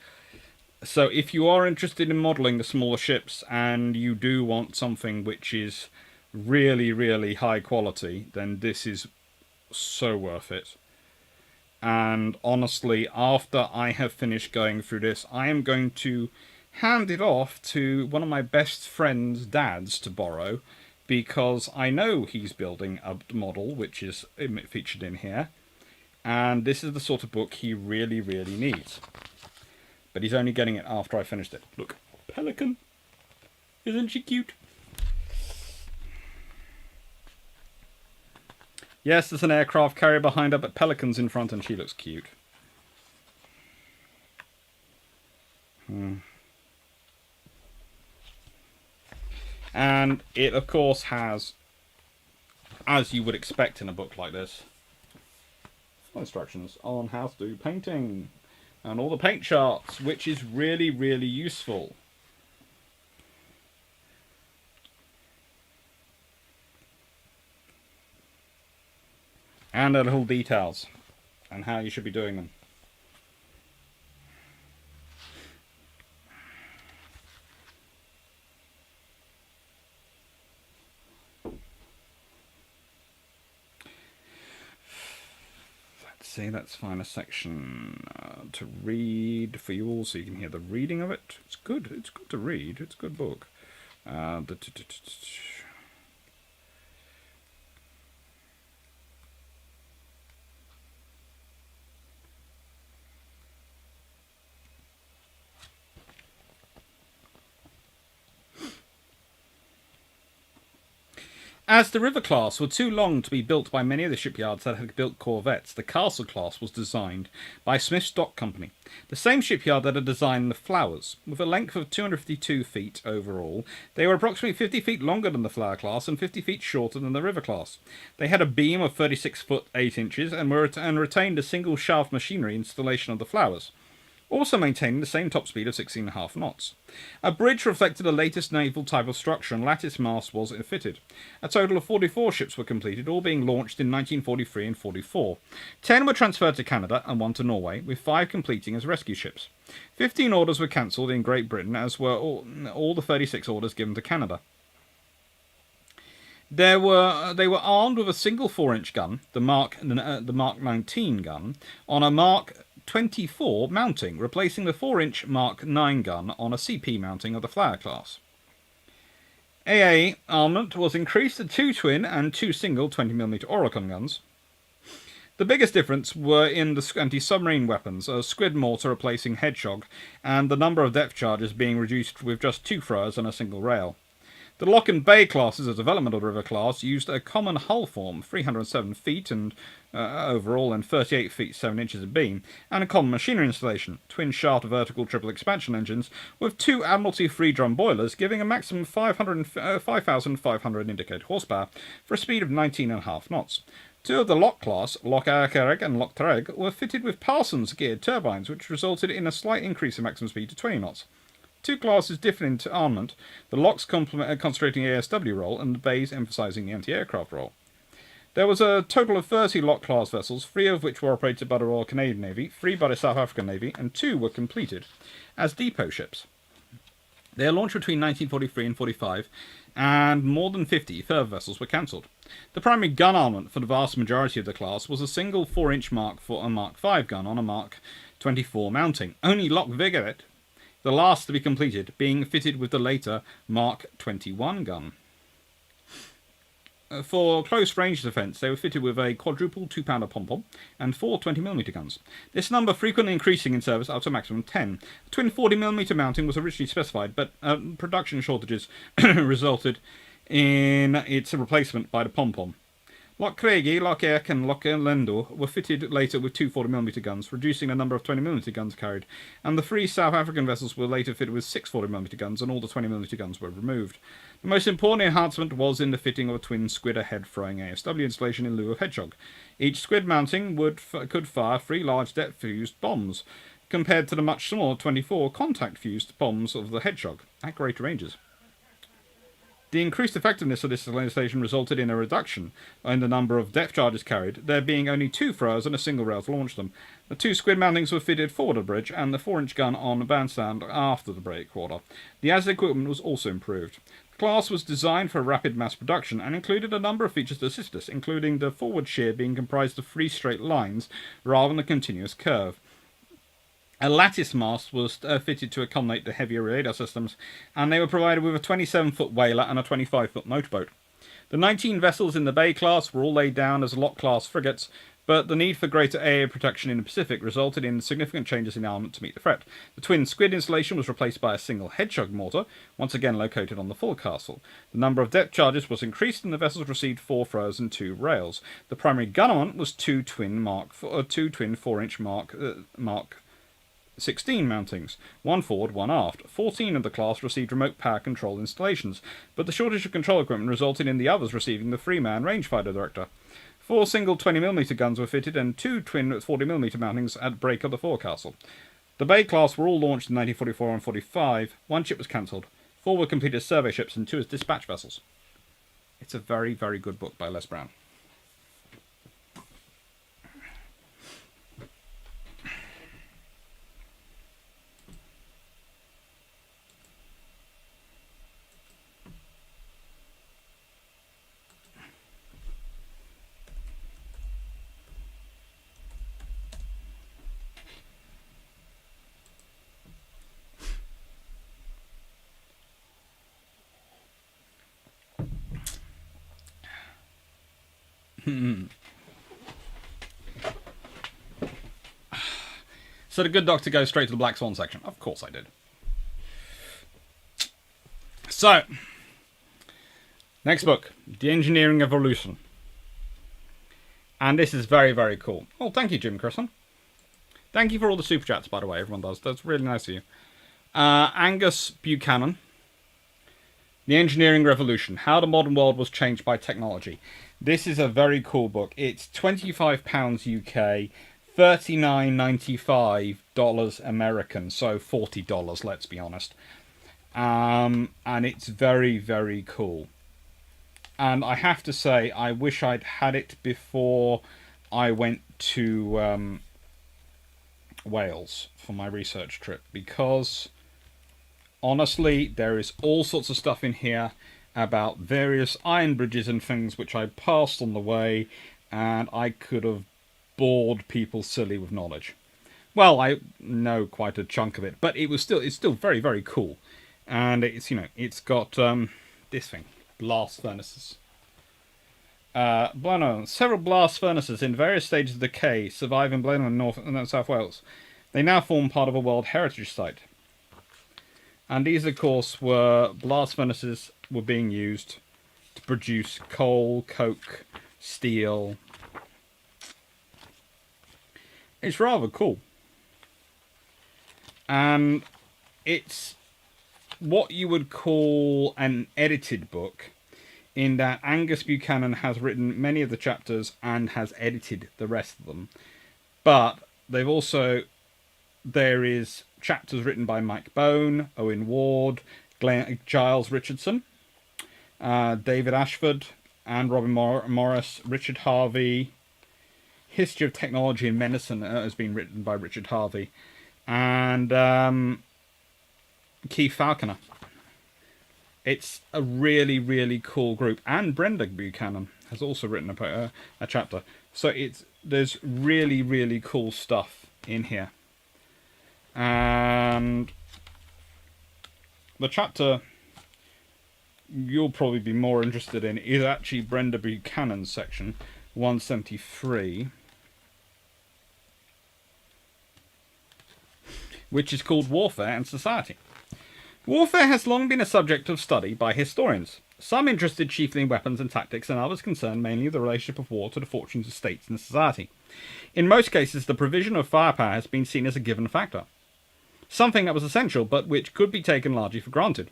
So if you are interested in modelling the smaller ships and you do want something which is really, really high quality, then this is so worth it. And honestly, after I have finished going through this, I am going to hand it off to one of my best friend's dads to borrow, because I know he's building a model which is featured in here, and this is the sort of book he really, really needs. But he's only getting it after I finished it. Look, Pelican. Isn't she cute? Yes, there's an aircraft carrier behind her, but Pelican's in front and she looks cute. And it, of course, has, as you would expect in a book like this, instructions on how to do painting and all the paint charts, which is really, really useful. And the little details and how you should be doing them. Let's see, let's find a section to read for you all so you can hear the reading of it. It's good to read, it's a good book. As the River class were too long to be built by many of the shipyards that had built corvettes, the Castle class was designed by Smith's Dock Company, the same shipyard that had designed the Flowers. With a length of 252 feet overall, they were approximately 50 feet longer than the Flower class and 50 feet shorter than the River class. They had a beam of 36 foot 8 inches and retained a single shaft machinery installation of the Flowers, also maintaining the same top speed of 16.5 knots. A bridge reflected the latest naval type of structure, and lattice mast was fitted. A total of 44 ships were completed, all being launched in 1943 and 44. 10 were transferred to Canada and 1 to Norway, with 5 completing as rescue ships. 15 orders were cancelled in Great Britain, as were all the 36 orders given to Canada. They were armed with a single 4-inch gun, the Mark 19 gun, on a Mark 24 mounting, replacing the 4-inch Mark 9 gun on a CP mounting of the Flower class. AA armament was increased to 2 twin and 2 single 20mm Oricon guns. The biggest difference were in the anti-submarine weapons, a squid mortar replacing hedgehog, and the number of depth charges being reduced with just 2 throwers and a single rail. The Lock and Bay classes, a developmental river class, used a common hull form, 307 feet and overall and 38 feet 7 inches in beam, and a common machinery installation, twin shaft vertical triple expansion engines with 2 Admiralty free drum boilers, giving a maximum 5,500 indicated horsepower for a speed of 19.5 knots. 2 of the Lock class, Lock Akereg and Lock Treg, were fitted with Parsons geared turbines, which resulted in a slight increase in maximum speed to 20 knots. 2 classes differed in armament, the Locks concentrating the ASW role and the Bays emphasising the anti-aircraft role. There was a total of 30 Lock class vessels, 3 of which were operated by the Royal Canadian Navy, 3 by the South African Navy, and 2 were completed as depot ships. They were launched between 1943 and 45, and more than 50 further vessels were cancelled. The primary gun armament for the vast majority of the class was a single 4-inch Mark for a Mark 5 gun on a Mark 24 mounting. Only Lock Frigates, the last to be completed, being fitted with the later Mark 21 gun. For close range defence, they were fitted with a quadruple 2-pounder pom-pom and 4 20mm guns. This number frequently increasing in service up to a maximum of 10. A twin 40mm mounting was originally specified, but production shortages resulted in its replacement by the pom-pom. Loch Craigie, Loch Eirc and Loch Lendo were fitted later with 2 40mm guns, reducing the number of 20mm guns carried, and the 3 South African vessels were later fitted with 6 40mm guns, and all the 20mm guns were removed. The most important enhancement was in the fitting of a twin squid head-throwing ASW installation in lieu of hedgehog. Each squid mounting could fire 3 large depth-fused bombs, compared to the much smaller 24 contact-fused bombs of the hedgehog, at greater ranges. The increased effectiveness of this installation resulted in a reduction in the number of depth charges carried, there being only 2 throwers and a single rail to launch them. The 2 squid mountings were fitted forward of the bridge, and the 4-inch gun on the bandstand after the breakwater. The ASD equipment was also improved. The class was designed for rapid mass production and included a number of features to assist us, including the forward shear being comprised of 3 straight lines rather than a continuous curve. A lattice mast was fitted to accommodate the heavier radar systems, and they were provided with a 27-foot whaler and a 25-foot motorboat. The 19 vessels in the Bay class were all laid down as Lock-class frigates, but the need for greater area protection in the Pacific resulted in significant changes in armament to meet the threat. The twin squid installation was replaced by a single hedgehog mortar, once again located on the forecastle. The number of depth charges was increased, and the vessels received 4 throwers and 2 rails. The primary gun armament was 2 twin 4-inch Mark 16 mountings, 1 forward, 1 aft. 14 of the class received remote power control installations, but the shortage of control equipment resulted in the others receiving the 3-man rangefinder director. 4 single 20mm guns were fitted and 2 twin 40mm mountings at break of the forecastle. The Bay class were all launched in 1944 and 45. 1 ship was cancelled. 4 were completed as survey ships and 2 as dispatch vessels. It's a very, very good book by Les Brown. So the good doctor goes straight to the Black Swan section. Of course I did. So, next book, The Engineering Evolution. And this is very, very cool. Oh, thank you, Jim Crisson. Thank you for all the super chats, by the way. Everyone does. That's really nice of you. Angus Buchanan. The Engineering Revolution. How the Modern World Was Changed by Technology. This is a very cool book. It's £25 UK, $39.95 American, so $40, let's be honest. And it's very, very cool. And I have to say, I wish I'd had it before I went to Wales for my research trip, because honestly, there is all sorts of stuff in here about various iron bridges and things which I passed on the way, and I could have bored people silly with knowledge. Well, I know quite a chunk of it, but it's still very, very cool. And it's, it's got this thing, blast furnaces. Blenheim, several blast furnaces in various stages of decay survive in Blenheim, North and South Wales. They now form part of a World Heritage Site. And these, of course, were blast furnaces were being used to produce coal, coke, steel. It's rather cool. And it's what you would call an edited book, in that Angus Buchanan has written many of the chapters and has edited the rest of them. But there is chapters written by Mike Bone, Owen Ward, Giles Richardson, David Ashford, and Robin Morris, Richard Harvey. History of Technology and Medicine has been written by Richard Harvey, and Keith Falconer. It's a really, really cool group. And Brenda Buchanan has also written a chapter. So there's really, really cool stuff in here. And the chapter you'll probably be more interested in is actually Brenda Buchanan's section, 173. Which is called Warfare and Society. Warfare has long been a subject of study by historians, some interested chiefly in weapons and tactics, and others concerned mainly with the relationship of war to the fortunes of states and society. In most cases, the provision of firepower has been seen as a given factor, something that was essential but which could be taken largely for granted.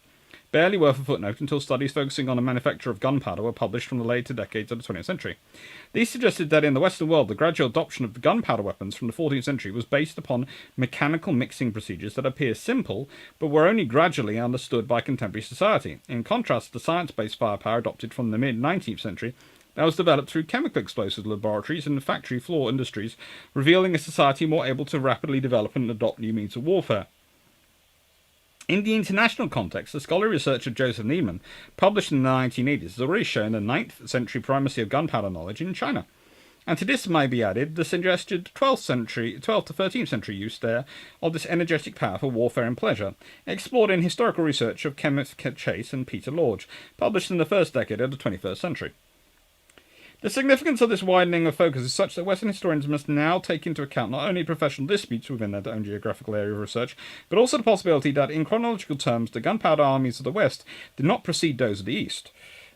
Barely worth a footnote until studies focusing on the manufacture of gunpowder were published from the later decades of the 20th century. These suggested that in the Western world, the gradual adoption of the gunpowder weapons from the 14th century was based upon mechanical mixing procedures that appear simple, but were only gradually understood by contemporary society. In contrast to the science-based firepower adopted from the mid-19th century, that was developed through chemical explosive laboratories and factory floor industries, revealing a society more able to rapidly develop and adopt new means of warfare. In the international context, the scholarly research of Joseph Niemann, published in the 1980s, has already shown the 9th century primacy of gunpowder knowledge in China. And to this may be added the suggested 12th to 13th century use there of this energetic power for warfare and pleasure, explored in historical research of Kenneth Chase and Peter Lorge, published in the first decade of the 21st century. The significance of this widening of focus is such that Western historians must now take into account not only professional disputes within their own geographical area of research, but also the possibility that, in chronological terms, the gunpowder armies of the West did not precede those of the East.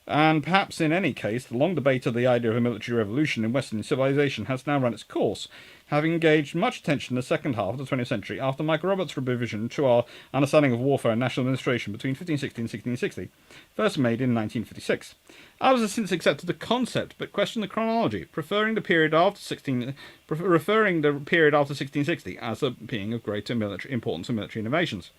And perhaps in any case, the long debate of the idea of a military revolution in Western civilization has now run its course, having engaged much attention in the second half of the 20th century after Michael Roberts' revision to our understanding of warfare and national administration between 1560 and 1660, first made in 1956. Others have since accepted the concept, but questioned the chronology, referring the period after 1660 as being of greater military importance and military innovations.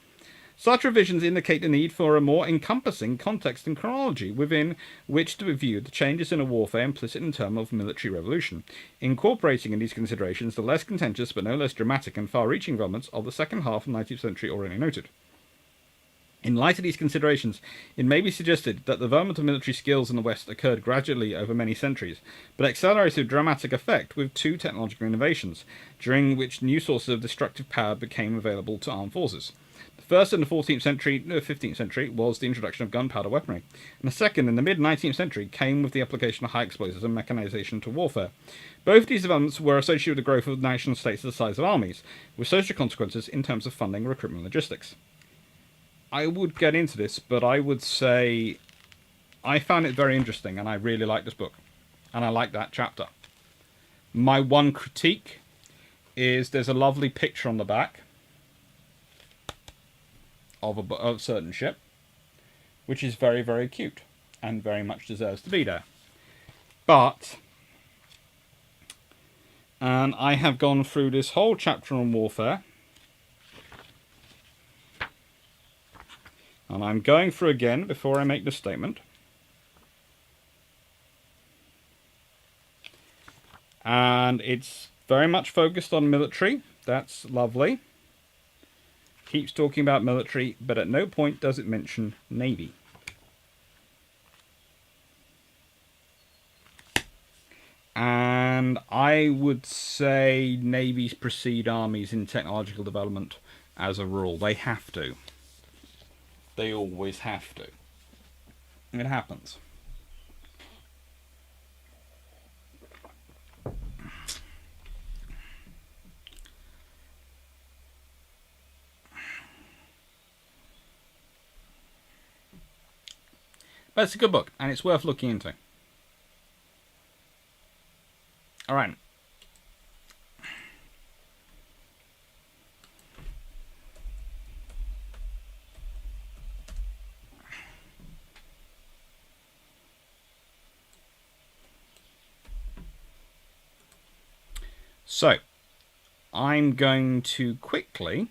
Such revisions indicate the need for a more encompassing context and chronology within which to view the changes in a warfare implicit in terms of military revolution, incorporating in these considerations the less contentious but no less dramatic and far-reaching developments of the second half of the 19th century already noted. In light of these considerations, it may be suggested that the development of military skills in the West occurred gradually over many centuries, but accelerated with dramatic effect with two technological innovations, during which new sources of destructive power became available to armed forces. The first in the 15th century was the introduction of gunpowder weaponry, and the second in the mid-19th century came with the application of high explosives and mechanization to warfare. Both these developments were associated with the growth of nation states the size of armies, with social consequences in terms of funding, recruitment, and logistics. I would get into this, but I would say I found it very interesting, and I really like this book, and I like that chapter. My one critique is there's a lovely picture on the back of a certain ship, which is very, very cute and very much deserves to be there. And I have gone through this whole chapter on warfare, and I'm going through again before I make this statement. And it's very much focused on military. That's lovely. Keeps talking about military, but at no point does it mention Navy. I would say navies precede armies in technological development as a rule. They have to. They always have to. It happens. But it's a good book, and it's worth looking into. Alright. So, I'm going to quickly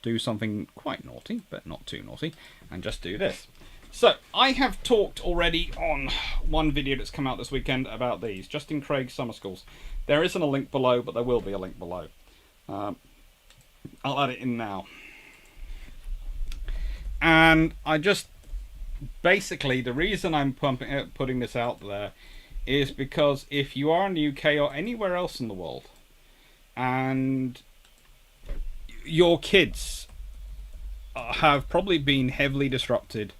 do something quite naughty, but not too naughty, and just do this. So, I have talked already on one video that's come out this weekend about these, Justin Craig Summer Schools. There isn't a link below, but there will be a link below. I'll add it in now. And I just, basically, the reason I'm putting this out there is because if you are in the UK or anywhere else in the world, and your kids have probably been heavily disrupted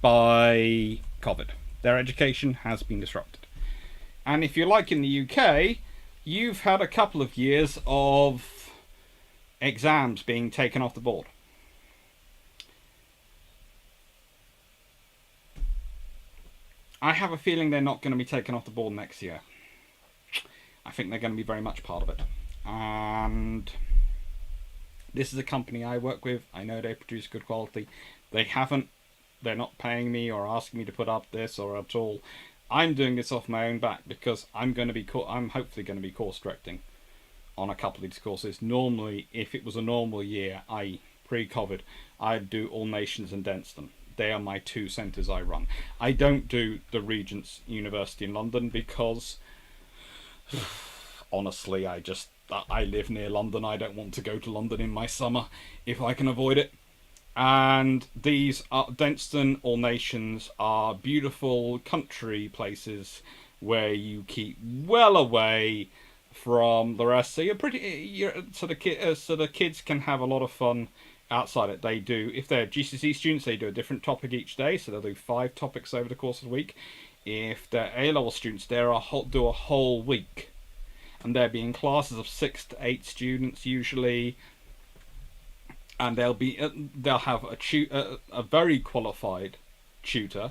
by COVID. Their education has been disrupted. And if you're like in the UK, you've had a couple of years of exams being taken off the board. I have a feeling they're not going to be taken off the board next year. I think they're going to be very much part of it. And this is a company I work with. I know they produce good quality. They're not paying me or asking me to put up this or at all. I'm doing this off my own back because I'm hopefully going to be course directing on a couple of these courses. Normally, if it was a normal year, pre-COVID, I'd do All Nations and Denstone. They are my two centres I run. I don't do the Regent's University in London because, honestly, I live near London. I don't want to go to London in my summer if I can avoid it. And these Denstone All Nations are beautiful country places where you keep well away from the rest. So the kids can have a lot of fun outside it. They do, if they're GCSE students, they do a different topic each day, so they'll do 5 topics over the course of the week. If they're A-level students, they'll do a whole week, and they'll be in classes of 6 to 8 students usually, and they'll have a very qualified tutor,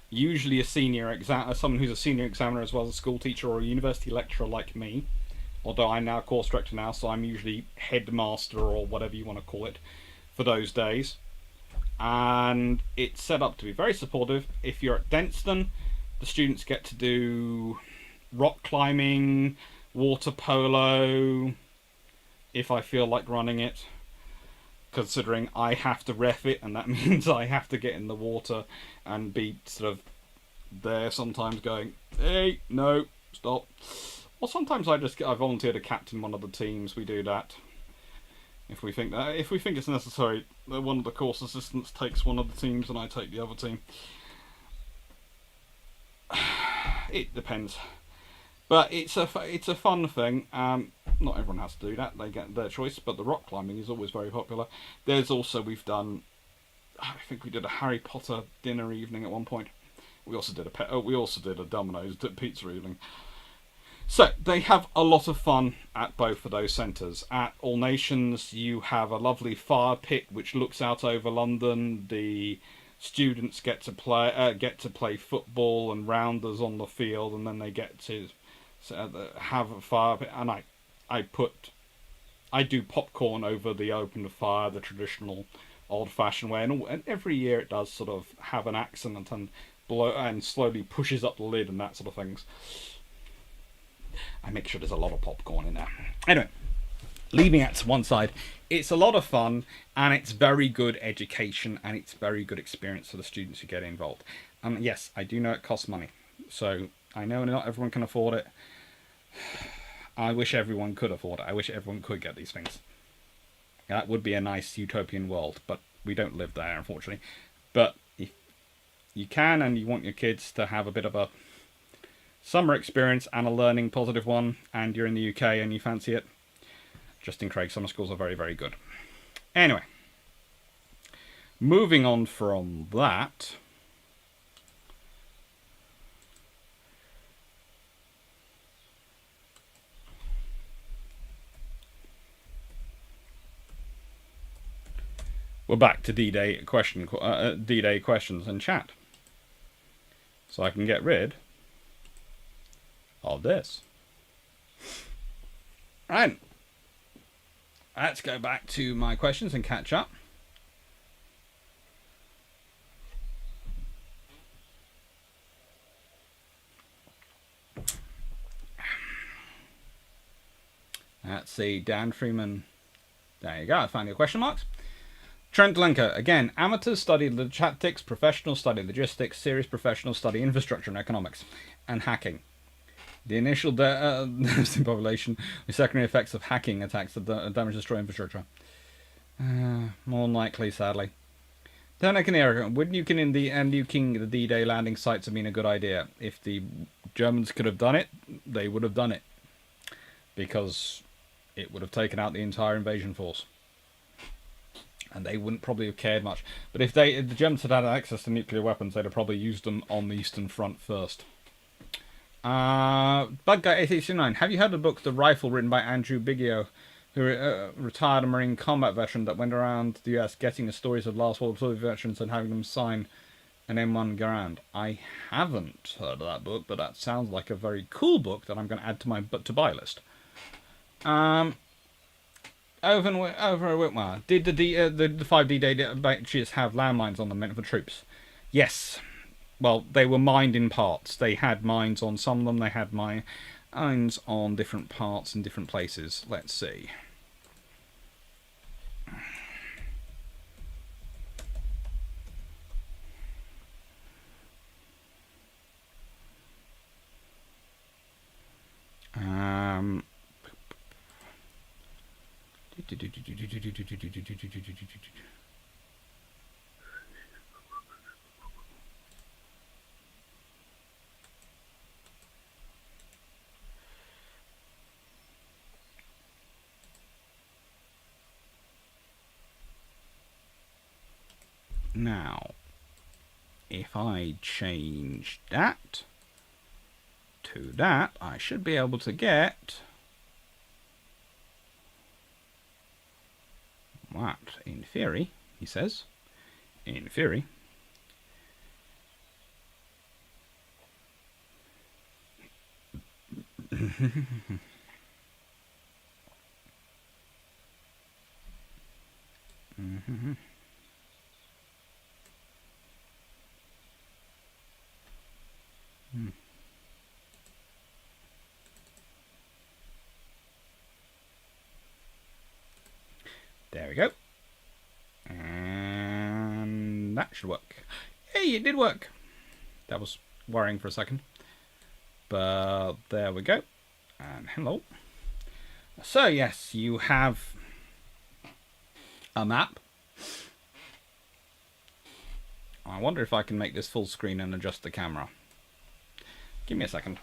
usually someone who's a senior examiner as well as a school teacher or a university lecturer like me. Although I'm now course director now, so I'm usually headmaster or whatever you want to call it for those days. And it's set up to be very supportive. If you're at Denstone, the students get to do rock climbing, water polo, if I feel like running it, considering I have to ref it, and that means I have to get in the water and be sort of there sometimes going, hey, no, stop. Or sometimes I volunteer to captain one of the teams. We do that. If we think it's necessary, one of the course assistants takes one of the teams and I take the other team. It depends. But it's a fun thing. Not everyone has to do that. They get their choice. But the rock climbing is always very popular. There's also, I think we did a Harry Potter dinner evening at one point. We also did a Domino's pizza evening. So they have a lot of fun at both of those centres. At All Nations, you have a lovely fire pit which looks out over London. The students get to play football and rounders on the field, and then they get to have a fire pit. And I do popcorn over the open fire, the traditional old-fashioned way, and every year it does sort of have an accident and slowly pushes up the lid and that sort of things. I make sure there's a lot of popcorn in there. Anyway, leaving that to one side, it's a lot of fun, and it's very good education, and it's very good experience for the students who get involved. And yes, I do know it costs money, so I know not everyone can afford it. I wish everyone could afford it. I wish everyone could get these things. That would be a nice utopian world, but we don't live there, unfortunately. But if you can, and you want your kids to have a bit of a Summer experience and a learning positive one, and you're in the UK and you fancy it. Justin Craig summer schools are very, very good. Anyway, moving on from that. We're back to D-Day D-Day questions and chat. So I can get rid of this. Right. Let's go back to my questions and catch up. Let's see, Dan Freeman. There you go, I found your question marks. Trent Lenker, again, amateurs study the tactics, professionals study logistics, serious professionals study infrastructure and economics, and hacking. The initial population, the secondary effects of hacking attacks that damage destroy infrastructure. More likely, sadly. Then would nuking the D-Day landing sites have been a good idea? If the Germans could have done it, they would have done it. Because it would have taken out the entire invasion force. And they wouldn't probably have cared much. But if the Germans had had access to nuclear weapons, they'd have probably used them on the Eastern Front first. Bugguy889, have you heard of the book The Rifle, written by Andrew Biggio, who retired a Marine combat veteran that went around the US getting the stories of last World War veterans and having them sign an M1 Garand? I haven't heard of that book, but that sounds like a very cool book that I'm going to add to my to-buy list. Over at Whitmire, did the 5 D-Day batches have landmines on them meant for troops? Yes. Well, they were mined in parts. They had mines on some of them. They had mines on different parts and different places. Let's see. Now, if I change that to that, I should be able to get that, in theory, he says. In theory. There we go. And that should work. Hey, it did work. That was worrying for a second. But there we go. And hello. So yes, you have a map. I wonder if I can make this full screen and adjust the camera. Give me a second.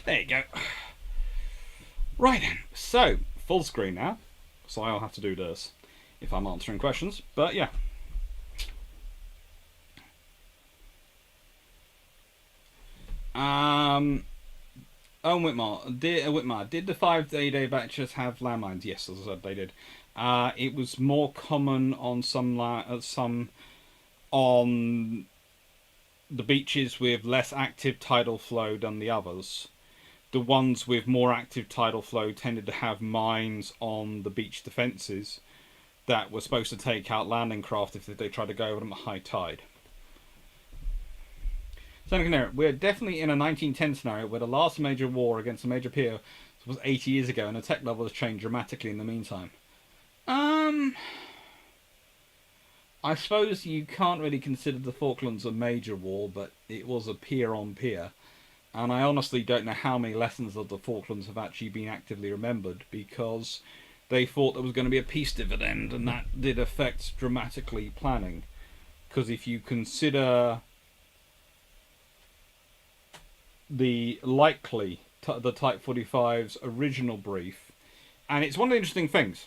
There you go. Right then, so full screen now. So I'll have to do this if I'm answering questions. But yeah. Whitmar, did the 5 D-Day batches have landmines? Yes, as I said, they did. It was more common on some on the beaches with less active tidal flow than the others. The ones with more active tidal flow tended to have mines on the beach defences that were supposed to take out landing craft if they tried to go over them at high tide. So we're definitely in a 1910 scenario where the last major war against a major peer was 80 years ago and the tech level has changed dramatically in the meantime. I suppose you can't really consider the Falklands a major war, but it was a peer on peer. And I honestly don't know how many lessons of the Falklands have actually been actively remembered, because they thought there was going to be a peace dividend, and that did affect dramatically planning. Because if you consider the Type 45's original brief, and it's one of the interesting things.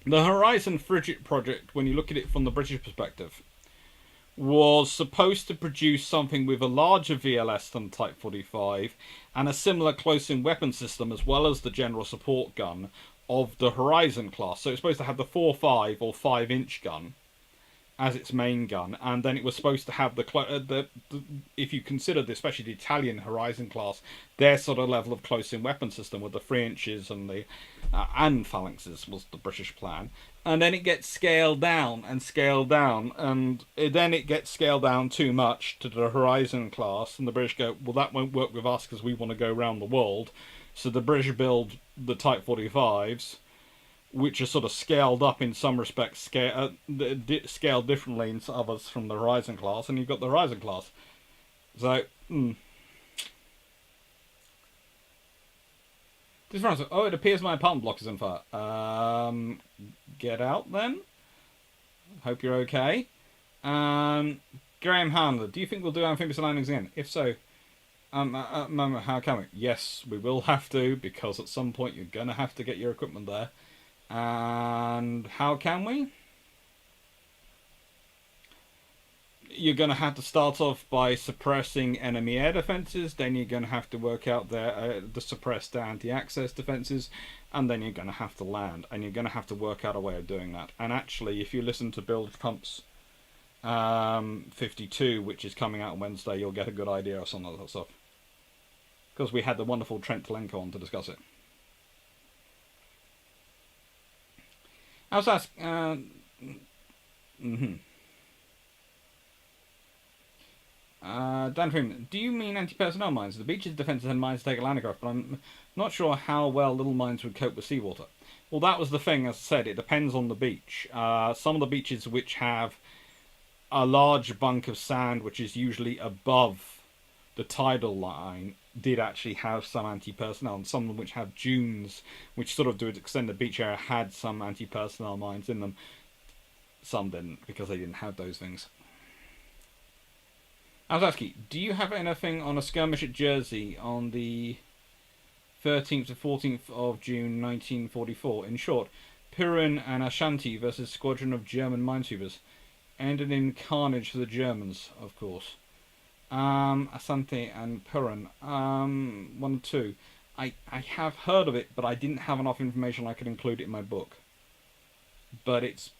The Horizon Frigate project, when you look at it from the British perspective, was supposed to produce something with a larger VLS than Type 45 and a similar close-in weapon system, as well as the general support gun of the Horizon class. So it's supposed to have the 4.5 or 5-inch gun as its main gun, and then it was supposed to have the if you consider, especially the Italian Horizon class, their sort of level of close-in weapon system with the 3 inches and the and phalanxes was the British plan. And then it gets scaled down and scaled down, and then it gets scaled down too much to the Horizon class, and the British go, well, that won't work with us because we want to go around the world. So the British build the Type 45s, which are sort of scaled up in some respects, scaled differently in others from the Horizon class, and you've got the Horizon class. So, oh, it appears my apartment block is on fire. Get out then. Hope you're okay. Graham Handler, do you think we'll do amphibious landings again? If so, how can we? Yes, we will have to, because at some point you're going to have to get your equipment there. And how can we? You're going to have to start off by suppressing enemy air defences, then you're going to have to work out the suppressed anti-access defences, and then you're going to have to land, and you're going to have to work out a way of doing that. And actually, if you listen to Bilge Pumps 52, which is coming out on Wednesday, you'll get a good idea of some of that stuff. Because we had the wonderful Trent Telenko on to discuss it. I was asked, Dan Freeman, do you mean anti-personnel mines? The beaches defences had mines to take a landing craft, but I'm not sure how well little mines would cope with seawater. Well, that was the thing, as I said, it depends on the beach. Some of the beaches which have a large bunk of sand, which is usually above the tidal line, did actually have some anti-personnel, and some of them which have dunes, which sort of do extend the beach area, had some anti-personnel mines in them. Some didn't, because they didn't have those things. I was asking, do you have anything on a skirmish at Jersey on the 13th to 14th of June 1944? In short, Pirin and Ashanti versus squadron of German minesweepers. Ended in carnage for the Germans, of course. Asante and Pirin. 1 and 2. I have heard of it, but I didn't have enough information I could include it in my book. But it's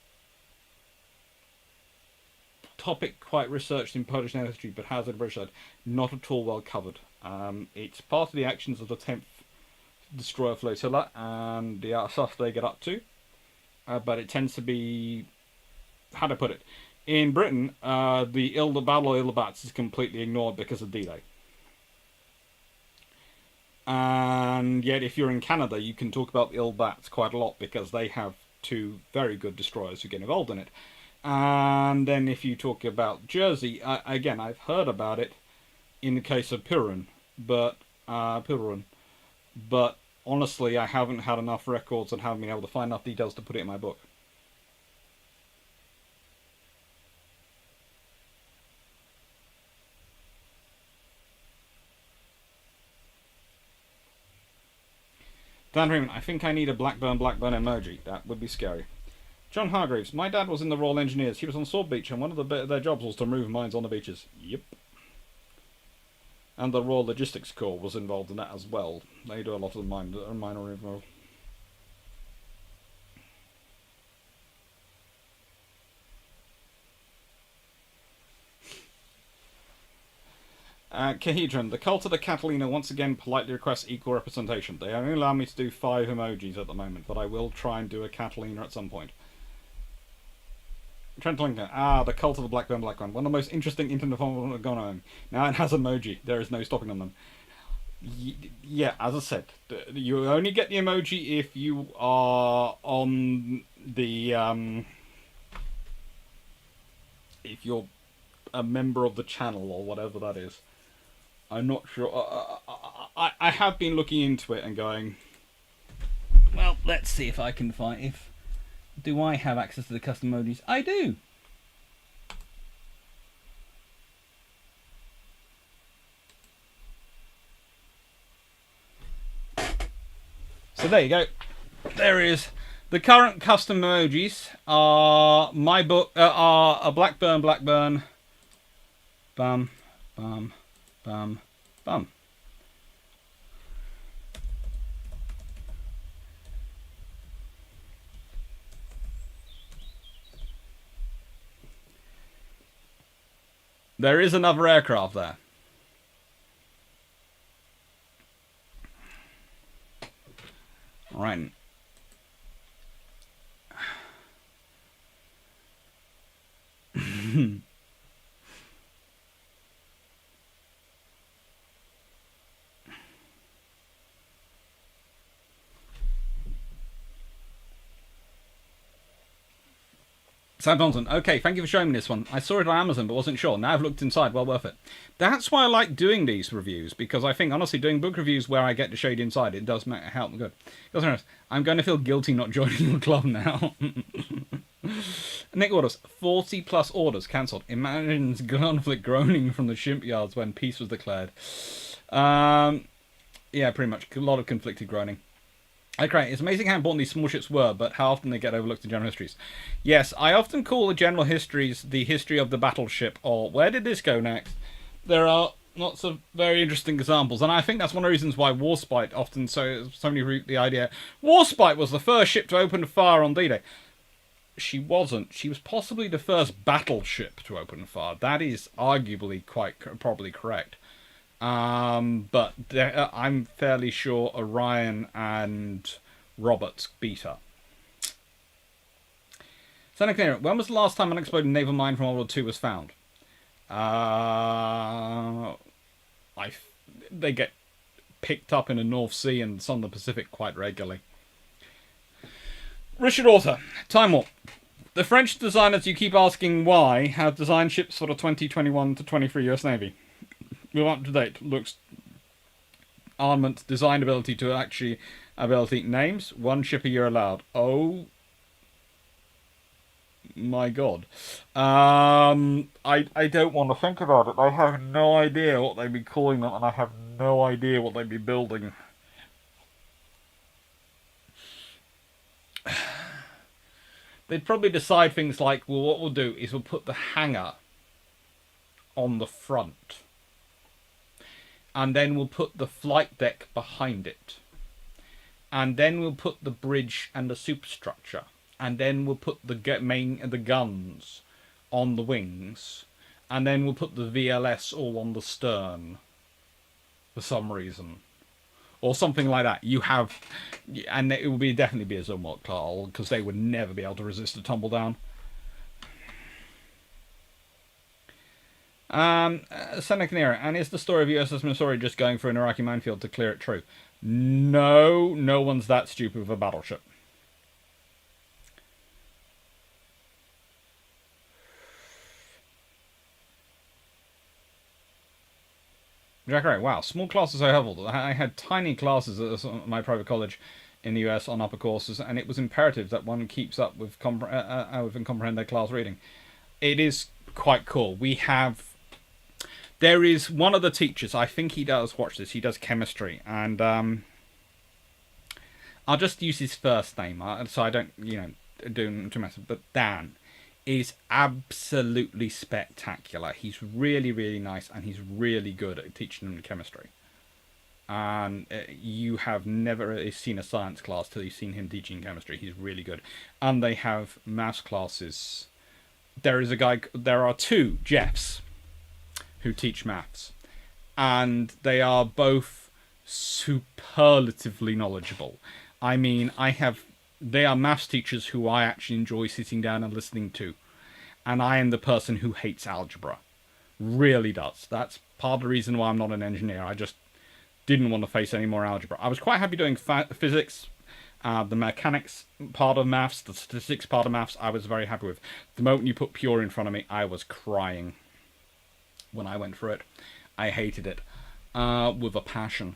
topic quite researched in Polish naval history, but has a British side, not at all well covered. It's part of the actions of the 10th Destroyer Flotilla and the stuff they get up to, but it tends to be, how to put it, in Britain, the Battle of Ilbats is completely ignored because of D-Day. And yet, if you're in Canada, you can talk about the Ilbats quite a lot because they have 2 very good destroyers who get involved in it. And then if you talk about Jersey, again, I've heard about it in the case of Pirin, but honestly, I haven't had enough records and haven't been able to find enough details to put it in my book. Dan Freeman, I think I need a Blackburn emoji. That would be scary. John Hargreaves, my dad was in the Royal Engineers. He was on Sword Beach, and one of their jobs was to remove mines on the beaches. Yep. And the Royal Logistics Corps was involved in that as well. They do a lot of the mine removal. Kahedron, the cult of the Catalina once again politely requests equal representation. They only allow me to do 5 emojis at the moment, but I will try and do a Catalina at some point. Trent Lincoln, the cult of the Blackburn Black One. One of the most interesting internet phenomena going on. Now it has emoji. There is no stopping on them. Yeah, as I said, you only get the emoji if you are on the if you're a member of the channel or whatever that is. I'm not sure. I have been looking into it and going, well, let's see if I can find... Do I have access to the custom emojis? I do! So there you go. There is. The current custom emojis are are a Blackburn, bum, bum, bum, bum. There is another aircraft there. Right. Sam Thompson, okay, thank you for showing me this one. I saw it on Amazon but wasn't sure. Now I've looked inside, well worth it. That's why I like doing these reviews, because I think, honestly, doing book reviews where I get to show you the inside, it does help me good. I'm going to feel guilty not joining the club now. Nick orders, 40 plus orders cancelled. Imagines conflict groaning from the shipyards when peace was declared. Yeah, pretty much. A lot of conflicted groaning. Okay, it's amazing how important these small ships were, but how often they get overlooked in general histories. Yes, I often call the general histories the history of the battleship, or where did this go next? There are lots of very interesting examples, and I think that's one of the reasons why Warspite often so many root the idea. Warspite was the first ship to open fire on D-Day. She wasn't. She was possibly the first battleship to open fire. That is arguably quite probably correct. But I'm fairly sure Orion and Roberts beat her. Senator Clear, when was the last time an unexploded naval mine from World War II was found? They get picked up in the North Sea and some of the Pacific quite regularly. Richard Author, Time Warp. The French designers you keep asking why have designed ships for the 2021 to 23 US Navy. We're up to date. Looks, armament, design ability to actually ability names. 1 ship a year allowed. Oh my god. I don't want to think about it. I have no idea what they'd be calling them, and I have no idea what they'd be building. They'd probably decide things like, well, what we'll do is we'll put the hangar on the front. And then we'll put the flight deck behind it. And then we'll put the bridge and the superstructure. And then we'll put the guns on the wings. And then we'll put the VLS all on the stern. For some reason. Or something like that. You have... And it will definitely be a Zumwalt Carl, because they would never be able to resist a tumble down. Senecanera, and is the story of USS Missouri just going for an Iraqi minefield to clear it true? No, no one's that stupid with a battleship. Jack Ray, wow, small classes are helpful. I had tiny classes at my private college in the US on upper courses, and it was imperative that one keeps up with and comprehend their class reading. It is quite cool. There is one of the teachers, I think he does watch this, he does chemistry, and I'll just use his first name, so I don't, do too much, but Dan is absolutely spectacular. He's really, really nice, and he's really good at teaching them chemistry. And you have never seen a science class till you've seen him teaching chemistry. He's really good. And they have maths classes. There are 2 Jeffs who teach maths, and they are both superlatively knowledgeable. I mean, they are maths teachers who I actually enjoy sitting down and listening to, and I am the person who hates algebra. Really does. That's part of the reason why I'm not an engineer. I just didn't want to face any more algebra. I was quite happy doing physics, the mechanics part of maths, the statistics part of maths, I was very happy with. The moment you put pure in front of me, I was crying when I went through it. I hated it. with a passion.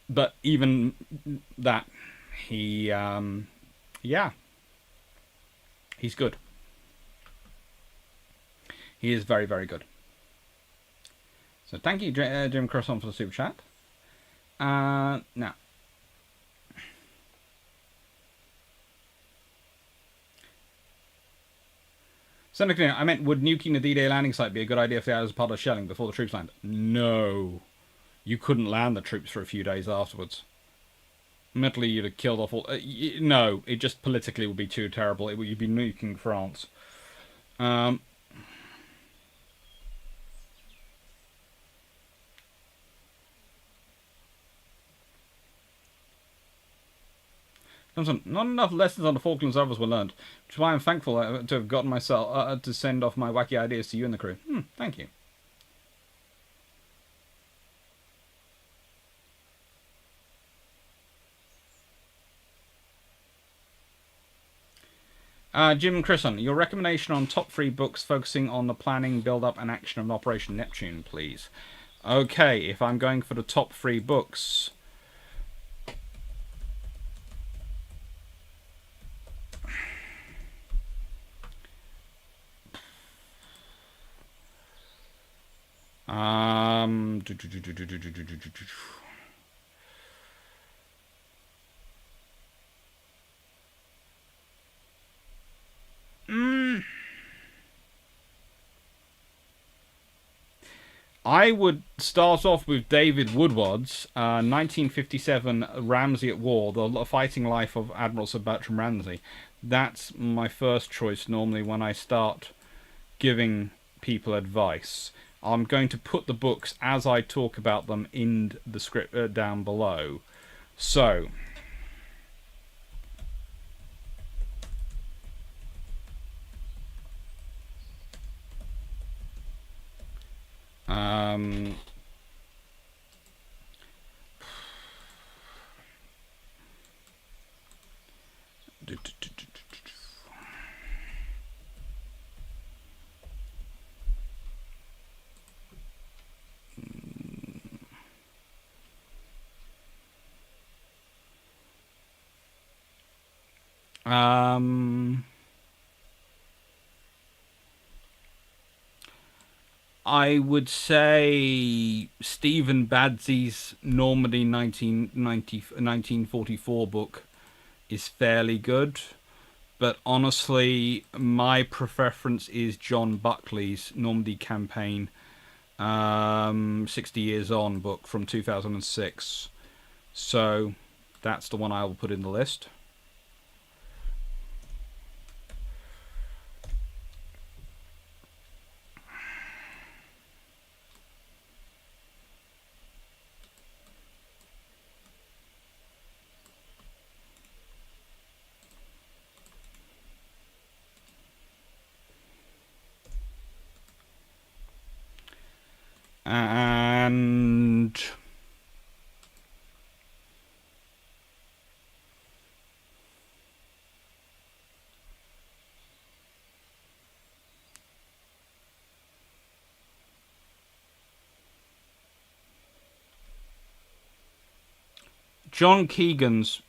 But even that, he, yeah, he's good. He is very, very good. So thank you, Jim Crosson, for the super chat. Now, Senator, I meant, would nuking the D-Day landing site be a good idea if they had as part of shelling before the troops land? No. You couldn't land the troops for a few days afterwards. Mentally, you'd have killed off all... no, it just politically would be too terrible. You'd be nuking France. Not enough lessons on the Falklands others were learned, which is why I'm thankful to have gotten myself to send off my wacky ideas to you and the crew. Thank you. Jim Crisson, your recommendation on top 3 books focusing on the planning, build-up, and action of Operation Neptune, please. Okay, if I'm going for the top 3 books... I would start off with David Woodward's 1957 Ramsay at War, The Fighting Life of Admiral Sir Bertram Ramsay. That's my first choice normally when I start giving people advice. I'm going to put the books as I talk about them in the script down below. So, I would say Stephen Badsley's Normandy 1944 book is fairly good, but honestly, my preference is John Buckley's Normandy Campaign 60 Years On book from 2006. So that's the one I will put in the list. And John Keegan's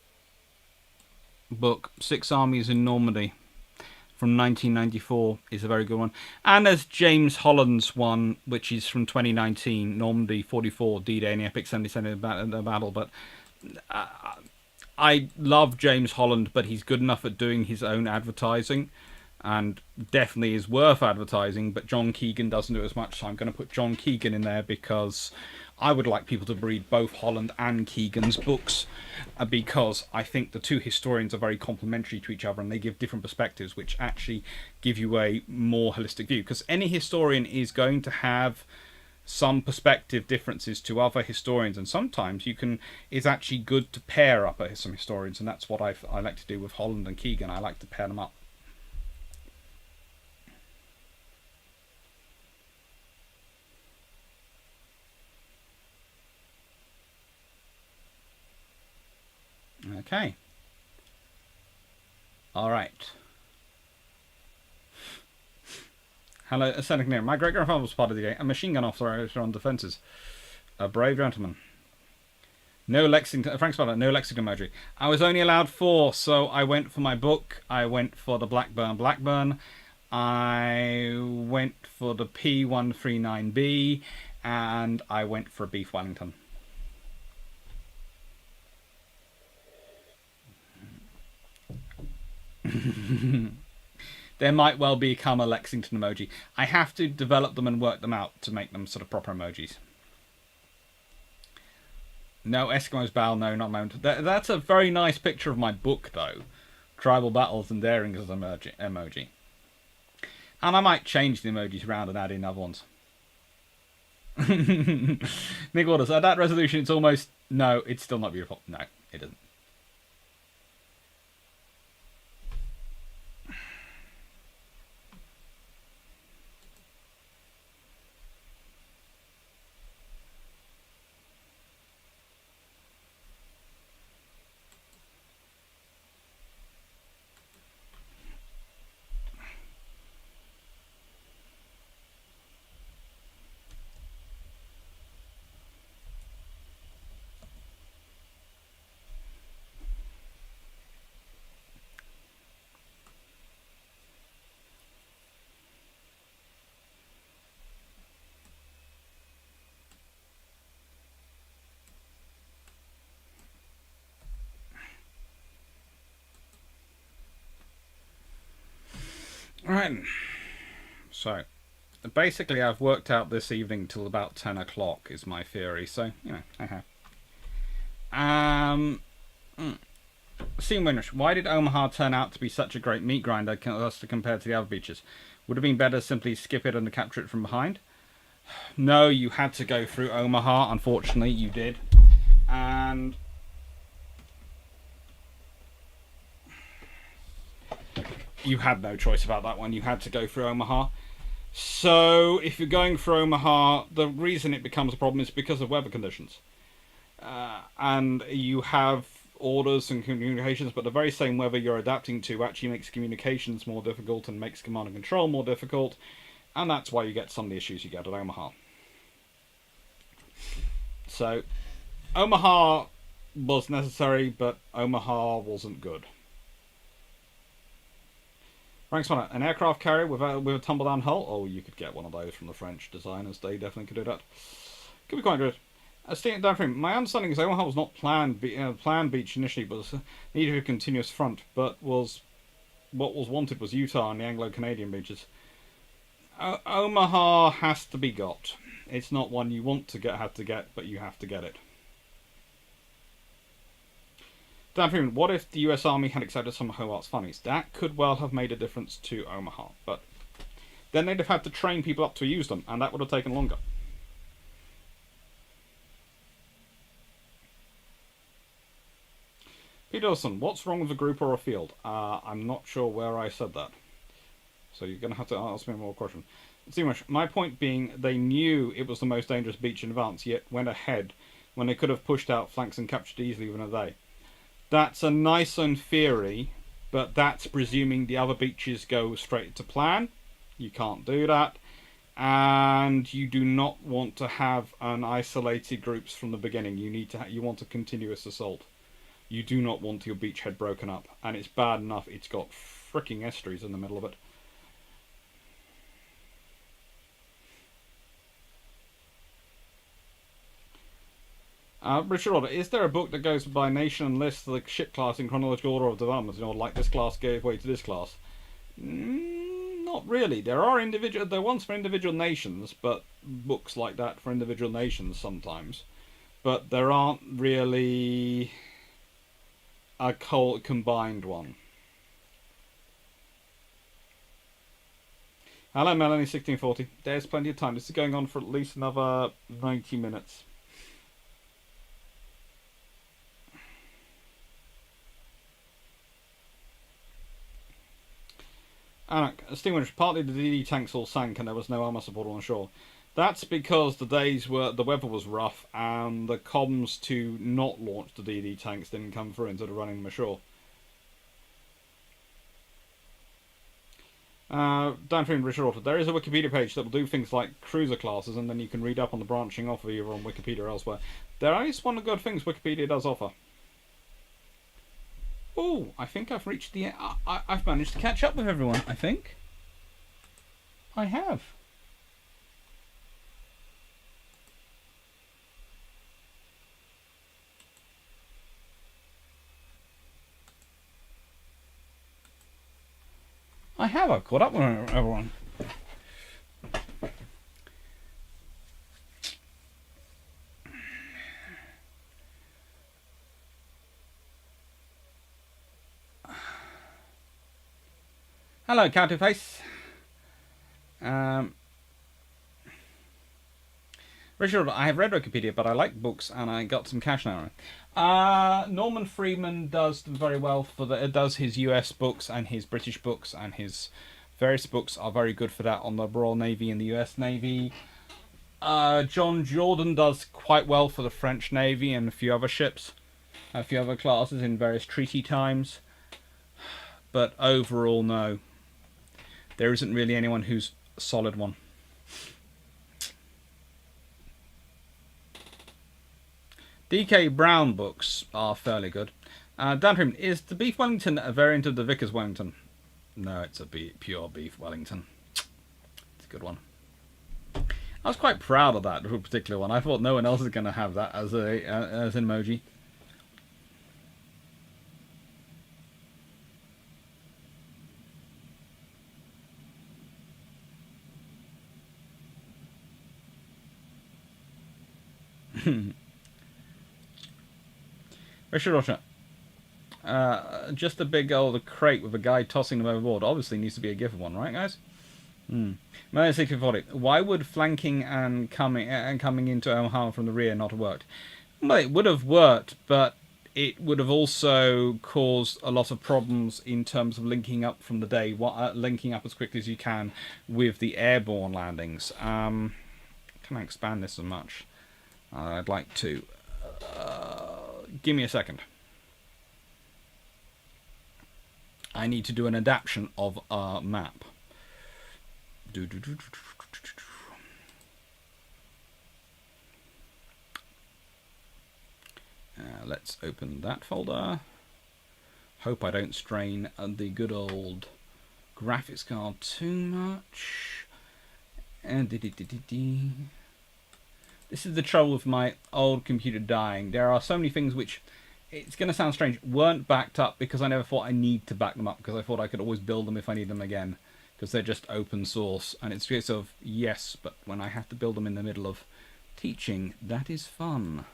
book, Six Armies in Normandy, from 1994, is a very good one. And there's James Holland's one, which is from 2019, Normandy 44, D-Day and the Epic 77 Battle. But I love James Holland, but he's good enough at doing his own advertising, and definitely is worth advertising, but John Keegan doesn't do it as much, so I'm going to put John Keegan in there because I would like people to read both Holland and Keegan's books, because I think the two historians are very complementary to each other and they give different perspectives which actually give you a more holistic view, because any historian is going to have some perspective differences to other historians, and sometimes it's actually good to pair up some historians, and that's what I like to do with Holland and Keegan. I like to pair them up. Okay. All right. Hello, Senator Near. My great-grandfather was part of the a machine gun officer on defences. A brave gentleman. No Lexington. Frank Sparta, no Lexington emoji. I was only allowed 4, so I went for my book. I went for the Blackburn. I went for the P139B, and I went for a Beef Wellington. There might well become a Lexington emoji. I have to develop them and work them out to make them sort of proper emojis. No, Eskimo's Bow, no, not moment. That's a very nice picture of my book, though. Tribal Battles and Daring as an emoji. And I might change the emojis around and add in other ones. Nick Waters, at that resolution, it's almost... No, it's still not beautiful. No, it isn't. Right, so basically I've worked out this evening till about 10 o'clock is my theory, so, you know, I have. Scene Winrich, why did Omaha turn out to be such a great meat grinder compared to the other beaches? Would it have been better simply skip it and capture it from behind? No, you had to go through Omaha, unfortunately you did. And... you had no choice about that one. You had to go through Omaha. So, if you're going through Omaha, the reason it becomes a problem is because of weather conditions. And you have orders and communications, but the very same weather you're adapting to actually makes communications more difficult and makes command and control more difficult. And that's why you get some of the issues you get at Omaha. So, Omaha was necessary, but Omaha wasn't good. Frank Spanner, an aircraft carrier with a tumble-down hull? Oh, you could get one of those from the French designers. They definitely could do that. Could be quite good. My understanding is Omaha was not planned beach initially, but needed a continuous front. But what was wanted was Utah and the Anglo-Canadian beaches. Omaha has to be got. It's not one you want to get, but you have to get it. Dan Freeman, what if the US Army had accepted some of Hobart's findings? That could well have made a difference to Omaha, but then they'd have had to train people up to use them, and that would have taken longer. Peter Dawson, what's wrong with a group or a field? I'm not sure where I said that. So you're going to have to ask me more questions. My point being, they knew it was the most dangerous beach in advance, yet went ahead when they could have pushed out flanks and captured easily within a day. That's a nice in theory, but that's presuming the other beaches go straight to plan. You can't do that. And you do not want to have an isolated groups from the beginning. You want a continuous assault. You do not want your beachhead broken up. And it's bad enough it's got fricking estuaries in the middle of it. Richard Order, is there a book that goes by nation and lists the ship class in chronological order of development? You know, like this class gave way to this class. Not really. There are ones for individual nations, but books like that for individual nations sometimes. But there aren't really a combined one. Hello, Melanie, 1640. There's plenty of time. This is going on for at least another 90 minutes. Steamwinch, partly the DD tanks all sank and there was no armour support on shore. That's because the weather was rough and the comms to not launch the DD tanks didn't come through instead of running them ashore. Down from Richard Author, there is a Wikipedia page that will do things like cruiser classes, and then you can read up on the branching off either on Wikipedia or elsewhere. There is one of the good things Wikipedia does offer. Oh, I think I've reached the... I've managed to catch up with everyone, I think. I have. I've caught up with everyone. Hello, Counterface. Richard, I have read Wikipedia, but I like books, and I got some cash now. Norman Freeman does very well for the. Does his US books and his British books and his various books are very good for that on the Royal Navy and the US Navy. John Jordan does quite well for the French Navy and a few other ships, a few other classes in various treaty times. But overall, no. There isn't really anyone who's a solid one. D.K. Brown books are fairly good. Dantrim, is the Beef Wellington a variant of the Vickers Wellington? No, it's a pure Beef Wellington. It's a good one. I was quite proud of that particular one. I thought no one else is going to have that as an emoji. Richard Rocha. Just a big old crate with a guy tossing them overboard. Obviously needs to be a given one, right, guys? Merlin 6040. Why would flanking and coming into Omaha from the rear not have worked? Well, it would have worked, but it would have also caused a lot of problems in terms of linking up from the day, linking up as quickly as you can with the airborne landings. Can I expand this as much? I'd like to. Give me a second. I need to do an adaptation of our map. Let's open that folder. Hope I don't strain the good old graphics card too much. And this is the trouble with my old computer dying. There are so many things which, it's going to sound strange, weren't backed up because I never thought I need to back them up, because I thought I could always build them if I need them again, because they're just open source. And it's a case of, yes, but when I have to build them in the middle of teaching, that is fun.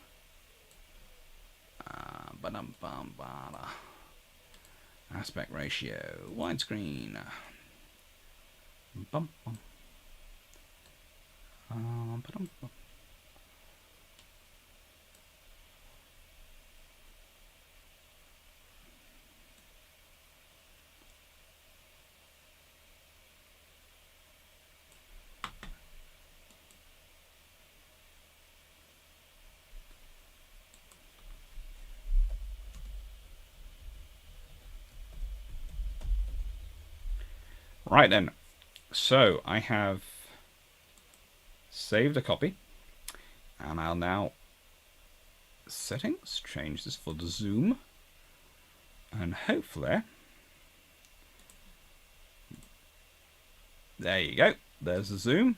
Aspect ratio, widescreen. Right then, so I have saved a copy, and I'll now settings, change this for the zoom, and hopefully, there you go, there's the zoom,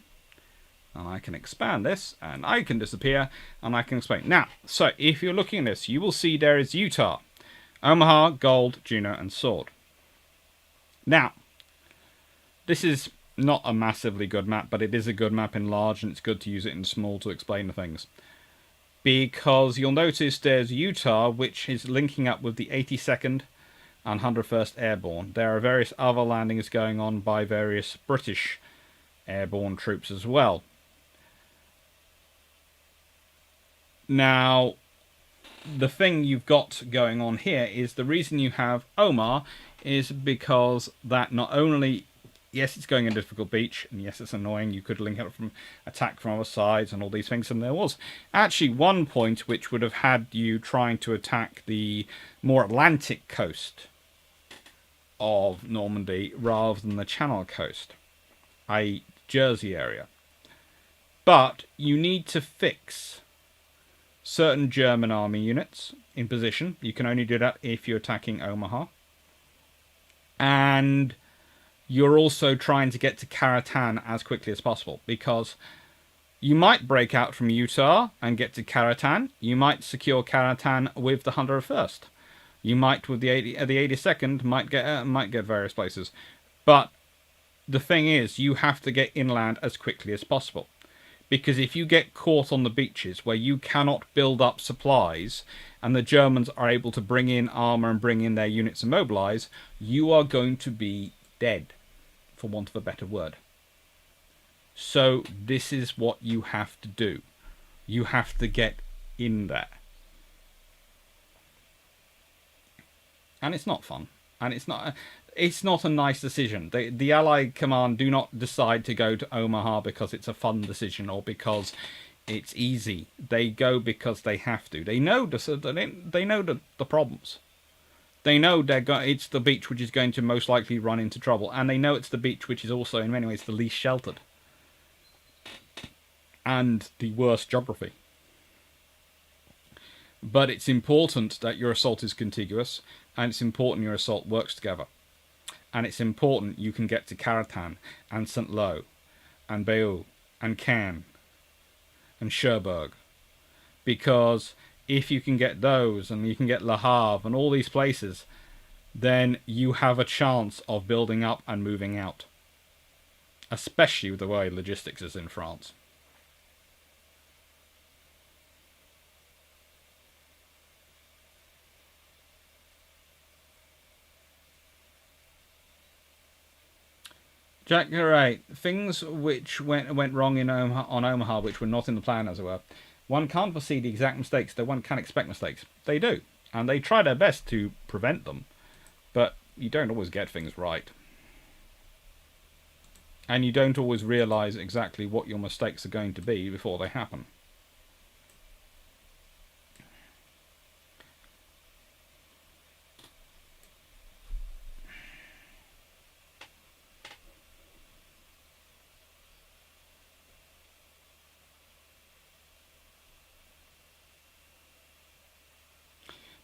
and I can expand this, and I can disappear, and I can explain. Now, so if you're looking at this, you will see there is Utah, Omaha, Gold, Juno, and Sword. Now, this is not a massively good map, but it is a good map in large, and it's good to use it in small to explain the things. Because you'll notice there's Utah, which is linking up with the 82nd and 101st Airborne. There are various other landings going on by various British airborne troops as well. Now, the thing you've got going on here is the reason you have Omar is because that not only... Yes, it's going a difficult beach, and yes, it's annoying. You could link up from attack from other sides and all these things, and there was actually one point which would have had you trying to attack the more Atlantic coast of Normandy rather than the Channel coast, i.e. Jersey area. But you need to fix certain German army units in position. You can only do that if you're attacking Omaha. And you're also trying to get to Caratan as quickly as possible, because you might break out from Utah and get to Caratan. You might secure Caratan with the 101st. You might, with the 82nd, might get various places. But the thing is, you have to get inland as quickly as possible. Because if you get caught on the beaches where you cannot build up supplies and the Germans are able to bring in armour and bring in their units and mobilise, you are going to be dead, for want of a better word. So this is what you have to do. You have to get in there. And it's not fun. And it's not a nice decision. The Allied command do not decide to go to Omaha because it's a fun decision or because it's easy. They go because they have to. They know the problems. They know it's the beach which is going to most likely run into trouble, and they know it's the beach which is also in many ways the least sheltered and the worst geography. But it's important that your assault is contiguous, and it's important your assault works together. And it's important you can get to Caratan and St. Lo and Bayeux and Caen and Cherbourg. Because if you can get those and you can get Le Havre and all these places, then you have a chance of building up and moving out. Especially with the way logistics is in France. Jack, you're right. Things which went wrong in Omaha, which were not in the plan, as it were. One can't foresee the exact mistakes, though one can expect mistakes. They do, and they try their best to prevent them. But you don't always get things right. And you don't always realise exactly what your mistakes are going to be before they happen.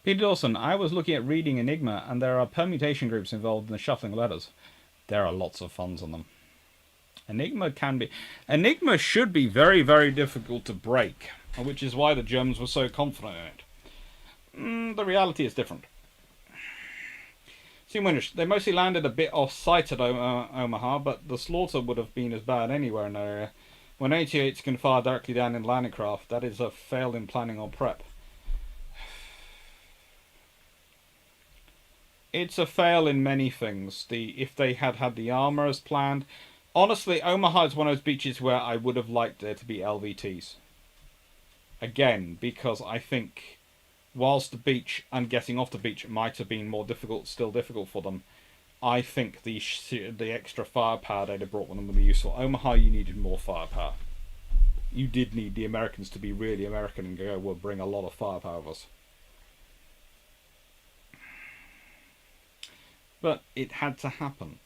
Peter Dawson, I was looking at reading Enigma, and there are permutation groups involved in the shuffling letters. There are lots of funds on them. Enigma should be very, very difficult to break, which is why the Germans were so confident in it. The reality is different. See, they mostly landed a bit off-site at Omaha, but the slaughter would have been as bad anywhere in the area. When 88s can fire directly down in landing craft, that is a fail in planning or prep. It's a fail in many things. If they had had the armour as planned. Honestly, Omaha is one of those beaches where I would have liked there to be LVTs. Again, because I think whilst the beach and getting off the beach might have been still difficult for them, I think the extra firepower they'd have brought with them would be useful. Omaha, you needed more firepower. You did need the Americans to be really American and go, we'll bring a lot of firepower with us. But it had to happen.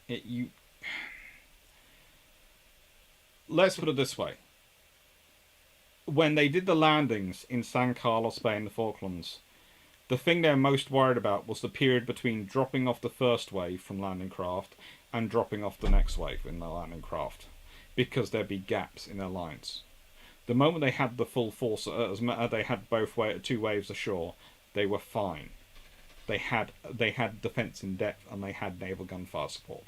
Let's put it this way. When they did the landings in San Carlos Bay and the Falklands, the thing they were most worried about was the period between dropping off the first wave from landing craft and dropping off the next wave in the landing craft, because there'd be gaps in their lines. The moment they had the full force, they had two waves ashore, they were fine. They had defence in depth, and they had naval gunfire support.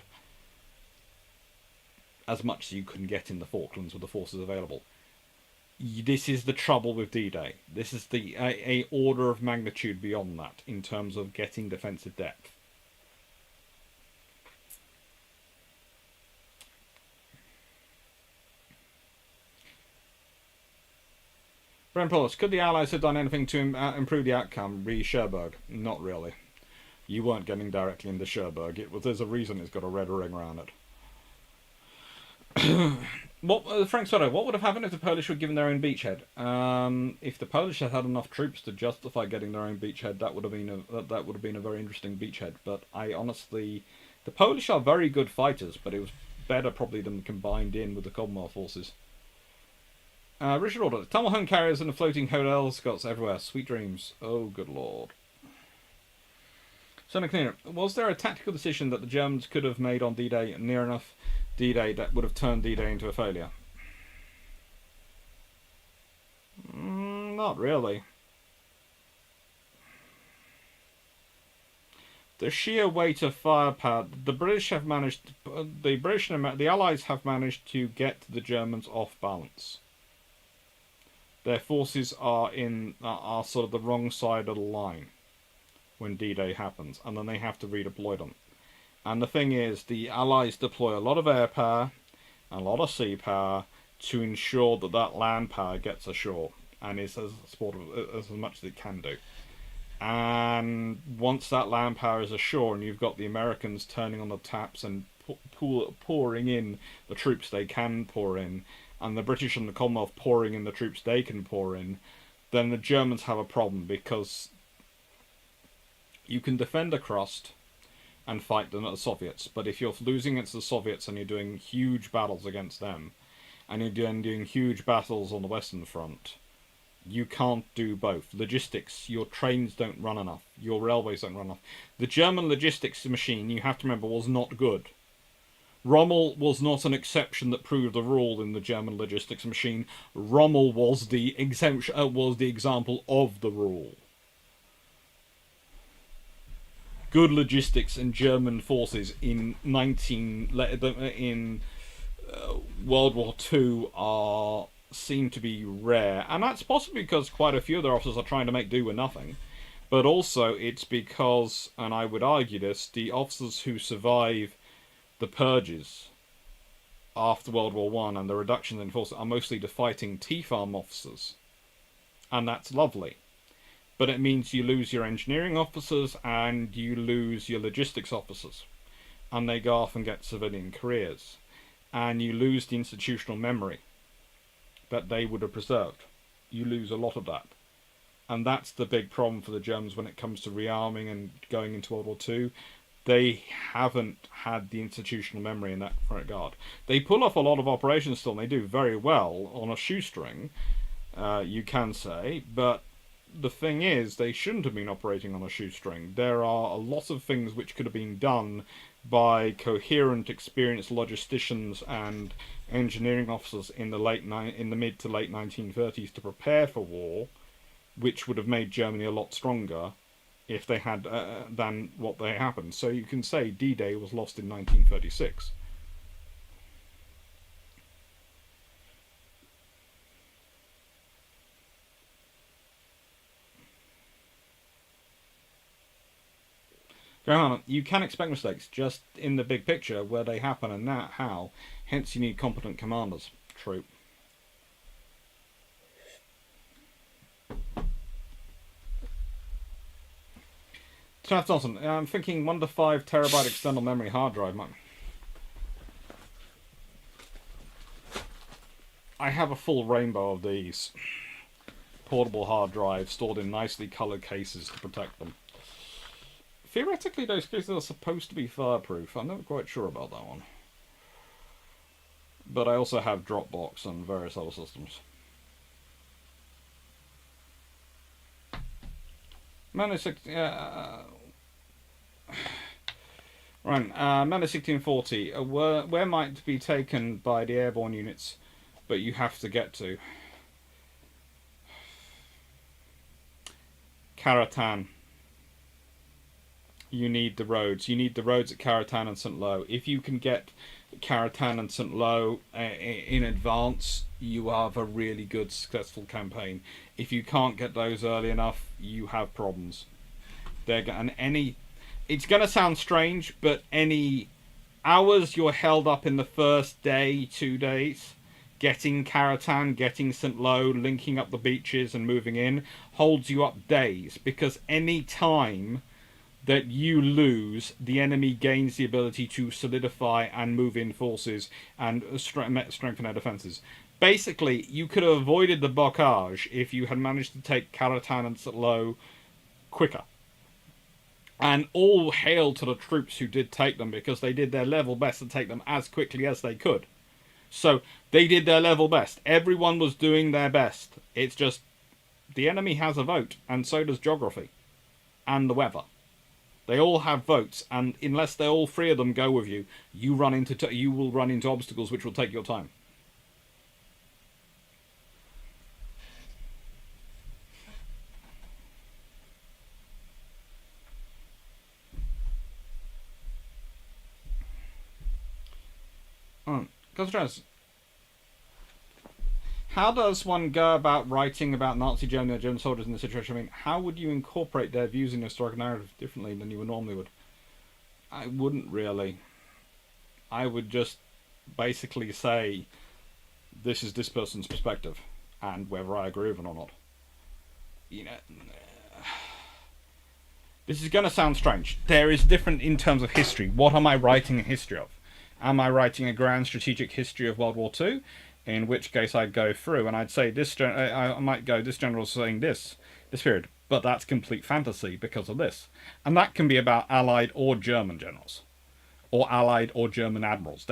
As much as you couldn't get in the Falklands with the forces available. This is the trouble with D-Day. This is a order of magnitude beyond that in terms of getting defensive depth. Brent Paulus, could the Allies have done anything to improve the outcome re Cherbourg? Not really. You weren't getting directly into Cherbourg. There's a reason it's got a red ring around it. Frank Soto, what would have happened if the Polish were given their own beachhead? If the Polish had had enough troops to justify getting their own beachhead, that would have been a very interesting beachhead. But I honestly The Polish are very good fighters, but it was better probably than combined in with the Commonwealth forces. Richard Order. Tunnel home carriers and the floating hotel Scots everywhere. Sweet dreams. Oh, good lord. Senator Cleaner. Was there a tactical decision that the Germans could have made on D-Day near enough D-Day that would have turned D-Day into a failure? Not really. The sheer weight of firepower, the British have managed, the Allies have managed to get the Germans off balance. Their forces are sort of the wrong side of the line when D-Day happens, and then they have to redeploy them. And the thing is, the Allies deploy a lot of air power and a lot of sea power to ensure that that land power gets ashore and is as much as it can do. And once that land power is ashore and you've got the Americans turning on the taps and pouring in the troops they can pour in, and the British and the Commonwealth pouring in the troops they can pour in, then the Germans have a problem, because you can defend a crust and fight the Soviets, but if you're losing against the Soviets and you're doing huge battles against them, and you're doing huge battles on the Western Front, you can't do both. Logistics, your trains don't run enough, your railways don't run enough. The German logistics machine, you have to remember, was not good. Rommel was not an exception that proved the rule in the German logistics machine. Rommel was the example of the rule. Good logistics in German forces in World War II seem to be rare, and that's possibly because quite a few of their officers are trying to make do with nothing, but also it's because, and I would argue this, the officers who survive the purges after World War I and the reductions in force are mostly the fighting T-farm officers, and that's lovely, but it means you lose your engineering officers and you lose your logistics officers, and they go off and get civilian careers, and you lose the institutional memory that they would have preserved. You lose a lot of that. And that's the big problem for the Germans when it comes to rearming and going into World War II. They haven't had the institutional memory in that regard. They pull off a lot of operations still, and they do very well on a shoestring, you can say, but the thing is, they shouldn't have been operating on a shoestring. There are a lot of things which could have been done by coherent, experienced logisticians and engineering officers in the mid to late 1930s to prepare for war, which would have made Germany a lot stronger if they had than what they happened. So you can say D-Day was lost in 1936. Go on. You can expect mistakes, just in the big picture where they happen and how. Hence, you need competent commanders. True. Trav Johnson, I'm thinking 1 to 5 terabyte external memory hard drive. I have a full rainbow of these portable hard drives stored in nicely coloured cases to protect them. Theoretically, those cases are supposed to be fireproof. I'm never quite sure about that one. But I also have Dropbox and various other systems. Manus 1640. Where might be taken by the airborne units, but you have to get to? Caratan. You need the roads. You need the roads at Caratan and St. Lo. If you can get Caratan and St. Lo in advance, you have a really good, successful campaign. If you can't get those early enough, you have problems. It's going to sound strange, but any hours you're held up in the first day, 2 days, getting Caratan, getting St. Lo, linking up the beaches and moving in, holds you up days, because any time that you lose, the enemy gains the ability to solidify and move in forces and strengthen their defences. Basically, you could have avoided the blockage if you had managed to take Caratan and St. Lo quicker. And all hail to the troops who did take them, because they did their level best to take them as quickly as they could. So they did their level best. Everyone was doing their best. It's just the enemy has a vote, and so does geography and the weather. They all have votes, and unless they all three of them go with you, you will run into obstacles which will take your time. How does one go about writing about Nazi Germany or German soldiers in this situation? I mean, how would you incorporate their views in your historical narrative differently than you normally would? I wouldn't really. I would just basically say, this is this person's perspective, and whether I agree with it or not. You know, this is going to sound strange. There is different in terms of history. What am I writing a history of? Am I writing a grand strategic history of World War II? In which case I'd go through and I'd say I might go, this general's saying this period, but that's complete fantasy because of this. And that can be about Allied or German generals, or Allied or German admirals.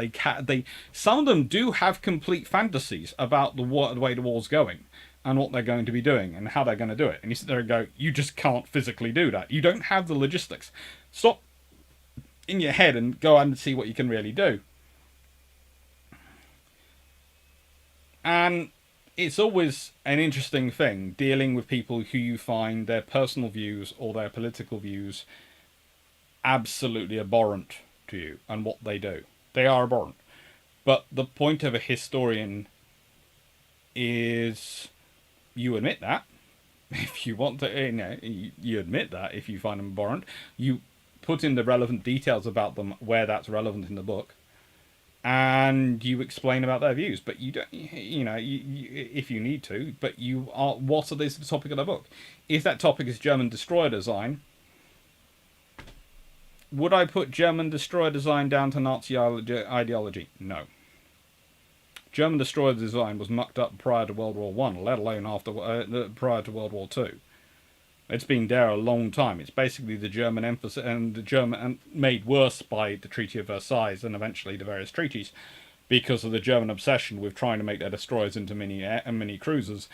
Some of them do have complete fantasies about the way the war's going, and what they're going to be doing, and how they're going to do it. And you sit there and go, you just can't physically do that. You don't have the logistics. Stop in your head and go and see what you can really do. And it's always an interesting thing dealing with people who you find their personal views or their political views absolutely abhorrent to you and what they do. They are abhorrent. But the point of a historian is you admit that. If you want to, you admit that if you find them abhorrent. You put in the relevant details about them where that's relevant in the book. And you explain about their views, but you don't, if you need to, but you are, what are the topic of the book? If that topic is German destroyer design, would I put German destroyer design down to Nazi ideology? No. German destroyer design was mucked up prior to World War I, let alone prior to World War II. It's been there a long time. It's basically the German emphasis, and the German made worse by the Treaty of Versailles and eventually the various treaties, because of the German obsession with trying to make their destroyers into mini cruisers,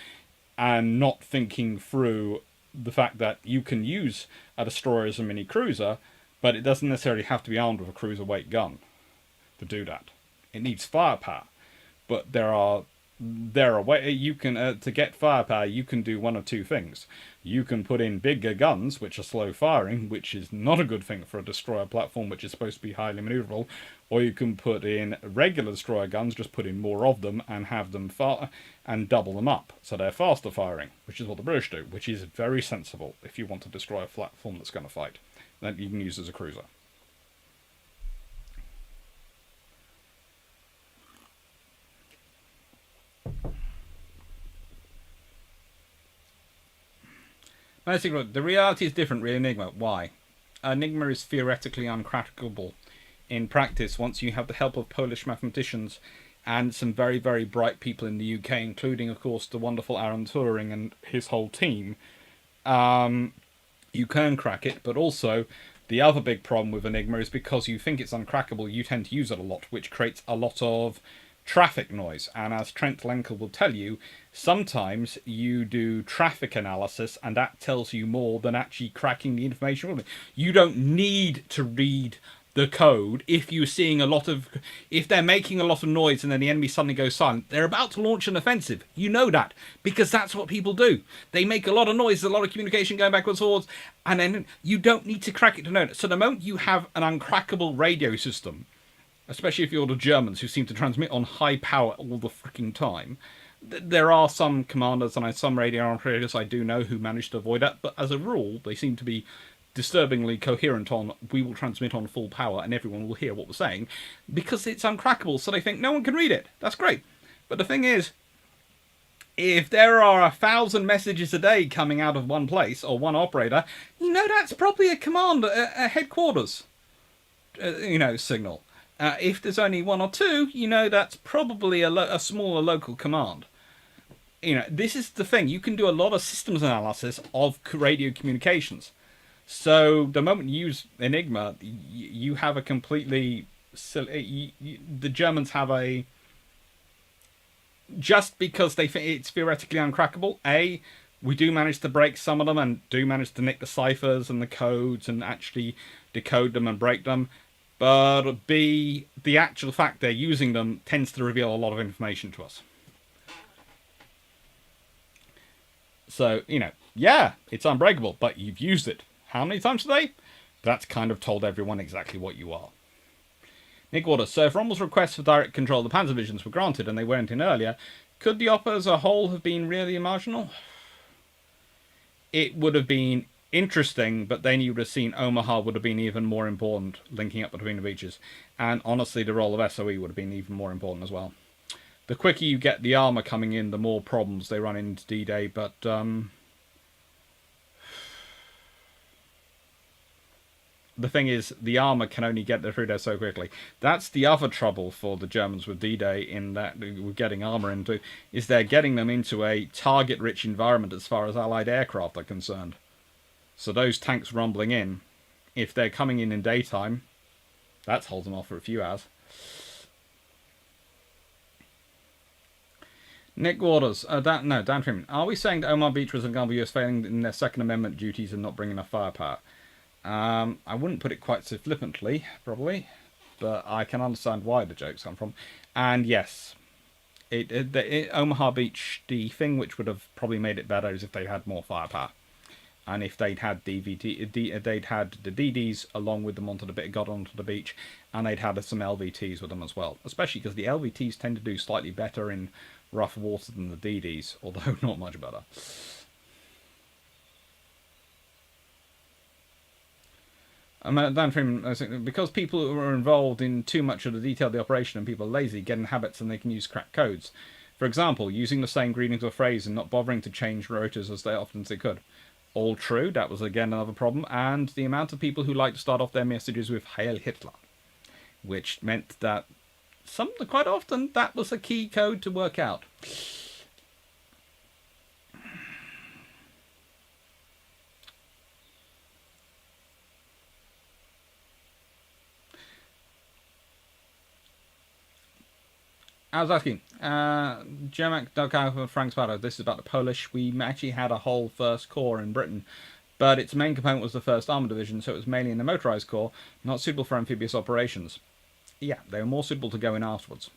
and not thinking through the fact that you can use a destroyer as a mini cruiser, but it doesn't necessarily have to be armed with a cruiser-weight gun to do that. It needs firepower, but there are ways you can to get firepower. You can do one of two things. You can put in bigger guns, which are slow firing, which is not a good thing for a destroyer platform, which is supposed to be highly maneuverable. Or you can put in regular destroyer guns, just put in more of them and have them and double them up, so they're faster firing, which is what the British do, which is very sensible if you want to destroy a platform that's going to fight that you can use as a cruiser. The reality is different with Enigma. Why? Enigma is theoretically uncrackable. In practice, once you have the help of Polish mathematicians and some very, very bright people in the UK, including, of course, the wonderful Aaron Turing and his whole team, you can crack it. But also, the other big problem with Enigma is because you think it's uncrackable, you tend to use it a lot, which creates a lot of traffic noise. And as Trent Lenkel will tell you, sometimes you do traffic analysis and that tells you more than actually cracking the information. You don't need to read the code if you're seeing if they're making a lot of noise and then the enemy suddenly goes silent, they're about to launch an offensive. You know that, because that's what people do. They make a lot of noise, a lot of communication going backwards and forwards, and then you don't need to crack it to know it. So the moment you have an uncrackable radio system, especially if you're the Germans who seem to transmit on high power all the freaking time, there are some commanders and some radio operators I do know who manage to avoid that, but as a rule, they seem to be disturbingly coherent on, we will transmit on full power and everyone will hear what we're saying, because it's uncrackable, so they think no one can read it. That's great. But the thing is, if there are 1,000 messages a day coming out of one place, or one operator, that's probably a command, a headquarters, signal. If there's only one or two, that's probably a smaller local command. This is the thing. You can do a lot of systems analysis of radio communications. So the moment you use Enigma, you have a completely silly. The Germans have a, just because they think it's theoretically uncrackable. A, we do manage to break some of them and do manage to nick the ciphers and the codes and actually decode them and break them. But B, the actual fact they're using them tends to reveal a lot of information to us. So, yeah, it's unbreakable, but you've used it. How many times today? That's kind of told everyone exactly what you are. Nick Waters, so if Rommel's requests for direct control of the panzer divisions were granted and they weren't in earlier, could the offer as a whole have been really marginal? It would have been interesting, but then you would have seen Omaha would have been even more important, linking up between the beaches. And honestly, the role of SOE would have been even more important as well. The quicker you get the armour coming in, the more problems they run into D-Day, but the thing is, the armour can only get through there so quickly. That's the other trouble for the Germans with D-Day, in that we're getting armour into, is they're getting them into a target-rich environment as far as Allied aircraft are concerned. So those tanks rumbling in, if they're coming in daytime, that's holding off for a few hours. Nick Waters, Dan Freeman. Are we saying that Omar Beach was and Gulf US failing in their Second Amendment duties and not bringing enough firepower? I wouldn't put it quite so flippantly, probably, but I can understand why the jokes come from. And yes, Omaha Beach, the thing which would have probably made it better is if they had more firepower. And if they'd had they'd had the DDs along with them got onto the beach, and they'd had some LVTs with them as well. Especially because the LVTs tend to do slightly better in rough water than the DDs, although not much better. Dan Freeman, because people who are involved in too much of the detail of the operation and people are lazy, get in habits and they can use cracked codes. For example, using the same greetings or phrase and not bothering to change rotors as often as they could. All true, that was again another problem, and the amount of people who like to start off their messages with Heil Hitler, which meant that quite often that was a key code to work out. I was asking, Jermak Doghouse Frank Sparrow, this is about the Polish. We actually had a whole first corps in Britain, but its main component was the 1st Armoured Division, so it was mainly in the motorised corps, not suitable for amphibious operations. Yeah, they were more suitable to go in afterwards.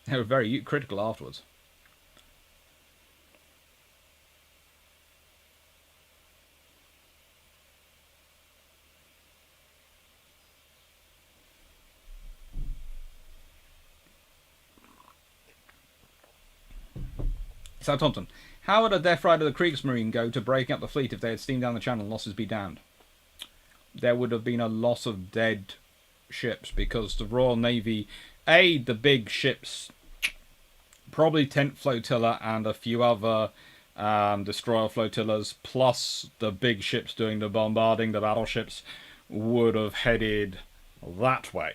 They were very critical afterwards. South Thompson, how would a Death Rider the Kriegsmarine go to breaking up the fleet if they had steamed down the channel and losses be damned? There would have been a loss of dead ships because the Royal Navy, the big ships, probably 10th Flotilla and a few other destroyer flotillas, plus the big ships doing the bombarding, the battleships, would have headed that way.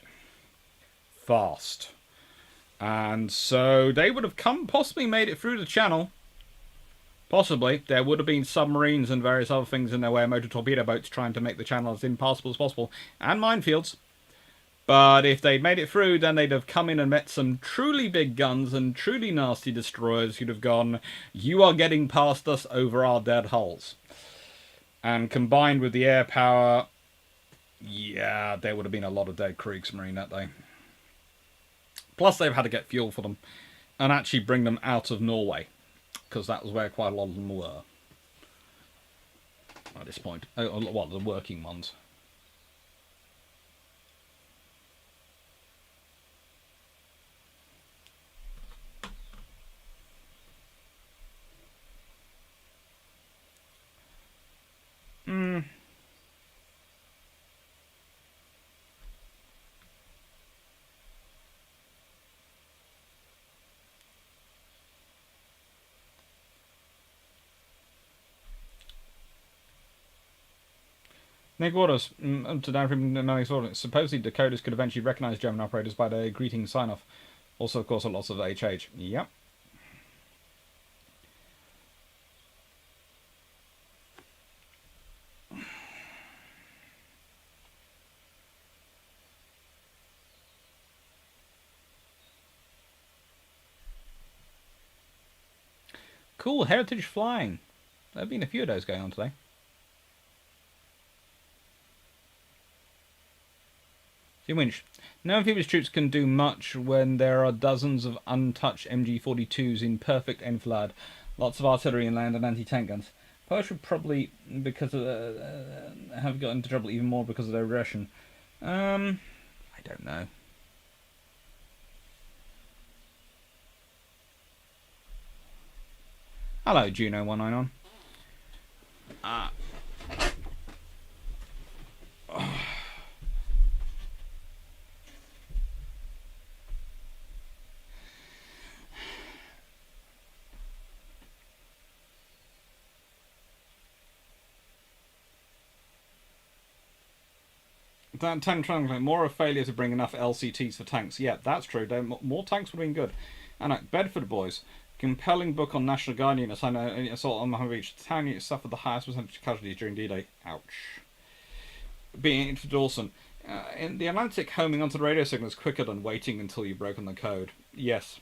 Fast. And so they would have possibly made it through the channel. Possibly. There would have been submarines and various other things in their way, motor torpedo boats trying to make the channel as impassable as possible, and minefields. But if they'd made it through, then they'd have come in and met some truly big guns and truly nasty destroyers who'd have gone, you are getting past us over our dead hulls. And combined with the air power, yeah, there would have been a lot of dead Kriegsmarine that day. Plus, they've had to get fuel for them and actually bring them out of Norway, because that was where quite a lot of them were at this point. Well, the working ones. Nick Waters, to down from Manny's ordinance. Supposedly decoders could eventually recognise German operators by their greeting sign-off. Also, of course, a loss of HH. Yep. cool. Heritage flying. There have been a few of those going on today. Jim Winch. No amphibious troops can do much when there are dozens of untouched MG-42s in perfect enfilade. Lots of artillery in land and anti-tank guns. Polish would probably, because of have got into trouble even more because of their aggression. I don't know. Hello, Juno199. That tank trunk, more a failure to bring enough LCTs for tanks. Yeah, that's true. More tanks would have been good. And Bedford boys, compelling book on National Guard units. I know assault on Mojave Beach. Town units suffered the highest percentage of casualties during D-Day. Ouch. Being it for Dawson. In the Atlantic, homing onto the radio signal is quicker than waiting until you've broken the code. Yes.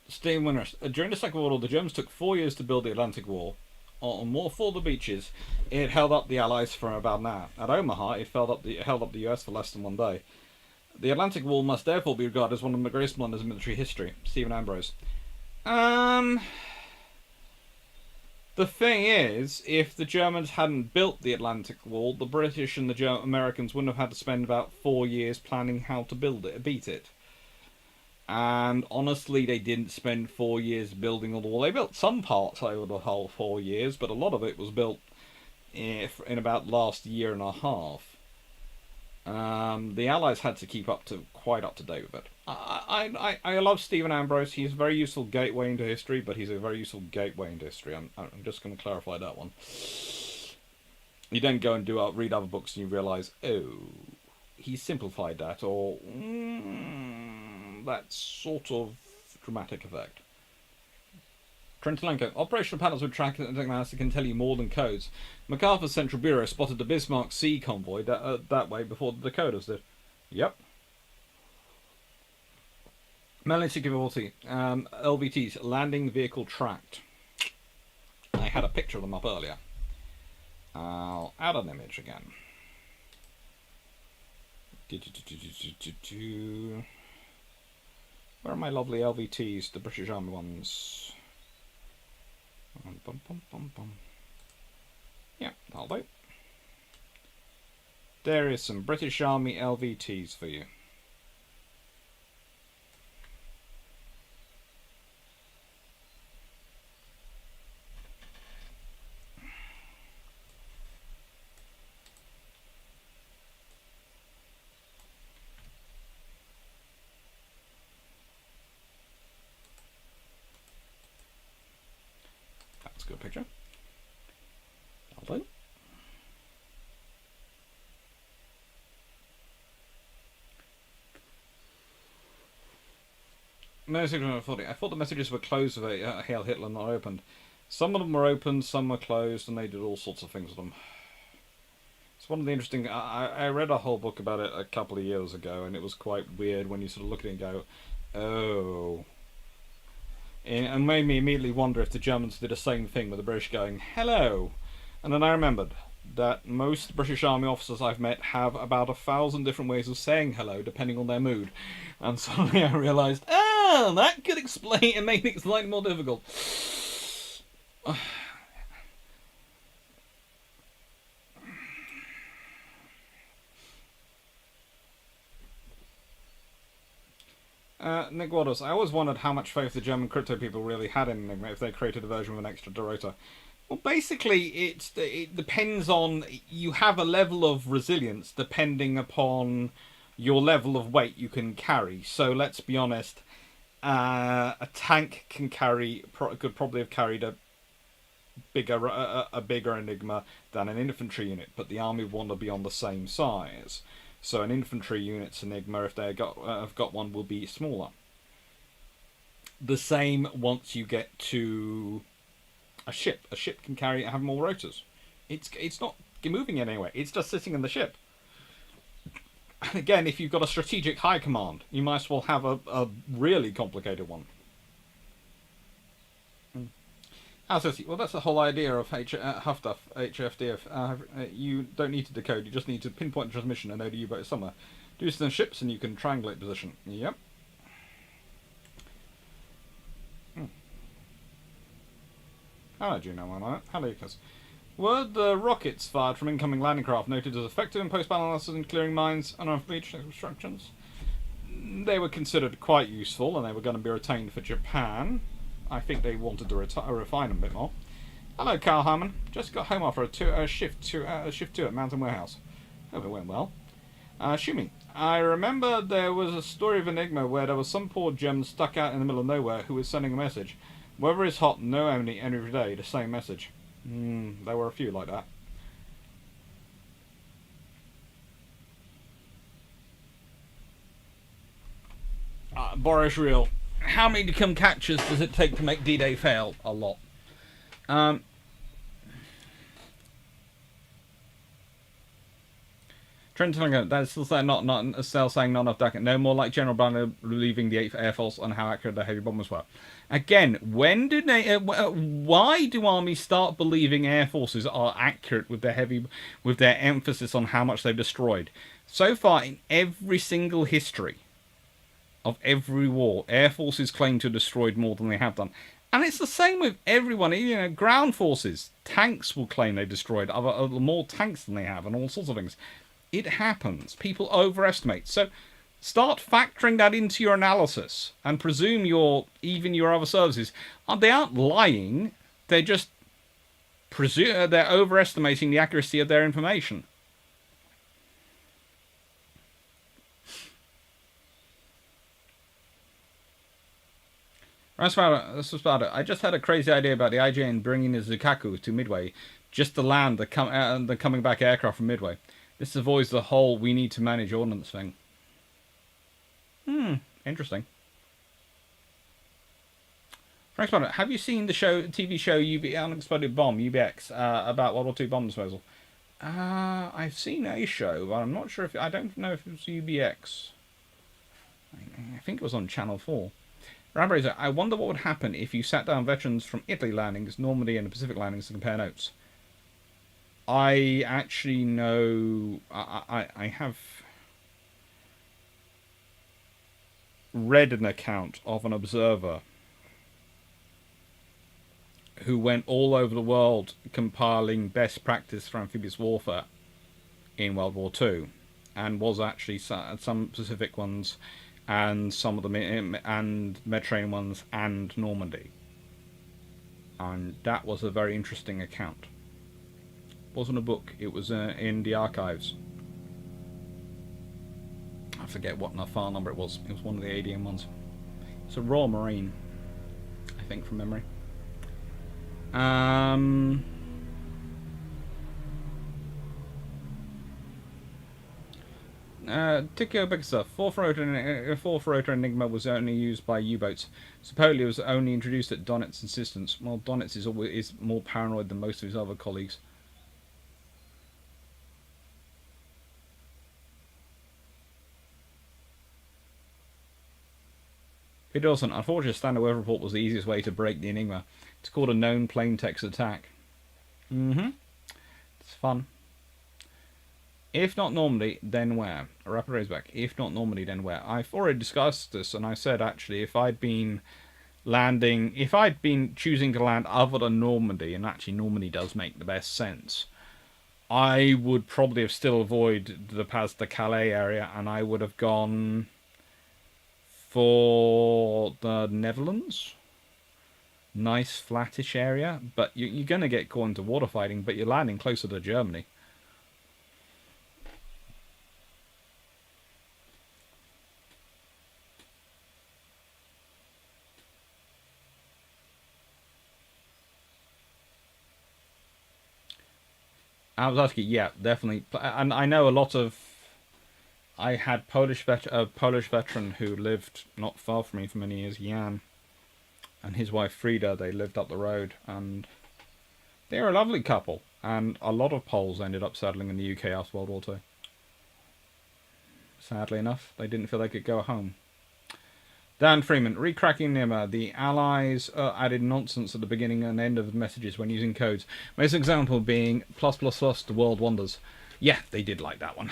Steve Winners. During the Second World War, the Germans took 4 years to build the Atlantic Wall. On more further beaches, it held up the Allies for about an hour. At Omaha, it held up the US for less than 1 day. The Atlantic Wall must therefore be regarded as one of the greatest blunders in military history. Stephen Ambrose. The thing is, if the Germans hadn't built the Atlantic Wall, the British and the Americans wouldn't have had to spend about 4 years planning how to beat it. And honestly, they didn't spend 4 years building the wall. They built some parts over the whole 4 years, but a lot of it was built in about last year and a half. The Allies had to keep quite up to date with it. I love Stephen Ambrose. He's a very useful gateway into history, but he's a very useful gateway into history. I'm just going to clarify that one. You then go and read other books and you realise, oh, he simplified that, or that sort of dramatic effect. Trentalenko. Operational panels with track analysis can tell you more than codes. MacArthur's Central Bureau spotted the Bismarck Sea convoy that way before the decoders did. Yep. Melanie Sikivorti. LVTs. Landing vehicle tracked. I had a picture of them up earlier. I'll add an image again. Where are my lovely LVTs, the British Army ones? Yeah, that'll do. There is some British Army LVTs for you. Good picture. That'll do. I thought the messages were closed with Hail Hitler, not opened. Some of them were opened, some were closed, and they did all sorts of things with them. It's one of the interesting... I read a whole book about it a couple of years ago, and it was quite weird when you sort of look at it and go, oh... And made me immediately wonder if the Germans did the same thing with the British going, hello. And then I remembered that most British Army officers I've met have about 1,000 different ways of saying hello, depending on their mood. And suddenly I realised, that could explain and make things slightly more difficult. Nick Waters, I always wondered how much faith the German crypto people really had in Enigma if they created a version with an extra rotor. Well, basically, it depends on... You have a level of resilience depending upon your level of weight you can carry. So let's be honest, a tank could probably have carried a bigger Enigma than an infantry unit, but the army would want to be on the same size. So an infantry unit's Enigma, if they have got one, will be smaller. The same once you get to a ship. A ship can have more rotors. It's not moving anywhere. It's just sitting in the ship. again, if you've got a strategic high command, you might as well have a really complicated one. Well, that's the whole idea of HFDF. You don't need to decode, you just need to pinpoint the transmission and know the U-boat is somewhere. Do some ships and you can triangulate position. Yep. Hello, Juno, my man. Hello, Lucas. Were the rockets fired from incoming landing craft noted as effective in post-battle analysis and clearing mines and off-beach obstructions? They were considered quite useful and they were going to be retained for Japan. I think they wanted to refine them a bit more. Hello, Carl Harmon. Just got home after a shift 2 at Mountain Warehouse. Hope it went well. Shumi, I remember there was a story of Enigma where there was some poor gem stuck out in the middle of nowhere who was sending a message. Weather is hot, no enemy every day, the same message. There were a few like that. Boris Real. How many become catchers does it take to make D-Day fail? A lot. Trent, that's still saying still saying not enough Dakin. No, more like General Banner relieving the 8th Air Force on how accurate the heavy bombers were. Again, when do they? Why do armies start believing air forces are accurate with their emphasis on how much they've destroyed? So far, in every single history of every war, air forces claim to have destroyed more than they have done. And it's the same with everyone. You know, ground forces, tanks will claim they've destroyed more tanks than they have, and all sorts of things. It happens. People overestimate. So start factoring that into your analysis and presume even your other services. They aren't lying. They're just they're overestimating the accuracy of their information. That's about it. I just had a crazy idea about the IJN bringing the Zukaku to Midway just to land the coming back aircraft from Midway. This avoids the whole we need to manage ordnance thing. Interesting. Frank Spotter, have you seen the TV show Unexploded Bomb, UBX, about World War II bomb disposal? I've seen a show, but I'm not sure I don't know if it was UBX. I think it was on Channel 4. Ramsay, I wonder what would happen if you sat down veterans from Italy landings, Normandy and the Pacific landings to compare notes. I actually know... I have read an account of an observer who went all over the world compiling best practice for amphibious warfare in World War II, and was actually some Pacific ones and some of the Mediterranean ones and Normandy. And that was a very interesting account. It wasn't a book, it was in the archives. I forget what file number it was. It was one of the ADM ones. It's a Royal Marine, I think, from memory. Tikio Bixer, fourth rotor Enigma was only used by U-boats. Supposedly it was only introduced at Donnett's insistence. Well, Donnett is more paranoid than most of his other colleagues. It doesn't. Unfortunately, standard weather report was the easiest way to break the Enigma. It's called a known plain text attack. It's fun. If not Normandy, then where? A rapid raceback. If not Normandy, then where? I've already discussed this, and I said actually if I'd been choosing to land other than Normandy, and actually Normandy does make the best sense, I would probably have still avoided the Calais area, and I would have gone for the Netherlands. Nice flattish area, but you're going to get caught into water fighting, but you're landing closer to Germany. I was asking, yeah, definitely. And I know a lot of... I had a Polish veteran who lived not far from me for many years, Jan, and his wife Frida. They lived up the road, and they were a lovely couple. And a lot of Poles ended up settling in the UK after World War II. Sadly enough, they didn't feel they could go home. Dan Freeman, recracking Nimmer. The Allies added nonsense at the beginning and end of the messages when using codes. Most example being +++ the world wonders. Yeah, they did like that one.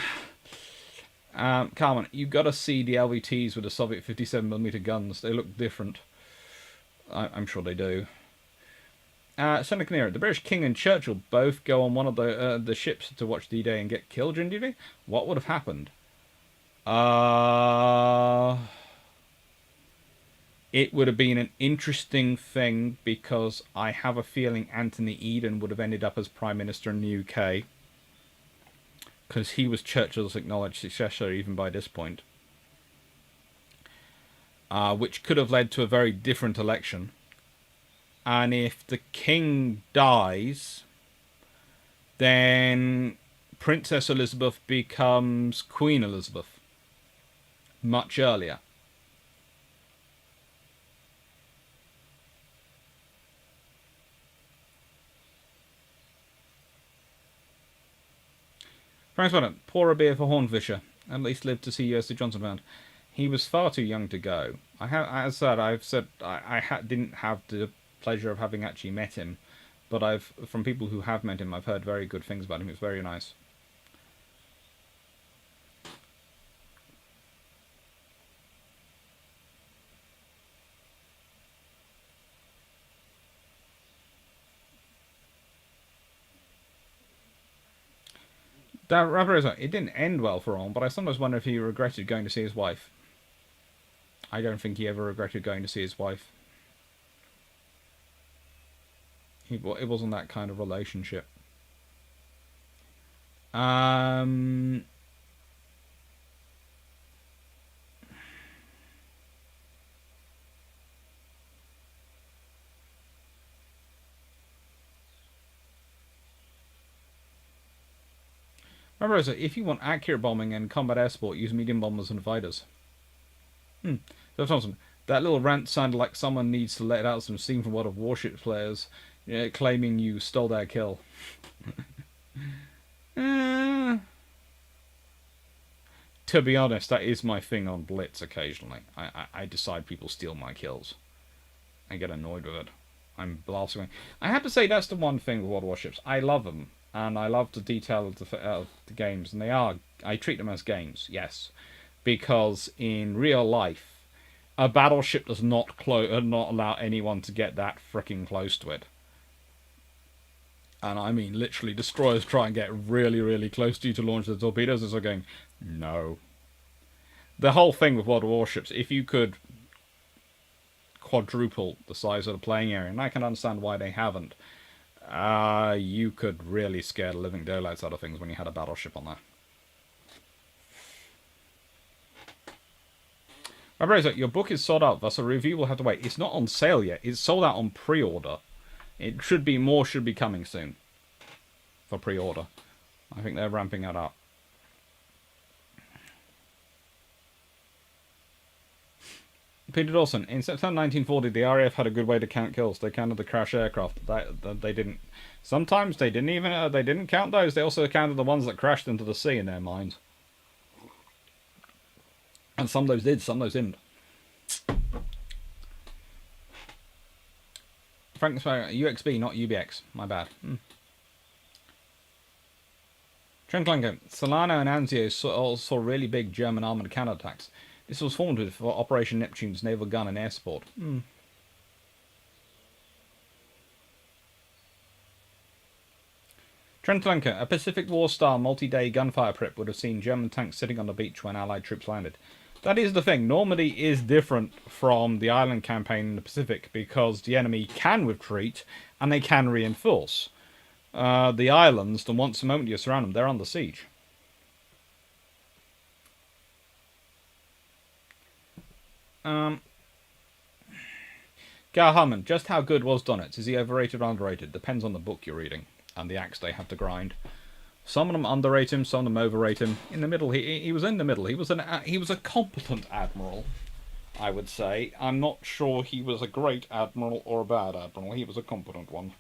Carmen, you got to see the LVTs with the Soviet 57mm guns. They look different. I'm sure they do. Senator Canera, the British King and Churchill both go on one of the ships to watch D-Day and get killed during D-Day. What would have happened? It would have been an interesting thing because I have a feeling Anthony Eden would have ended up as Prime Minister in the UK. Because he was Churchill's acknowledged successor even by this point. Which could have led to a very different election. And if the king dies, then Princess Elizabeth becomes Queen Elizabeth. Much earlier. Frank Swanton, pour a beer for Hornfisher. At least lived to see USD Johnson around. He was far too young to go. I didn't have the pleasure of having actually met him, but from people who have met him, I've heard very good things about him. He was very nice. It didn't end well for Ron, but I sometimes wonder if he regretted going to see his wife. I don't think he ever regretted going to see his wife. It wasn't that kind of relationship. Rosa, if you want accurate bombing and combat air support, use medium bombers and fighters. So Thompson, that little rant sounded like someone needs to let out some steam from one of Warships players, claiming you stole their kill. To be honest, that is my thing on Blitz occasionally. I decide people steal my kills. I get annoyed with it. I'm blasting. I have to say that's the one thing with World Warships. I love them. And I love the detail of the games, and I treat them as games, yes, because in real life, a battleship does not allow anyone to get that freaking close to it. And I mean, literally, destroyers try and get really, really close to you to launch the torpedoes, and so going, no. The whole thing with World Warships, if you could quadruple the size of the playing area, and I can understand why they haven't, you could really scare the living daylights out of things when you had a battleship on there. Barbarossa, your book is sold out, thus a review will have to wait. It's not on sale yet. It's sold out on pre-order. More should be coming soon for pre-order. I think they're ramping that up. Peter Dawson, in September 1940, the RAF had a good way to count kills. They counted the crash aircraft. They didn't. Sometimes they didn't even. They didn't count those. They also counted the ones that crashed into the sea in their minds. And some of those did. Some of those didn't. Frank UXB, not UBX. My bad. Trent Klanko, Solano and Anzio saw really big German armoured counterattacks. This was formed for Operation Neptune's naval gun and air support. Trent Lanka, a Pacific War-style multi-day gunfire prep would have seen German tanks sitting on the beach when Allied troops landed. That is the thing. Normandy is different from the island campaign in the Pacific because the enemy can retreat and they can reinforce. The islands, the moment you surround them, they're under siege. Gar Harmon, just how good was Donitz? Is he overrated or underrated? Depends on the book you're reading and the axe they have to grind. Some of them underrate him, some of them overrate him. In the middle, he was in the middle. He was a competent admiral, I would say. I'm not sure he was a great admiral or a bad admiral. He was a competent one.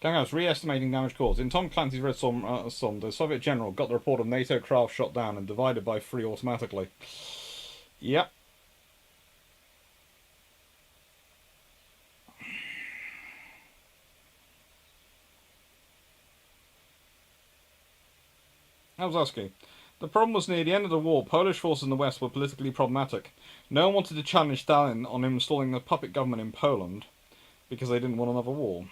Ganghouse re-estimating damage caused. In Tom Clancy's Red Storm, the Soviet general got the report of NATO craft shot down and divided by 3 automatically. Yep. Alzowski. The problem was near the end of the war, Polish forces in the West were politically problematic. No one wanted to challenge Stalin on installing a puppet government in Poland because they didn't want another war.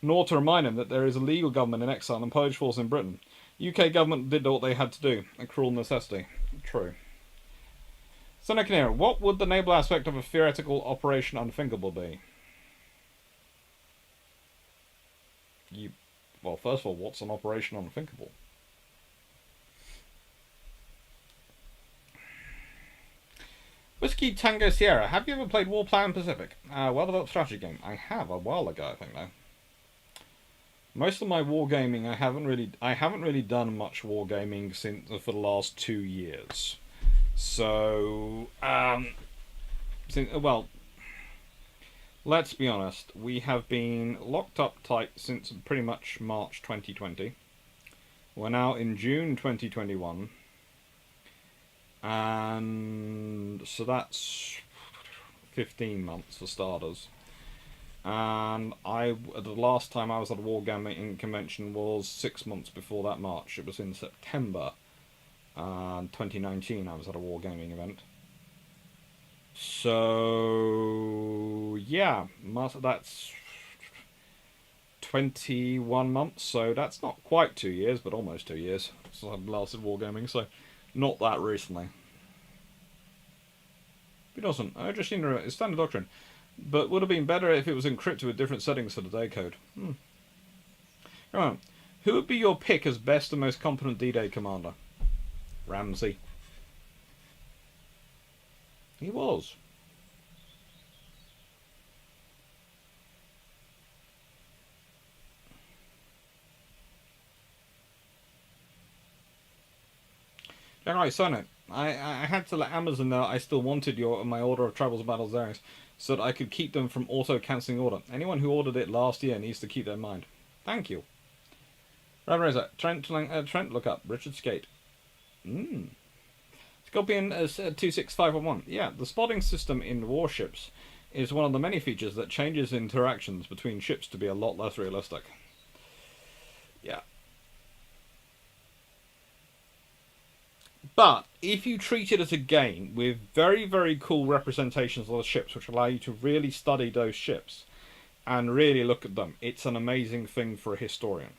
Nor to remind him that there is a legal government in exile and Polish forces in Britain. UK government did what they had to do, a cruel necessity. True. Seneca, what would the naval aspect of a theoretical Operation Unthinkable be? Well, first of all, what's an Operation Unthinkable? Whiskey Tango Sierra, have you ever played Warplan Pacific? Well-developed strategy game. I have, a while ago, I think, though. Most of my wargaming, I haven't really done much wargaming for the last 2 years. So, well, let's be honest. We have been locked up tight since pretty much March 2020. We're now in June 2021. And so that's 15 months for starters. And the last time I was at a wargaming convention was 6 months before that March. It was in September 2019 I was at a wargaming event. So yeah, that's 21 months, so that's not quite 2 years, but almost 2 years since I've lasted wargaming, so not that recently. It doesn't. I just seen it's standard doctrine. But would have been better if it was encrypted with different settings for the day code. Come on. Who would be your pick as best and most competent D-Day commander? Ramsay. He was. Alright, so no. I had to let Amazon know I still wanted my order of Troubles and Battles areas so that I could keep them from auto-cancelling order. Anyone who ordered it last year needs to keep that in mind. Thank you. Ravareza, Trent look up. Richard Skate. Scorpion 26511. Yeah, the spotting system in warships is one of the many features that changes interactions between ships to be a lot less realistic. Yeah. But if you treat it as a game with very, very cool representations of the ships, which allow you to really study those ships and really look at them, it's an amazing thing for a historian.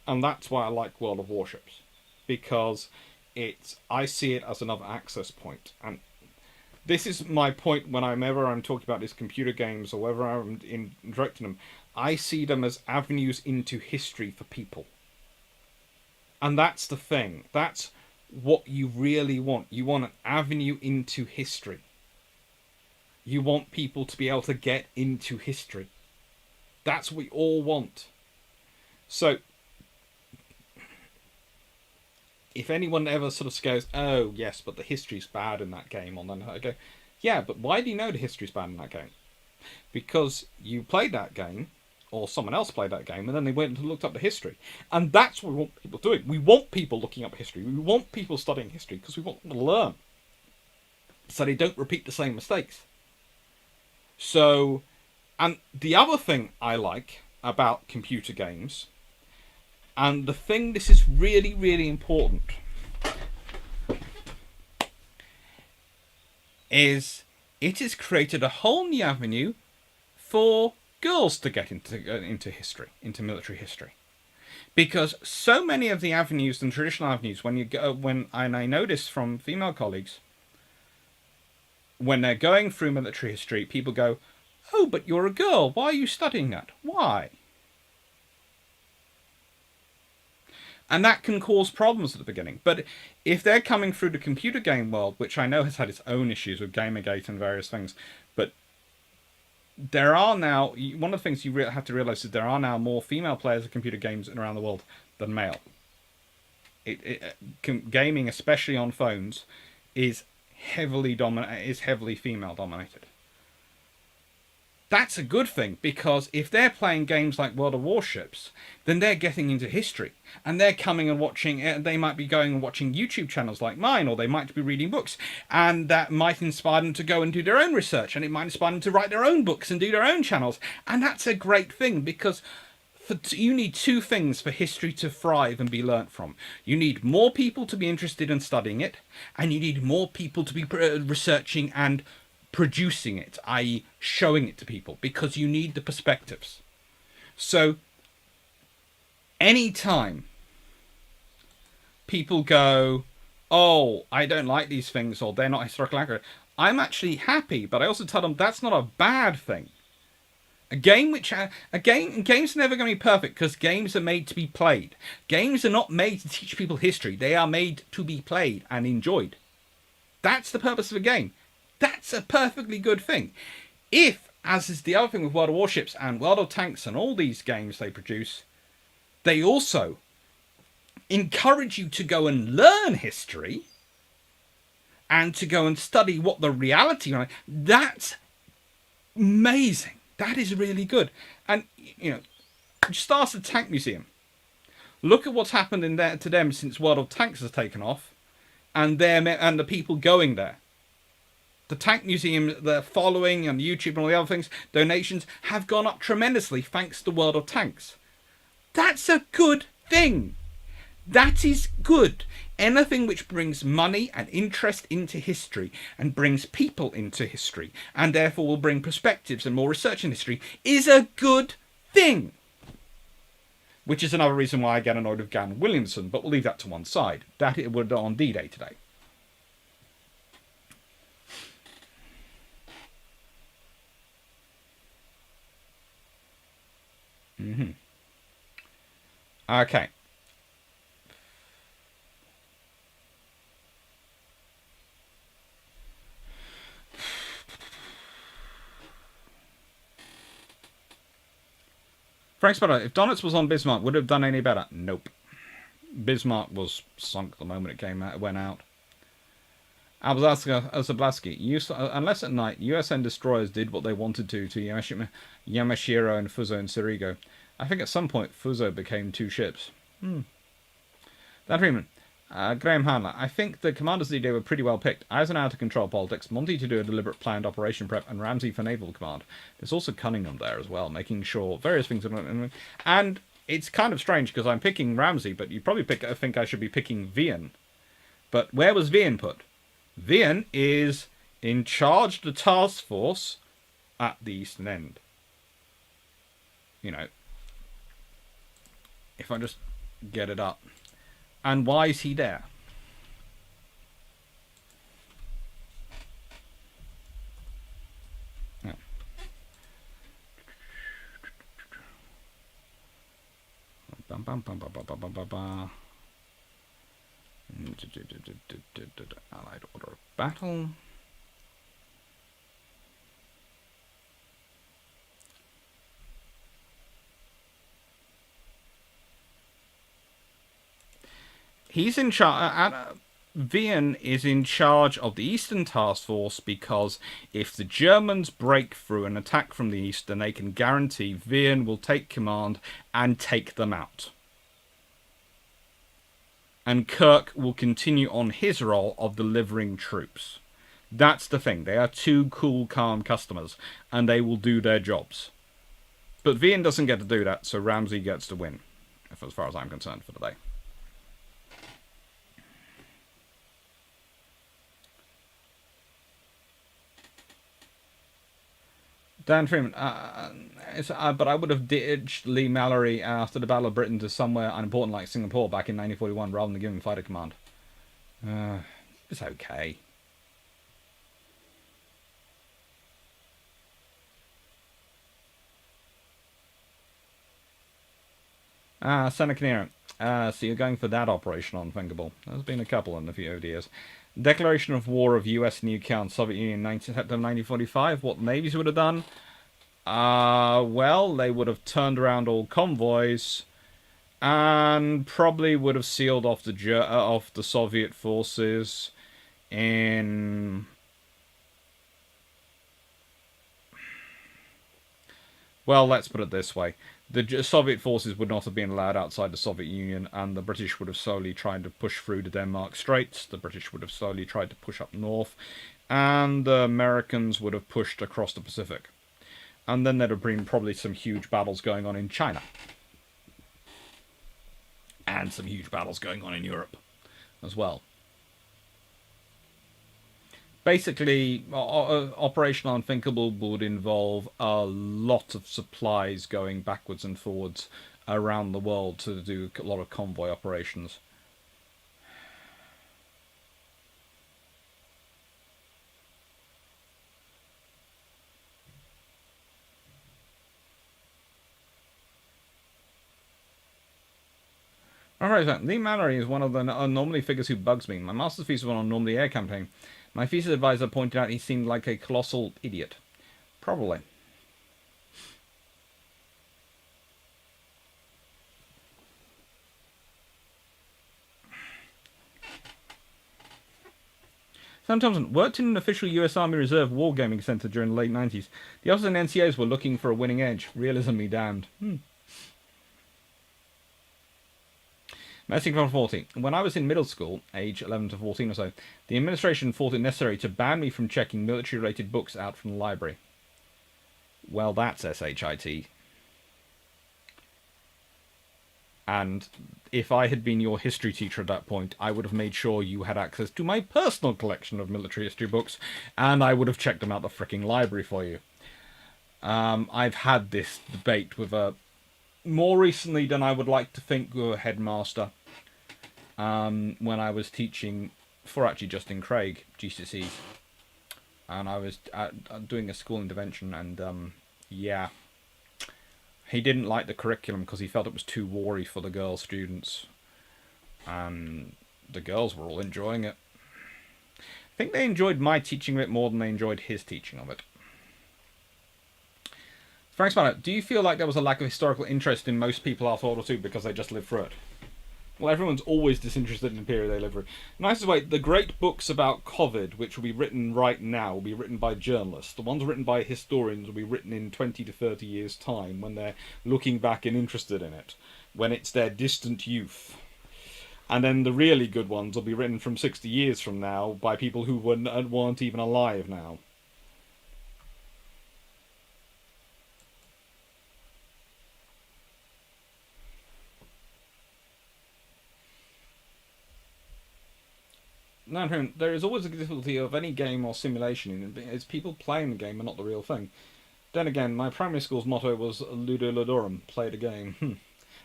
And that's why I like World of Warships, because I see it as another access point. And this is my point whenever I'm talking about these computer games or whether I'm directing them. I see them as avenues into history for people. And that's the thing. That's what you really want. You want an avenue into history. You want people to be able to get into history. That's what we all want. So, if anyone ever sort of goes, oh yes, but the history's bad in that game, and then I go, yeah, but why do you know the history's bad in that game? Because you played that game, or someone else played that game, and then they went and looked up the history. And that's what we want people doing. We want people looking up history. We want people studying history because we want them to learn, so they don't repeat the same mistakes. So, and the other thing I like about computer games, and the thing, this is really, really important, is it has created a whole new avenue for girls to get into history, into military history, because so many of the avenues and traditional avenues, and I notice from female colleagues, when they're going through military history, people go, "Oh, but you're a girl. Why are you studying that? Why?" And that can cause problems at the beginning. But if they're coming through the computer game world, which I know has had its own issues with Gamergate and various things, but there are now, one of the things you have to realize is there are now more female players of computer games around the world than male. Gaming, especially on phones, is heavily female dominated. That's a good thing, because if they're playing games like World of Warships, then they're getting into history, and they're coming and watching, they might be going and watching YouTube channels like mine, or they might be reading books, and that might inspire them to go and do their own research, and it might inspire them to write their own books and do their own channels. And that's a great thing, because you need two things for history to thrive and be learnt from. You need more people to be interested in studying it, and you need more people to be researching and producing it, i.e. showing it to people, because you need the perspectives. So anytime people go, oh, I don't like these things, or they're not historically accurate, I'm actually happy, but I also tell them that's not a bad thing. Games are never going to be perfect, because games are made to be played. Games are not made to teach people history. They are made to be played and enjoyed. That's the purpose of a game. That's a perfectly good thing. If, as is the other thing with World of Warships and World of Tanks and all these games they produce, they also encourage you to go and learn history and to go and study what the reality is, that's amazing. That is really good. And, you know, just ask the Tank Museum. Look at what's happened in there to them since World of Tanks has taken off, and the people going there. The Tank Museum, the following and YouTube and all the other things, donations have gone up tremendously thanks to World of Tanks. That's a good thing. That is good. Anything which brings money and interest into history and brings people into history and therefore will bring perspectives and more research in history is a good thing. Which is another reason why I get annoyed with Gavin Williamson, but we'll leave that to one side. That it would on D-Day today. Okay. Frank Sputter, if Donitz was on Bismarck, would it have done any better? Nope. Bismarck was sunk the moment it went out. Zablaski, unless at night, USN destroyers did what they wanted to Yamashiro and Fuzo and Sirigo. I think at some point Fuzo became two ships. Dan Freeman. Graham Handler. I think the commanders of the day were pretty well picked. Eisenhower to control politics, Monty to do a deliberate planned operation prep, and Ramsay for naval command. There's also Cunningham there as well, making sure various things are... And it's kind of strange because I'm picking Ramsay, but you probably think I should be picking Vian. But where was Vian put? Vian is in charge of the task force at the Eastern End. You know, if I just get it up. And why is he there? Yeah. Allied order of battle. He's in charge. Vian is in charge of the Eastern Task Force because if the Germans break through and attack from the east, then they can guarantee Vian will take command and take them out. And Kirk will continue on his role of delivering troops. That's the thing. They are two cool, calm customers, and they will do their jobs. But Vian doesn't get to do that, so Ramsay gets to win, as far as I'm concerned for today. Dan Freeman, but I would have ditched Lee Mallory after the Battle of Britain to somewhere unimportant like Singapore back in 1941 rather than giving fighter command. It's okay. Seneca Nero. So you're going for that operation unthinkable. There's been a couple in a few years. Declaration of war of US and UK on Soviet Union 19 September 1945. What the navies would have done? Well, they would have turned around all convoys and probably would have sealed off the Soviet forces in Well, let's put it this way. The Soviet forces would not have been allowed outside the Soviet Union, and the British would have slowly tried to push through the Denmark Straits. The British would have slowly tried to push up north, and the Americans would have pushed across the Pacific. And then there'd have been probably some huge battles going on in China. And some huge battles going on in Europe as well. Basically, Operation Unthinkable would involve a lot of supplies going backwards and forwards around the world to do a lot of convoy operations. Alright, Lee Mallory is one of the anomaly figures who bugs me. My master's thesis was on Normandy air campaign. My thesis advisor pointed out he seemed like a colossal idiot. Probably. Sam Thompson worked in an official US Army Reserve wargaming center during the late 90s. The officers and NCOs were looking for a winning edge. Realism be damned. Messing from 40. When I was in middle school, age 11 to 14 or so, the administration thought it necessary to ban me from checking military-related books out from the library. Well, that's SHIT. And if I had been your history teacher at that point, I would have made sure you had access to my personal collection of military history books, and I would have checked them out the fricking library for you. I've had this debate with a... more recently than I would like to think, with a headmaster. When I was teaching for actually Justin Craig, GCSEs. And I was doing a school intervention, and yeah. He didn't like the curriculum because he felt it was too war-y for the girl students. And the girls were all enjoying it. I think they enjoyed my teaching of it more than they enjoyed his teaching of it. Frank Spanner, do you feel like there was a lack of historical interest in most people after World War II because they just lived through it? Well, everyone's always disinterested in the period they live through. Nicest way, the great books about COVID, which will be written right now, will be written by journalists. The ones written by historians will be written in 20 to 30 years' time, when they're looking back and interested in it, when it's their distant youth. And then the really good ones will be written from 60 years from now by people who weren't even alive now. No, there is always a difficulty of any game or simulation. It's people playing the game and not the real thing. Then again, my primary school's motto was Ludo Ludorum, play the game.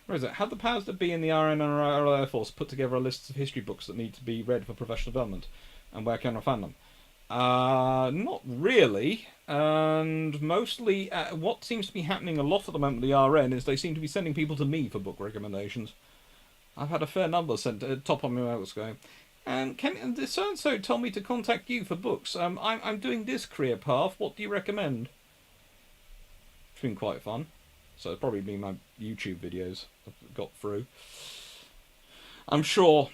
Where is it? Have the powers that be in the RN and Royal Air Force put together a list of history books that need to be read for professional development? And where can I find them? Not really. And mostly, what seems to be happening a lot at the moment with the RN is they seem to be sending people to me for book recommendations. I've had a fair number sent top on my mailbox going, and so-and-so told me to contact you for books. I'm doing this career path. What do you recommend? It's been quite fun. So it's probably been my YouTube videos I've got through. I'm sure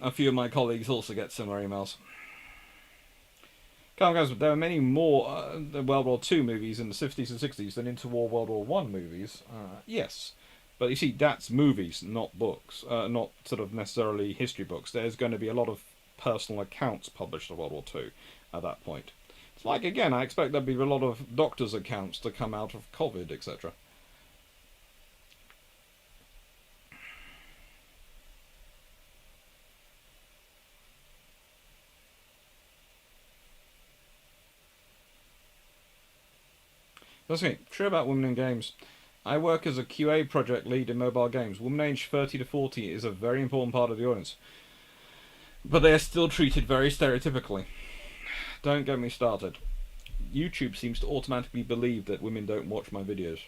a few of my colleagues also get similar emails. Guys, there are many more World War II movies in the 50s and 60s than interwar World War I movies. Yes. But you see, that's movies, not books, not sort of necessarily history books. There's going to be a lot of personal accounts published of World War II at that point. It's like, again, I expect there'll be a lot of doctors' accounts to come out of COVID, etc. That's me. True about women in games. I work as a QA project lead in mobile games. Women aged 30 to 40 is a very important part of the audience. But they are still treated very stereotypically. Don't get me started. YouTube seems to automatically believe that women don't watch my videos.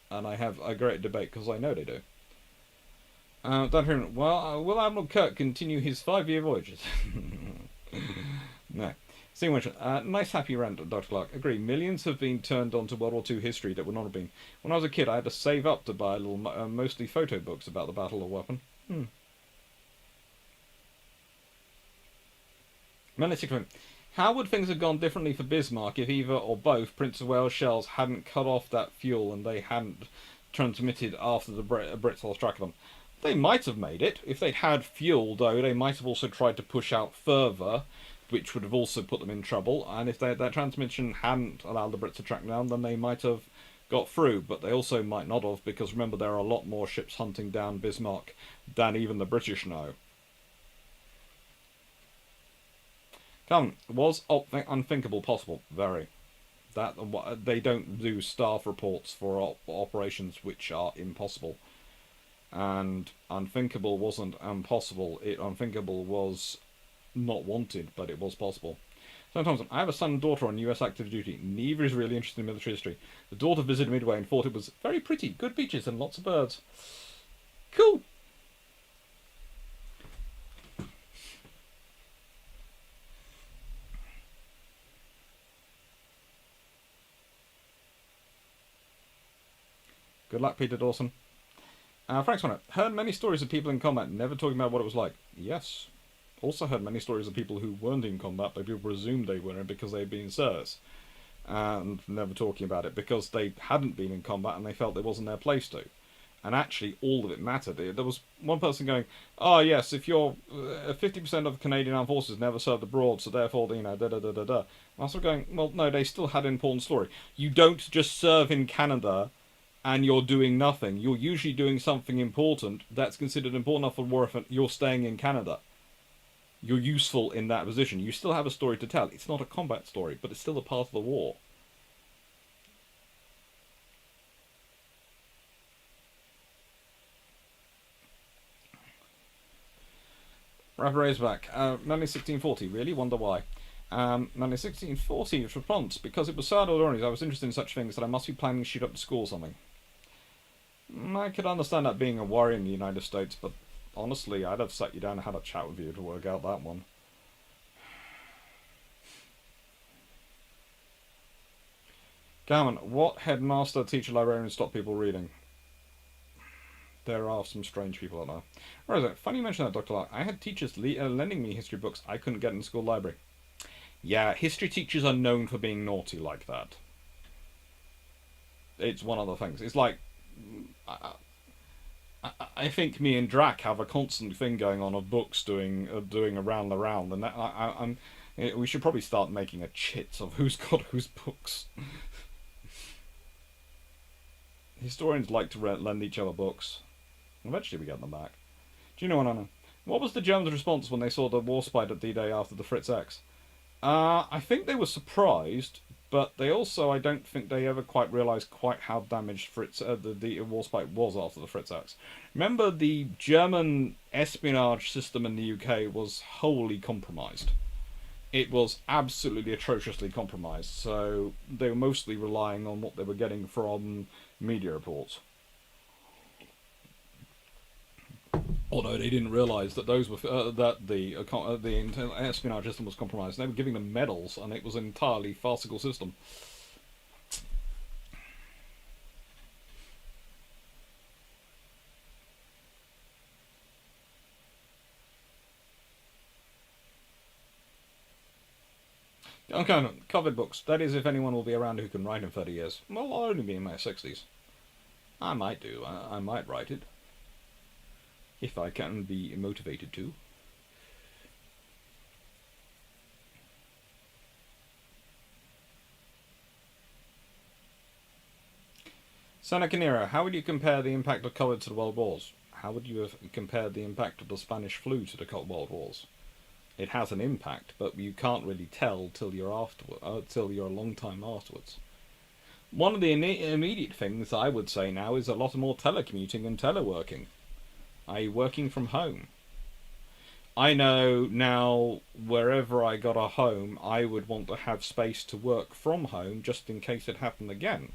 And I have a great debate because I know they do. Well, will Admiral Kirk continue his 5-year voyages? No. Nice happy rant, Dr. Clark. Agree. Millions have been turned onto World War II history that would not have been. When I was a kid, I had to save up to buy little, mostly photo books about the Battle of Wappen. How would things have gone differently for Bismarck if either or both Prince of Wales shells hadn't cut off that fuel and they hadn't transmitted after the Brits lost track of them? They might have made it. If they'd had fuel, though, they might have also tried to push out further, which would have also put them in trouble. And if their transmission hadn't allowed the Brits to track down, then they might have got through. But they also might not have, because remember, there are a lot more ships hunting down Bismarck than even the British know. Come, was unthinkable possible? Very. That they don't do staff reports for operations which are impossible. And unthinkable wasn't impossible. Unthinkable was not wanted, but it was possible. Sometimes I have a son and daughter on US active duty. Neither is really interested in military history. The daughter visited Midway and thought it was very pretty, good beaches and lots of birds. Cool. Good luck, Peter Dawson. Frank's one. Heard many stories of people in combat never talking about what it was like. Yes. Also heard many stories of people who weren't in combat, but people presumed they were because they'd been in service. And never talking about it because they hadn't been in combat and they felt it wasn't their place to. And actually, all of it mattered. There was one person going, "Oh yes, if you're 50% of Canadian Armed Forces never served abroad, so therefore, you know, da da da da da." And I was sort of going, "Well, no, they still had an important story. You don't just serve in Canada and you're doing nothing. You're usually doing something important that's considered important enough for war effort. You're staying in Canada. You're useful in that position. You still have a story to tell. It's not a combat story, but it's still a part of the war." Rapper Razorback. Manly 1640. Really? Wonder why. Manly 1640 response. Because it was sad old Armies, I was interested in such things that I must be planning to shoot up to school or something. I could understand that being a worry in the United States, but honestly, I'd have sat you down and had a chat with you to work out that one. Gammon, what headmaster, teacher, librarian stop people reading? There are some strange people out there. Where is it? Funny you mention that, Dr. Lark. I had teachers lending me history books I couldn't get in the school library. Yeah, history teachers are known for being naughty like that. It's one of the things. It's like... I think me and Drac have a constant thing going on of books doing around the round, and that, we should probably start making a chit of who's got whose books. Historians like to lend each other books. Eventually we get them back. Do you know what I know? What was the Germans' response when they saw the Warspite at D-Day after the Fritz X? I think they were surprised, but they also, I don't think they ever quite realised quite how damaged the Warspite was after the Fritz X. Remember, the German espionage system in the UK was wholly compromised. It was absolutely atrociously compromised, so they were mostly relying on what they were getting from media reports. Although they didn't realise that those were that the espionage system was compromised. They were giving them medals, and it was an entirely farcical system. Okay, covered books. That is, if anyone will be around who can write in 30 years. Well, I'll only be in my 60s. I might do. I might write it. If I can be motivated to. Seneca Nero, how would you compare the impact of COVID to the World Wars? How would you have compared the impact of the Spanish flu to the World Wars? It has an impact, but you can't really tell till you're a long time afterwards. One of the immediate things I would say now is a lot more telecommuting and teleworking. i.e. working from home. I know now wherever I got a home, I would want to have space to work from home just in case it happened again.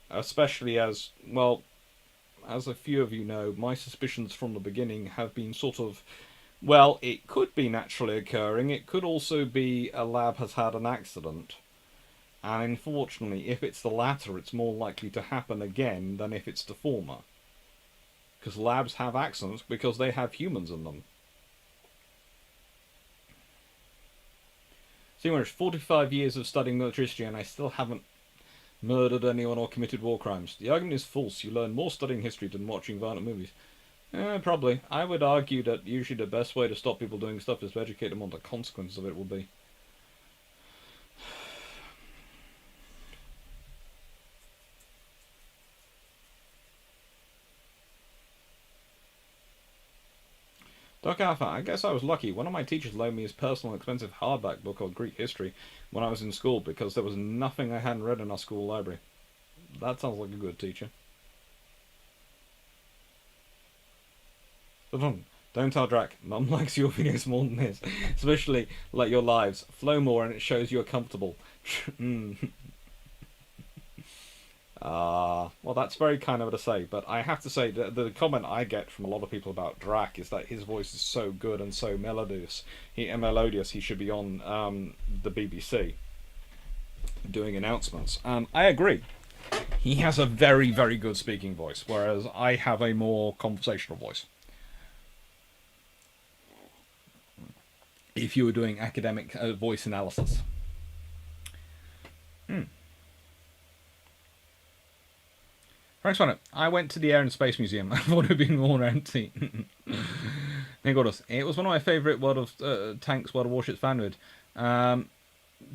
Especially as, well, as a few of you know, my suspicions from the beginning have been sort of, well, it could be naturally occurring, it could also be a lab has had an accident. And unfortunately, if it's the latter, it's more likely to happen again than if it's the former. Because labs have accidents because they have humans in them. See, it's 45 years of studying military history and I still haven't murdered anyone or committed war crimes. The argument is false. You learn more studying history than watching violent movies. Probably. I would argue that usually the best way to stop people doing stuff is to educate them on the consequences of it will be. Doc Alpha, I guess I was lucky. One of my teachers loaned me his personal expensive hardback book on Greek history when I was in school because there was nothing I hadn't read in our school library. That sounds like a good teacher. Don't tell Drac. Mum likes your videos more than his. Especially like your lives. Flow more and it shows you're comfortable. Well, that's very kind of her to say, but I have to say that the comment I get from a lot of people about Drac is that his voice is so good and so melodious. He should be on the BBC doing announcements. And I agree. He has a very, very good speaking voice, whereas I have a more conversational voice. If you were doing academic voice analysis. Thanks, Funny. I went to the Air and Space Museum. I thought it would be more empty. Nicholas, it was one of my favourite World of Tanks, World of Warships fanwood.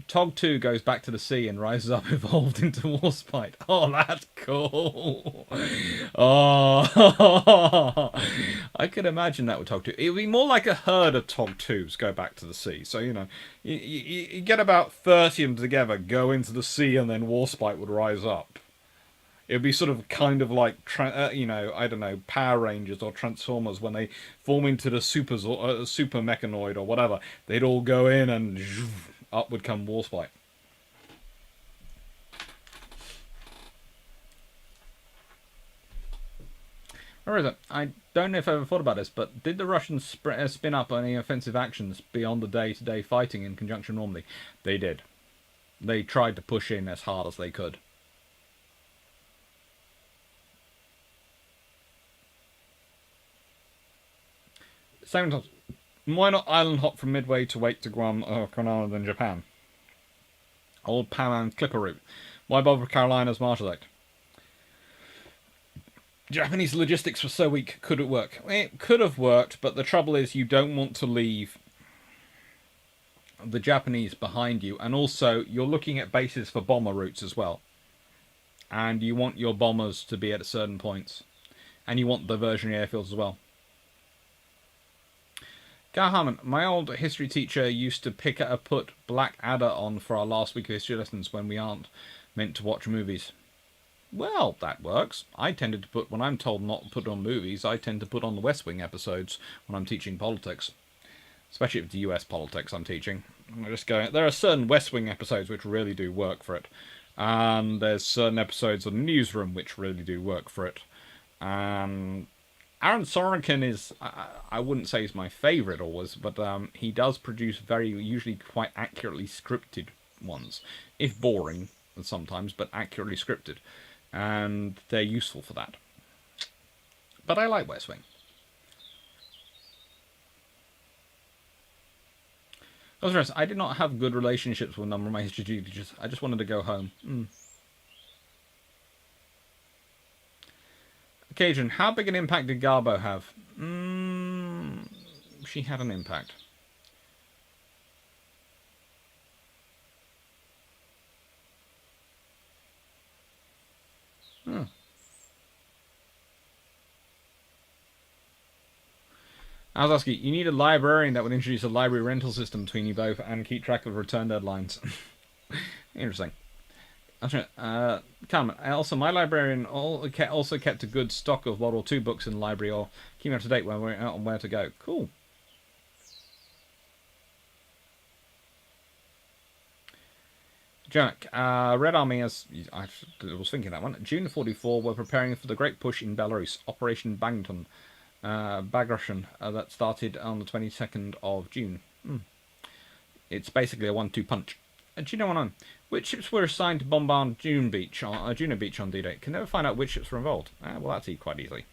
Tog 2 goes back to the sea and rises up evolved into Warspite. Oh, that's cool. Oh, I could imagine that with Tog 2. It would be more like a herd of Tog 2s go back to the sea. So, you know, you get about 30 of them together, go into the sea, and then Warspite would rise up. It would be sort of kind of like, you know, I don't know, Power Rangers or Transformers when they form into the super mechanoid or whatever. They'd all go in and up would come Warspite. Where is it? I don't know if I ever thought about this, but did the Russians spin up any offensive actions beyond the day-to-day fighting in conjunction with Normandy? They did. They tried to push in as hard as they could. Same times. Why not island hop from Midway to Wake to Guam or Konoha than Japan? Old Pan and Clipper route. Why bother Carolina's Marshall Act? Japanese logistics were so weak, could it work? It could have worked, but the trouble is you don't want to leave the Japanese behind you, and also you're looking at bases for bomber routes as well. And you want your bombers to be at certain points. And you want diversionary airfields as well. Gar Harmon, my old history teacher used to put Black Adder on for our last week of history lessons when we aren't meant to watch movies. Well, that works. I tended to put, when I'm told not to put on movies, I tend to put on the West Wing episodes when I'm teaching politics. Especially if it's US politics I'm teaching. I'm just going, there are certain West Wing episodes which really do work for it. And there's certain episodes of the Newsroom which really do work for it. Aaron Sorkin is, I wouldn't say he's my favourite always, but he does produce usually quite accurately scripted ones. If boring sometimes, but accurately scripted. And they're useful for that. But I like West Wing. I did not have good relationships with a number of my history teachers. I just wanted to go home. Occasion, how big an impact did Garbo have? She had an impact. I was asking, you need a librarian that would introduce a library rental system between you both and keep track of return deadlines. Interesting. Carmen, also my librarian also kept a good stock of World War II books in the library or keep up to date when we're out on where to go. Cool. Jack, Red Army, as I was thinking that one, June 44, we're preparing for the great push in Belarus, Operation Bagration, that started on the 22nd of June. It's basically a 1-2 punch. Do you know what I'm? Which ships were assigned to bombard Juno Beach on D-Day? Can never find out which ships were involved. Well, that's quite easily.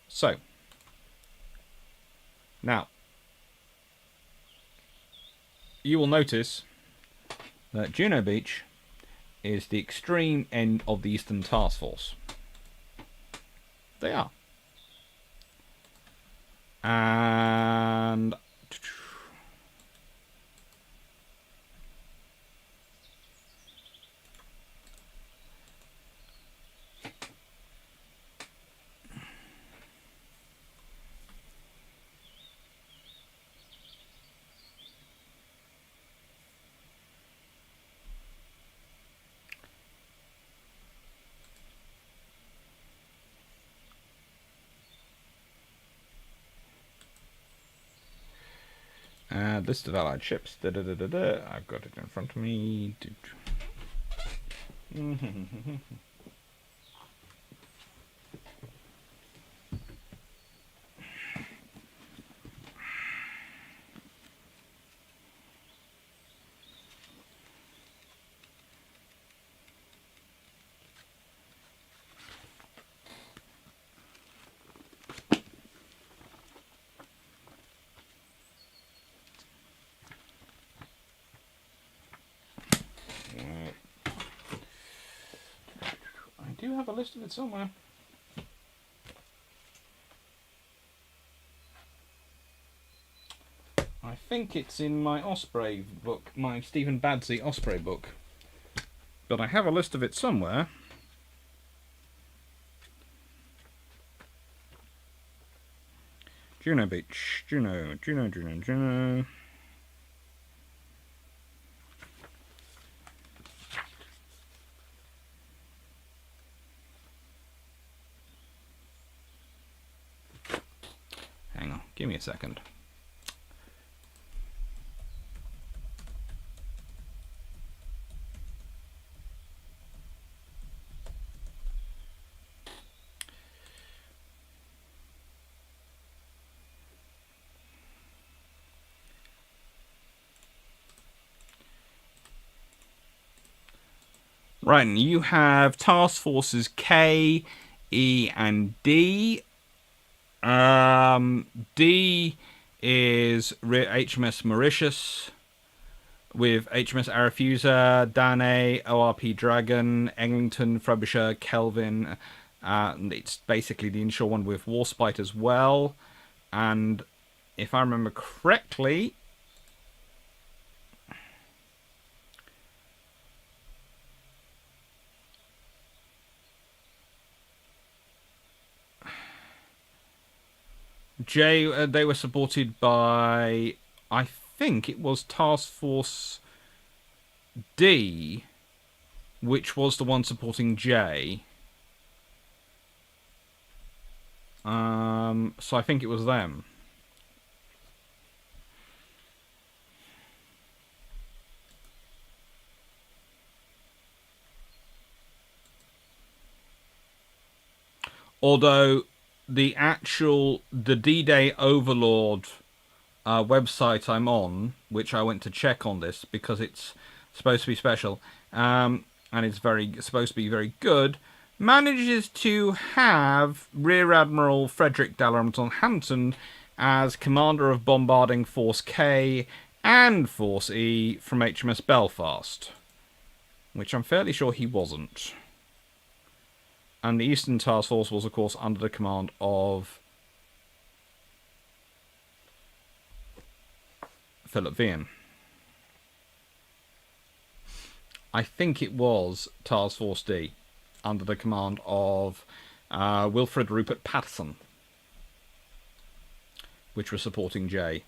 So, now, you will notice that Juno Beach is the extreme end of the Eastern Task Force. They are. And list of allied ships. I've got it in front of me. I do have a list of it somewhere. I think it's in my Osprey book, my Stephen Badsey Osprey book. But I have a list of it somewhere. Juno Beach. Juno. Hang on, give me a second. Right, and you have task forces K, E, and D. D is HMS Mauritius with HMS Arethusa, Danae, ORP Dragon, Eglinton, Frobisher, Kelvin. It's basically the inshore one with Warspite as well. And if I remember correctly, they were supported by, I think it was Task Force D, which was the one supporting J. So I think it was them. Although the D-Day Overlord website I'm on, which I went to check on this because it's supposed to be special, and it's supposed to be very good, manages to have Rear Admiral Frederick Dalrymple Hampton as commander of Bombarding Force K and Force E from HMS Belfast, which I'm fairly sure he wasn't. And the Eastern Task Force was, of course, under the command of Philip Vian. I think it was Task Force D, under the command of Wilfred Rupert Patterson, which was supporting J.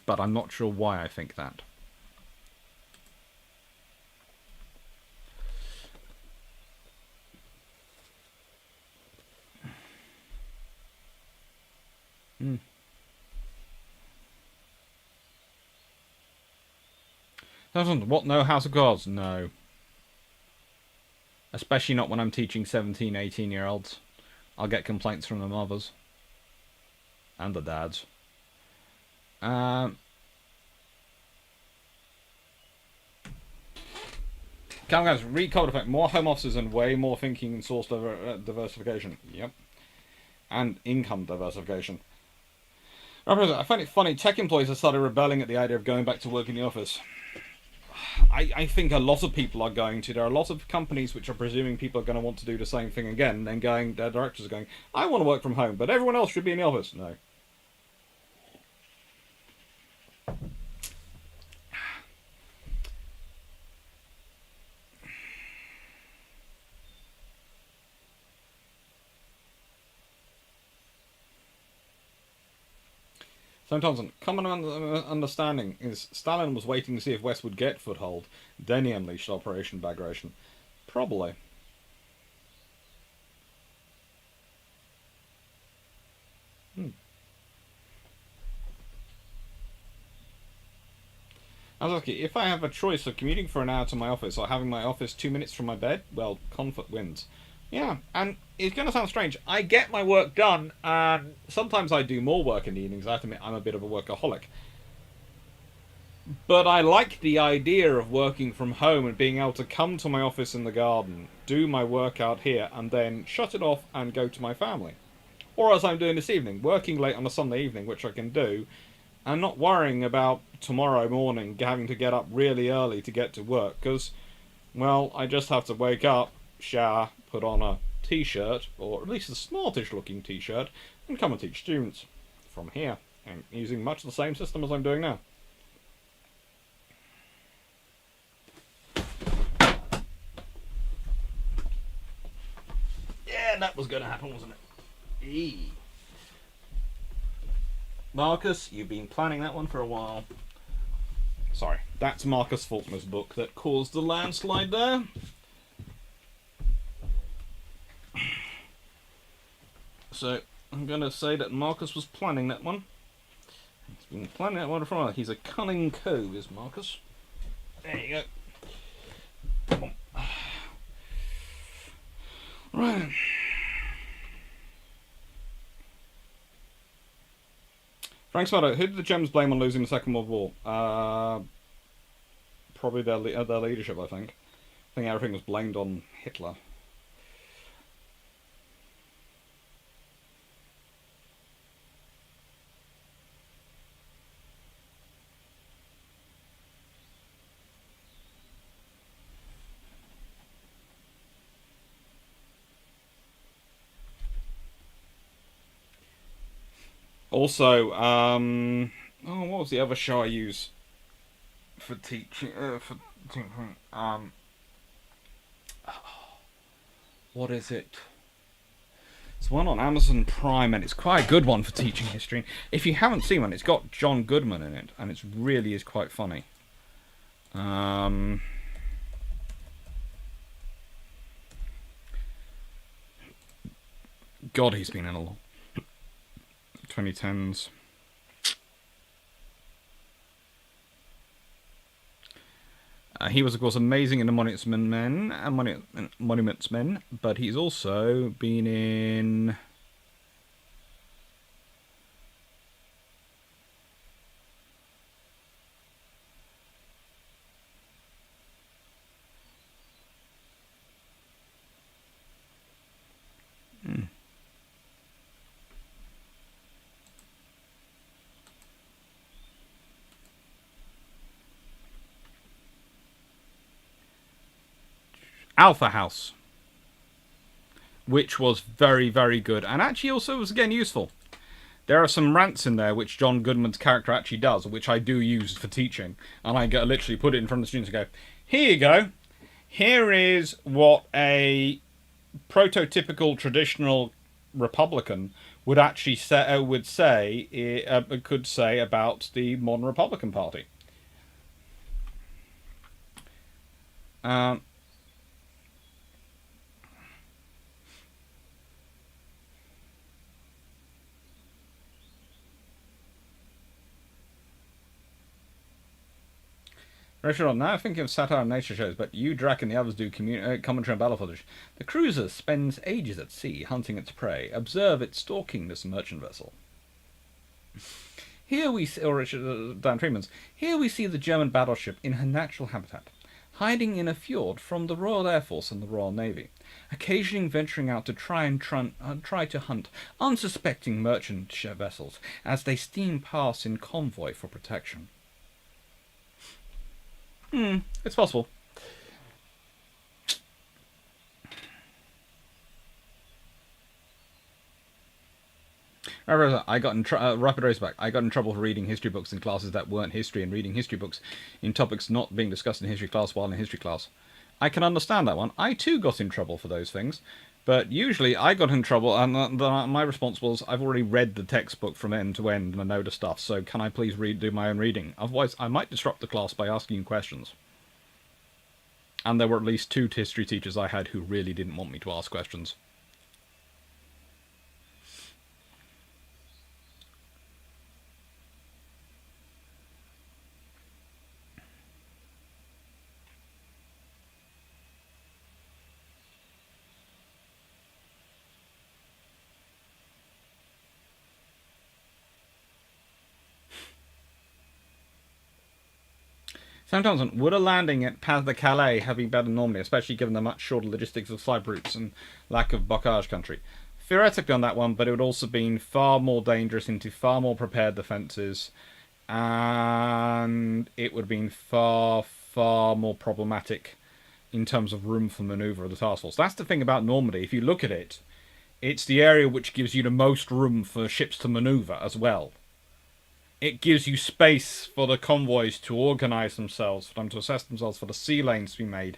But I'm not sure why I think that. What? No House of Cards? No. Especially not when I'm teaching 17, 18-year-olds. I'll get complaints from the mothers. And the dads. Guys, read code effect. More home offices and way more thinking and source diversification. Yep. And income diversification. I find it funny, tech employees have started rebelling at the idea of going back to work in the office. I think a lot of people are going to. There are a lot of companies which are presuming people are going to want to do the same thing again, and then their directors are going, I want to work from home, but everyone else should be in the office. No. Sam Thompson, common understanding is Stalin was waiting to see if West would get foothold, then he unleashed Operation Bagration. Probably. Azuki, if I have a choice of commuting for an hour to my office or having my office 2 minutes from my bed, well, comfort wins. Yeah, and it's going to sound strange. I get my work done, and sometimes I do more work in the evenings. I have to admit, I'm a bit of a workaholic. But I like the idea of working from home and being able to come to my office in the garden, do my work out here, and then shut it off and go to my family. Or as I'm doing this evening, working late on a Sunday evening, which I can do, and not worrying about tomorrow morning having to get up really early to get to work, because, well, I just have to wake up, shower, put on a t-shirt, or at least a smartish looking t-shirt, and come and teach students from here, and using much the same system as I'm doing now. Yeah, that was going to happen, wasn't it? Eee. Marcus, you've been planning that one for a while. Sorry, that's Marcus Faulkner's book that caused the landslide there. So, I'm going to say that Marcus was planning that one. He's been planning that one for a while. He's a cunning cove, is Marcus. There you go. Come on. Right. Frank Spada, who did the Germans blame on losing the Second World War? Probably their leadership, I think. I think everything was blamed on Hitler. Also, what was the other show I use for teaching? What is it? It's one on Amazon Prime, and it's quite a good one for teaching history. If you haven't seen one, it's got John Goodman in it, and it really is quite funny. God, he's been in a lot. 2010s. He was, of course, amazing in the Monuments Men, but he's also been in... Alpha House, which was very, very good, and actually also was, again, useful. There are some rants in there which John Goodman's character actually does, which I do use for teaching, and I literally put it in front of the students and go, here you go, here is what a prototypical traditional Republican would actually could say about the modern Republican Party. Richard, now thinking of satire and nature shows, but you, Drac, and the others do commentary on battle footage. The cruiser spends ages at sea hunting its prey. Observe it stalking this merchant vessel. Here we see, or Richard, Dan Freeman's, here we see the German battleship in her natural habitat, hiding in a fjord from the Royal Air Force and the Royal Navy, occasionally venturing out to try to hunt unsuspecting merchant vessels as they steam past in convoy for protection. It's possible. I got in Rapid Raceback. I got in trouble for reading history books in classes that weren't history and reading history books in topics not being discussed in history class while in history class. I can understand that one. I too got in trouble for those things, but usually I got in trouble, and my response was, "I've already read the textbook from end to end and I know the stuff. So can I please do my own reading? Otherwise, I might disrupt the class by asking you questions." And there were at least 2 history teachers I had who really didn't want me to ask questions. Sam Thompson, would a landing at Pas de Calais have been better normally, especially given the much shorter logistics of side routes and lack of blockage country? Theoretically on that one, but it would also been far more dangerous into far more prepared defences, and it would have been far, far more problematic in terms of room for manoeuvre of the task force. That's the thing about Normandy. If you look at it, it's the area which gives you the most room for ships to manoeuvre as well. It gives you space for the convoys to organise themselves, for them to assess themselves, for the sea lanes to be made.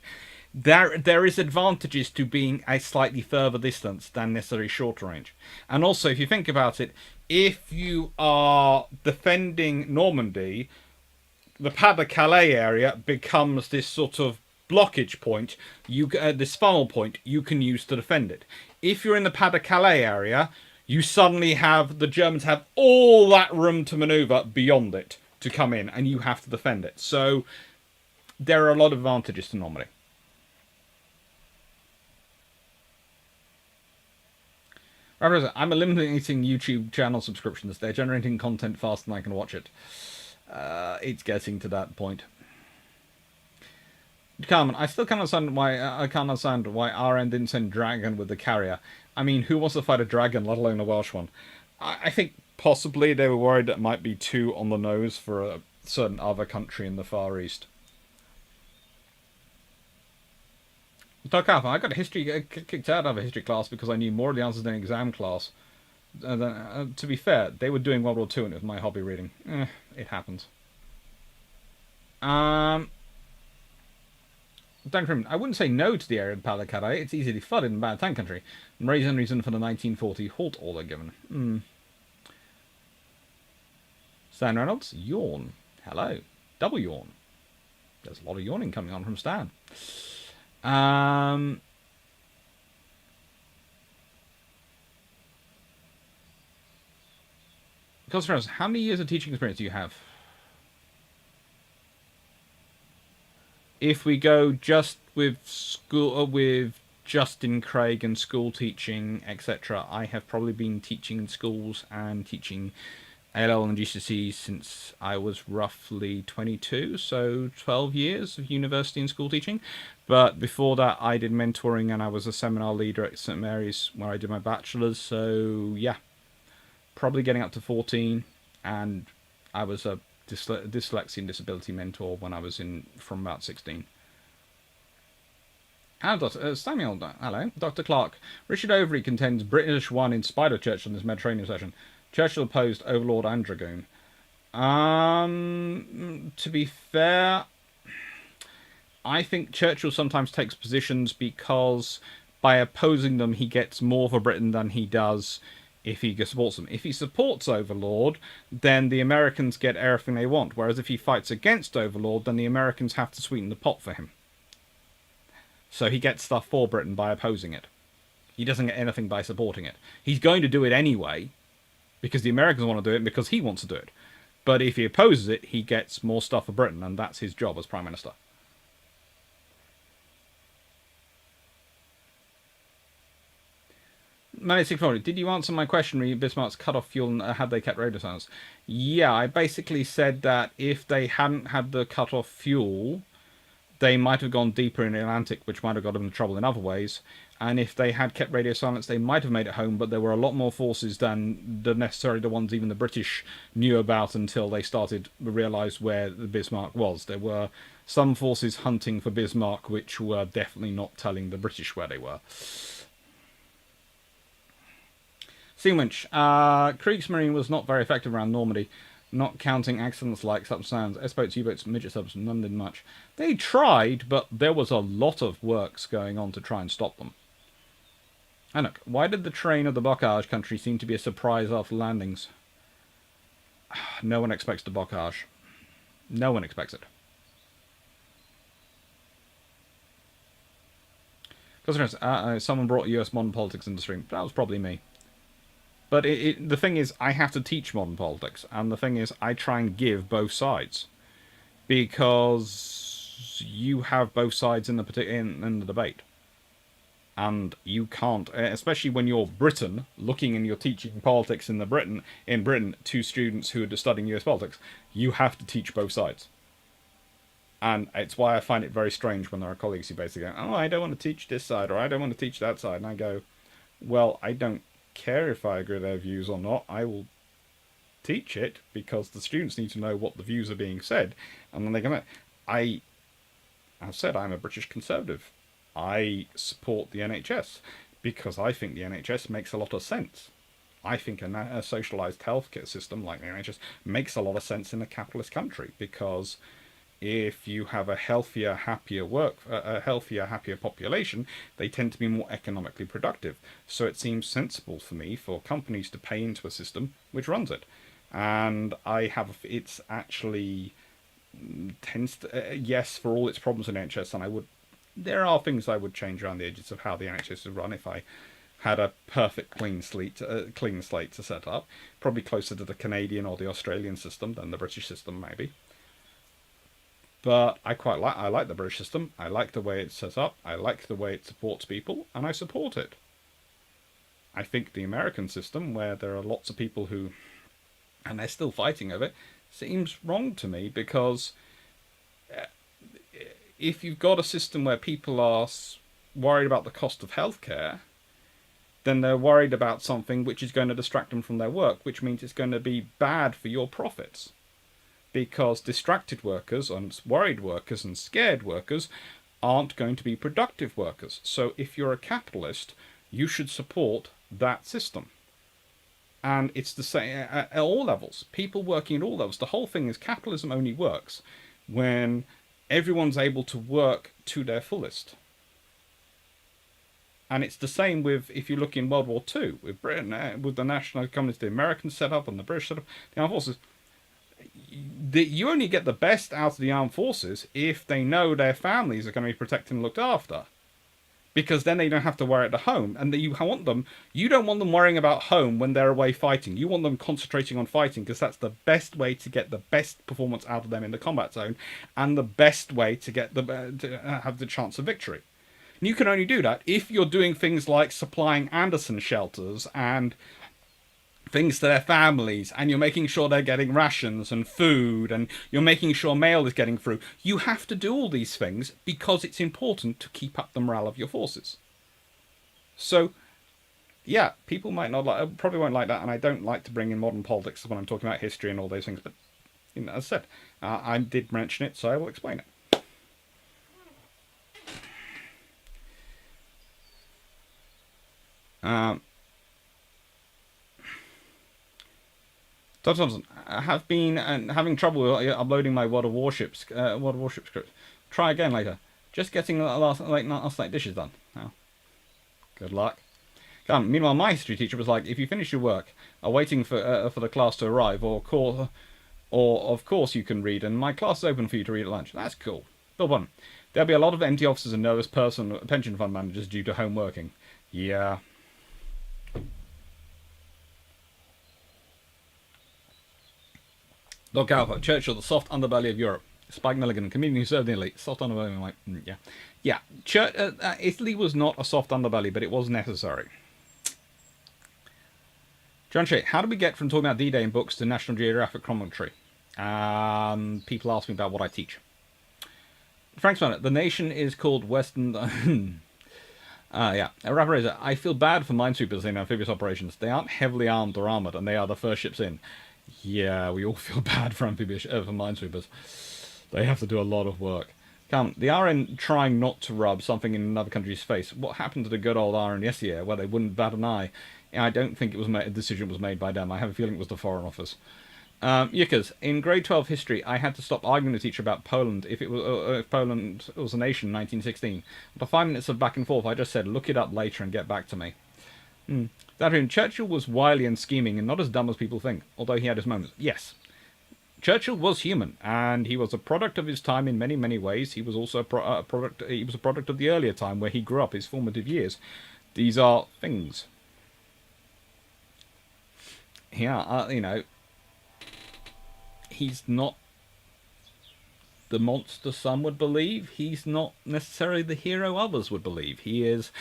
There is advantages to being a slightly further distance than necessarily shorter range. And also, if you think about it, if you are defending Normandy, the Pas de Calais area becomes this sort of blockage point, this funnel point you can use to defend it. If you're in the Pas de Calais area, you suddenly have, the Germans have all that room to manoeuvre beyond it to come in, and you have to defend it. So there are a lot of advantages to Normandy. I'm eliminating YouTube channel subscriptions. They're generating content faster than I can watch it. It's getting to that point. Carmen, I still can't understand why RN didn't send Dragon with the carrier. I mean, who wants to fight a dragon, let alone a Welsh one? I think possibly they were worried that it might be too on the nose for a certain other country in the Far East. Doc Alpha, I got kicked out of a history class because I knew more of the answers than an exam class. To be fair, they were doing World War II and it was my hobby reading. It happens. I wouldn't say no to the area of Pas de Calais. It's easily flooded in bad tank country. And reason for the 1940 halt order given. Stan Reynolds, yawn. Hello. Double yawn. There's a lot of yawning coming on from Stan. Cosmos, how many years of teaching experience do you have? If we go just with school, with Justin Craig and school teaching, etc., I have probably been teaching in schools and teaching ALL and GCSE since I was roughly 22, so 12 years of university and school teaching. But before that, I did mentoring and I was a seminar leader at St Mary's where I did my bachelor's. So yeah, probably getting up to 14, and I was a dyslexia and disability mentor when I was from about 16. Samuel, hello. Dr. Clark. Richard Overy contends British won in spite of Churchill in this Mediterranean session. Churchill opposed Overlord and Dragoon. To be fair, I think Churchill sometimes takes positions because by opposing them he gets more for Britain than he does if he supports them. If he supports Overlord, then the Americans get everything they want. Whereas if he fights against Overlord, then the Americans have to sweeten the pot for him. So he gets stuff for Britain by opposing it. He doesn't get anything by supporting it. He's going to do it anyway, because the Americans want to do it and because he wants to do it. But if he opposes it, he gets more stuff for Britain, and that's his job as Prime Minister. Did you answer my question re Bismarck's cut off fuel and had they kept radio silence? Yeah, I basically said that if they hadn't had the cut off fuel, they might have gone deeper in the Atlantic, which might have got them in trouble in other ways. And if they had kept radio silence, they might have made it home, but there were a lot more forces than necessarily the ones even the British knew about until they started to realise where the Bismarck was. There were some forces hunting for Bismarck, which were definitely not telling the British where they were. Seawinch. Kriegsmarine was not very effective around Normandy, not counting accidents like such sounds. S-boats, U-boats, midget subs, none did much. They tried, but there was a lot of works going on to try and stop them. And look, why did the terrain of the Bocage country seem to be a surprise after landings? No one expects the Bocage. No one expects it. Because someone brought US modern politics into the stream. That was probably me. But the thing is, I have to teach modern politics. And the thing is, I try and give both sides. Because you have both sides in the debate. And you can't, especially when you're Britain, looking and you're teaching politics in Britain to students who are studying US politics, you have to teach both sides. And it's why I find it very strange when there are colleagues who basically go, oh, I don't want to teach this side, or I don't want to teach that side. And I go, well, I don't care if I agree with their views or not. I will teach it because the students need to know what the views are being said. And then they come out. I've said I'm a British Conservative. I support the NHS because I think the NHS makes a lot of sense. I think a socialised healthcare system like the NHS makes a lot of sense in a capitalist country, because if you have a healthier, happier population, they tend to be more economically productive. So it seems sensible for me for companies to pay into a system which runs it. And it's actually tends to, yes, for all its problems in NHS, and there are things I would change around the edges of how the NHS is run if I had a perfect clean slate to set up. Probably closer to the Canadian or the Australian system than the British system, maybe. But I like the British system. I like the way it's set up. I like the way it supports people, and I support it. I think the American system, where there are lots of people who, and they're still fighting over it, seems wrong to me, because if you've got a system where people are worried about the cost of healthcare, then they're worried about something which is going to distract them from their work, which means it's going to be bad for your profits. Because distracted workers and worried workers and scared workers aren't going to be productive workers. So if you're a capitalist, you should support that system. And it's the same at all levels. People working at all levels. The whole thing is capitalism only works when everyone's able to work to their fullest. And it's the same with, if you look in World War II, with Britain, with the national communists, the American setup and the British setup, the armed forces. You only get the best out of the armed forces if they know their families are going to be protected and looked after. Because then they don't have to worry at the home. And you don't want them worrying about home when they're away fighting. You want them concentrating on fighting, because that's the best way to get the best performance out of them in the combat zone, and the best way to get to have the chance of victory. And you can only do that if you're doing things like supplying Anderson shelters and things to their families, and you're making sure they're getting rations and food, and you're making sure mail is getting through. You have to do all these things because it's important to keep up the morale of your forces. So, yeah, people probably won't like that, and I don't like to bring in modern politics when I'm talking about history and all those things, but as I said, I did mention it, so I will explain it. Todd Thompson, I have been having trouble uploading my World of Warships script. Try again later. Just getting last night dishes done. Oh. Good luck. Meanwhile, my history teacher was like, if you finish your work, are waiting for the class to arrive, or of course you can read, and my class is open for you to read at lunch. That's cool. Bill 1. There'll be a lot of empty offices and nervous pension fund managers due to home working. Yeah. Doc Alpha, Churchill, the soft underbelly of Europe. Spike Milligan, comedian who served in Italy. Soft underbelly, I'm like, yeah. Yeah, Italy was not a soft underbelly, but it was necessary. John Shea, how do we get from talking about D-Day in books to National Geographic commentary? People ask me about what I teach. Frank's on it. The nation is called Western. Yeah. Rapper I feel bad for minesweepers in amphibious operations. They aren't heavily armed or armored, and they are the first ships in. Yeah, we all feel bad for for minesweepers. They have to do a lot of work. Come, the RN trying not to rub something in another country's face. What happened to the good old RN yesterday, where they wouldn't bat an eye? I don't think it was a decision was made by them. I have a feeling it was the Foreign Office. Yickers, in grade 12 history, I had to stop arguing with the teacher about Poland if Poland was a nation in 1916. After 5 minutes of back and forth, I just said, look it up later and get back to me. That room, Churchill was wily and scheming and not as dumb as people think, although he had his moments. Yes. Churchill was human, and he was a product of his time in many, many ways. He was also a product. He was a product of the earlier time where he grew up, his formative years. These are things. Yeah, you know, he's not the monster some would believe. He's not necessarily the hero others would believe. He is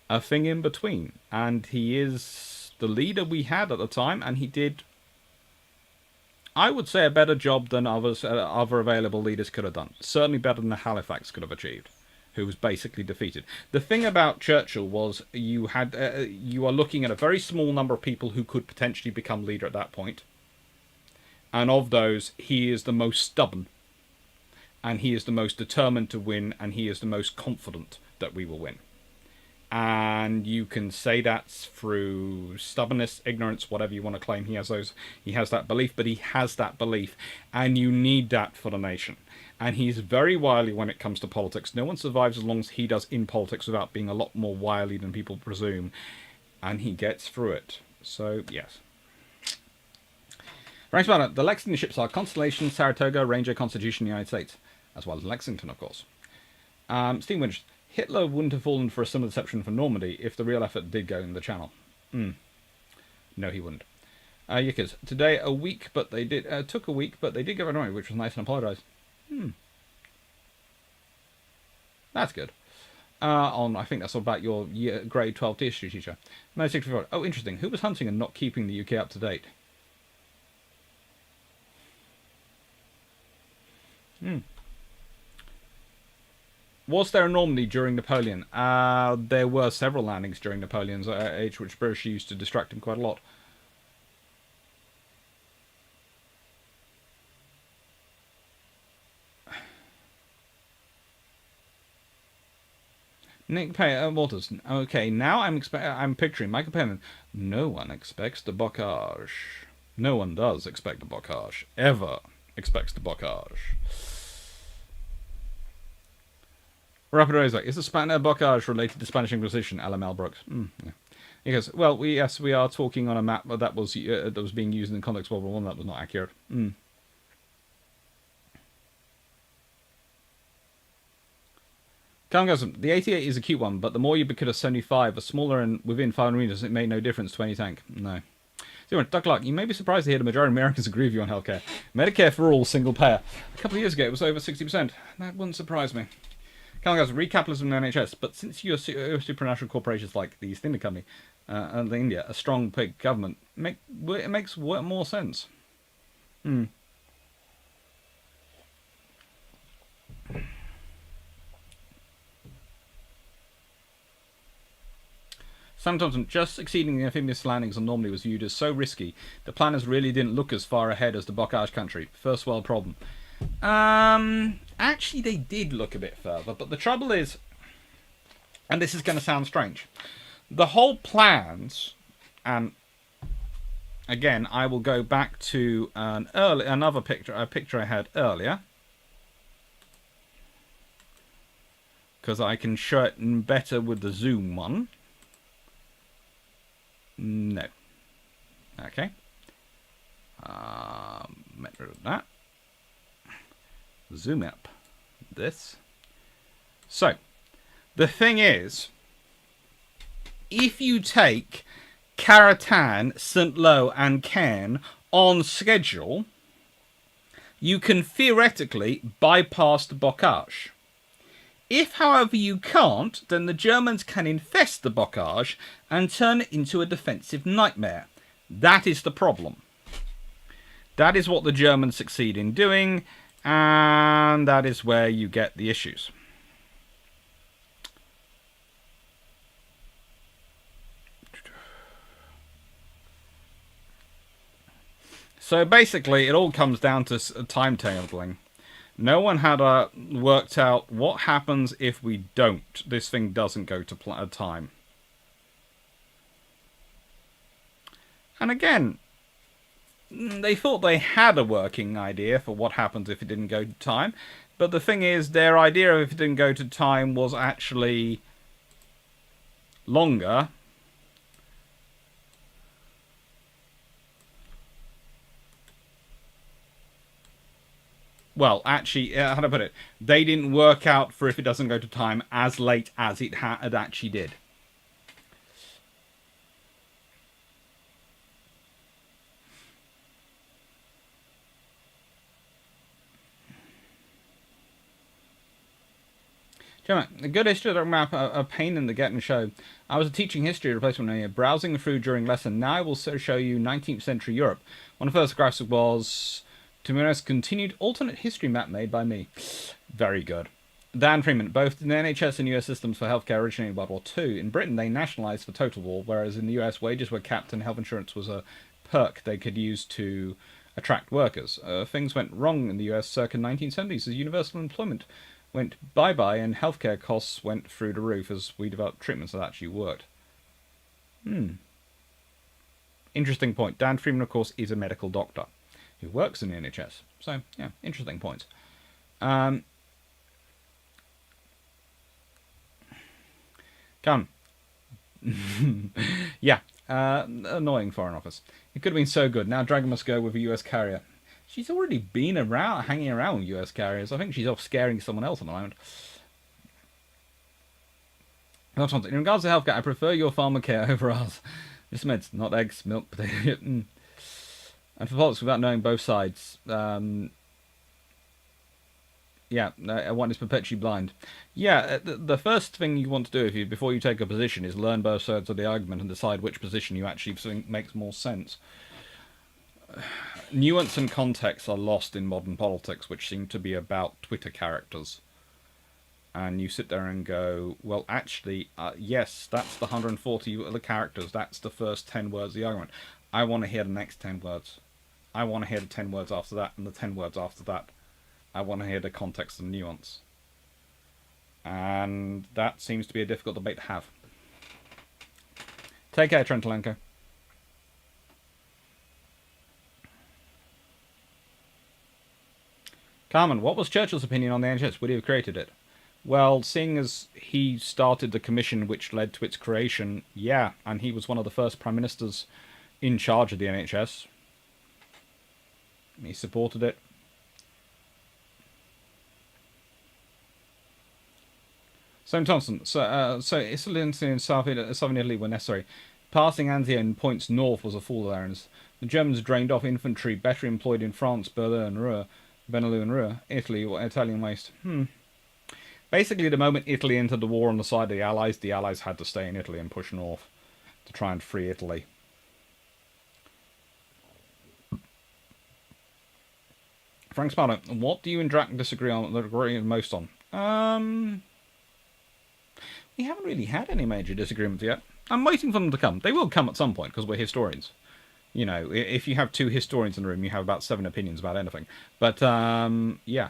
a thing in between, and he is the leader we had at the time, and he did, I would say, a better job than other available leaders could have done. Certainly better than the Halifax could have achieved, who was basically defeated. The thing about Churchill was you are looking at a very small number of people who could potentially become leader at that point. And of those, he is the most stubborn. And he is the most determined to win, and he is the most confident that we will win. And you can say that's through stubbornness, ignorance, whatever you want to claim. He has that belief, but he has that belief, and you need that for the nation. And he's very wily when it comes to politics. No one survives as long as he does in politics without being a lot more wily than people presume. And he gets through it. So, yes. Frank Spanner, the Lexington ships are Constellation, Saratoga, Ranger, Constitution, United States. As well as Lexington, of course. Steve Winch, Hitler wouldn't have fallen for a similar deception for Normandy if the real effort did go in the Channel. No, he wouldn't. Yickers, today a week, but they did took a week, but they did get rid of it, which was nice, and apologise. That's good. I think that's all about your grade 12 history teacher. No, 64. Oh, interesting. Who was hunting and not keeping the UK up to date? Was there a Normandy during Napoleon? There were several landings during Napoleon's age, which British used to distract him quite a lot. Nick Waters. Okay, now I'm picturing Michael Penman. No one expects the bocage. No one does expect the bocage. Ever expects the bocage. Rapid Razor. Is the Spanish bocage related to Spanish Inquisition? LML Brooks. Yeah. He goes, well, we are talking on a map that was being used in the context of World War I. That was not accurate. The 88 is a cute one, but the more ubiquitous 75, a smaller and within 500 meters, it made no difference to any tank. No. So, Duck Luck, you may be surprised to hear the majority of Americans agree with you on healthcare. Medicare for all, single payer. A couple of years ago, it was over 60%. That wouldn't surprise me. Recapitalism in the NHS, but since you're supranational corporations like the East India Company and India, a strong big government, it makes more sense. Sam Thompson, just succeeding in amphibious landings on Normandy was viewed as so risky, the planners really didn't look as far ahead as the bocage country. First world problem. Actually they did look a bit further, but the trouble is, and this is going to sound strange, the whole plans, and again I will go back to a picture I had earlier, because I can show it better with the zoom one. No. Okay. Get rid of that. Zoom up this. So, the thing is, if you take Caratan, St. Lo and Caen on schedule, you can theoretically bypass the bocage. If, however, you can't, then the Germans can infest the bocage and turn it into a defensive nightmare. That is the problem. That is what the Germans succeed in doing, and that is where you get the issues. So basically, it all comes down to timetabling. No one had worked out what happens if we don't. This thing doesn't go to time. And again, they thought they had a working idea for what happens if it didn't go to time. But the thing is, their idea of if it didn't go to time was actually longer. Well, actually, how do I put it? They didn't work out for if it doesn't go to time as late as it had actually did. Gemma, a good history map, a pain in the getting show. I was teaching history replacement earlier, browsing through during lesson. Now I will show you 19th century Europe. One of the first graphs was, to be honest, continued alternate history map made by me. Very good. Dan Freeman, both the NHS and US systems for healthcare originated in World War II. In Britain, they nationalised for total war, whereas in the US, wages were capped and health insurance was a perk they could use to attract workers. Things went wrong in the US circa 1970s as universal employment went bye-bye and healthcare costs went through the roof as we developed treatments that actually worked. Interesting point. Dan Freeman, of course, is a medical doctor who works in the NHS. So, yeah, interesting points. Come. Yeah, annoying Foreign Office. It could have been so good. Now Dragon must go with a US carrier. She's already been around, hanging around with US carriers. I think she's off scaring someone else at the moment. In regards to healthcare, I prefer your pharmacare over ours. Just meds, not eggs, milk, potato. And for politics, without knowing both sides. Yeah, one is perpetually blind. Yeah, the first thing you want to do before you take a position is learn both sides of the argument and decide which position you actually think makes more sense. Nuance and context are lost in modern politics, which seem to be about Twitter characters. And you sit there and go, well, actually, yes, that's the 140 other characters. That's the first 10 words of the argument. I want to hear the next 10 words. I want to hear the 10 words after that and the 10 words after that. I want to hear the context and nuance. And that seems to be a difficult debate to have. Take care, Trentalenko. Carmen, what was Churchill's opinion on the NHS? Would he have created it? Well, seeing as he started the commission which led to its creation, yeah, and he was one of the first prime ministers in charge of the NHS. He supported it. Sam Thompson, so Italy and southern Italy were necessary. Passing Anzio in points north was a fool errand. The Germans drained off infantry better employed in France, Benelux and Ruhr, Italy, or Italian waste. Basically, the moment Italy entered the war on the side of the Allies had to stay in Italy and push north to try and free Italy. Frank Sparta, what do you and Drac disagree most on? We haven't really had any major disagreements yet. I'm waiting for them to come. They will come at some point, because we're historians. You know, if you have two historians in the room, you have about 7 opinions about anything. But, yeah.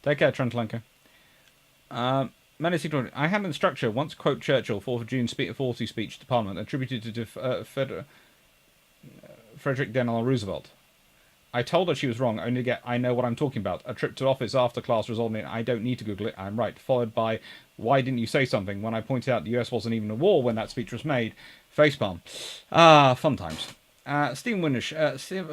Take care, Trentalenko. I had an instructor once quote Churchill 4th of June 40 speech to Parliament attributed to Frederick Delano Roosevelt. I told her she was wrong, only to get I know what I'm talking about. A trip to office after class resulted in I don't need to Google it, I'm right. Followed by why didn't you say something when I pointed out the US wasn't even at war when that speech was made. Facepalm. Fun times. Stephen Windish,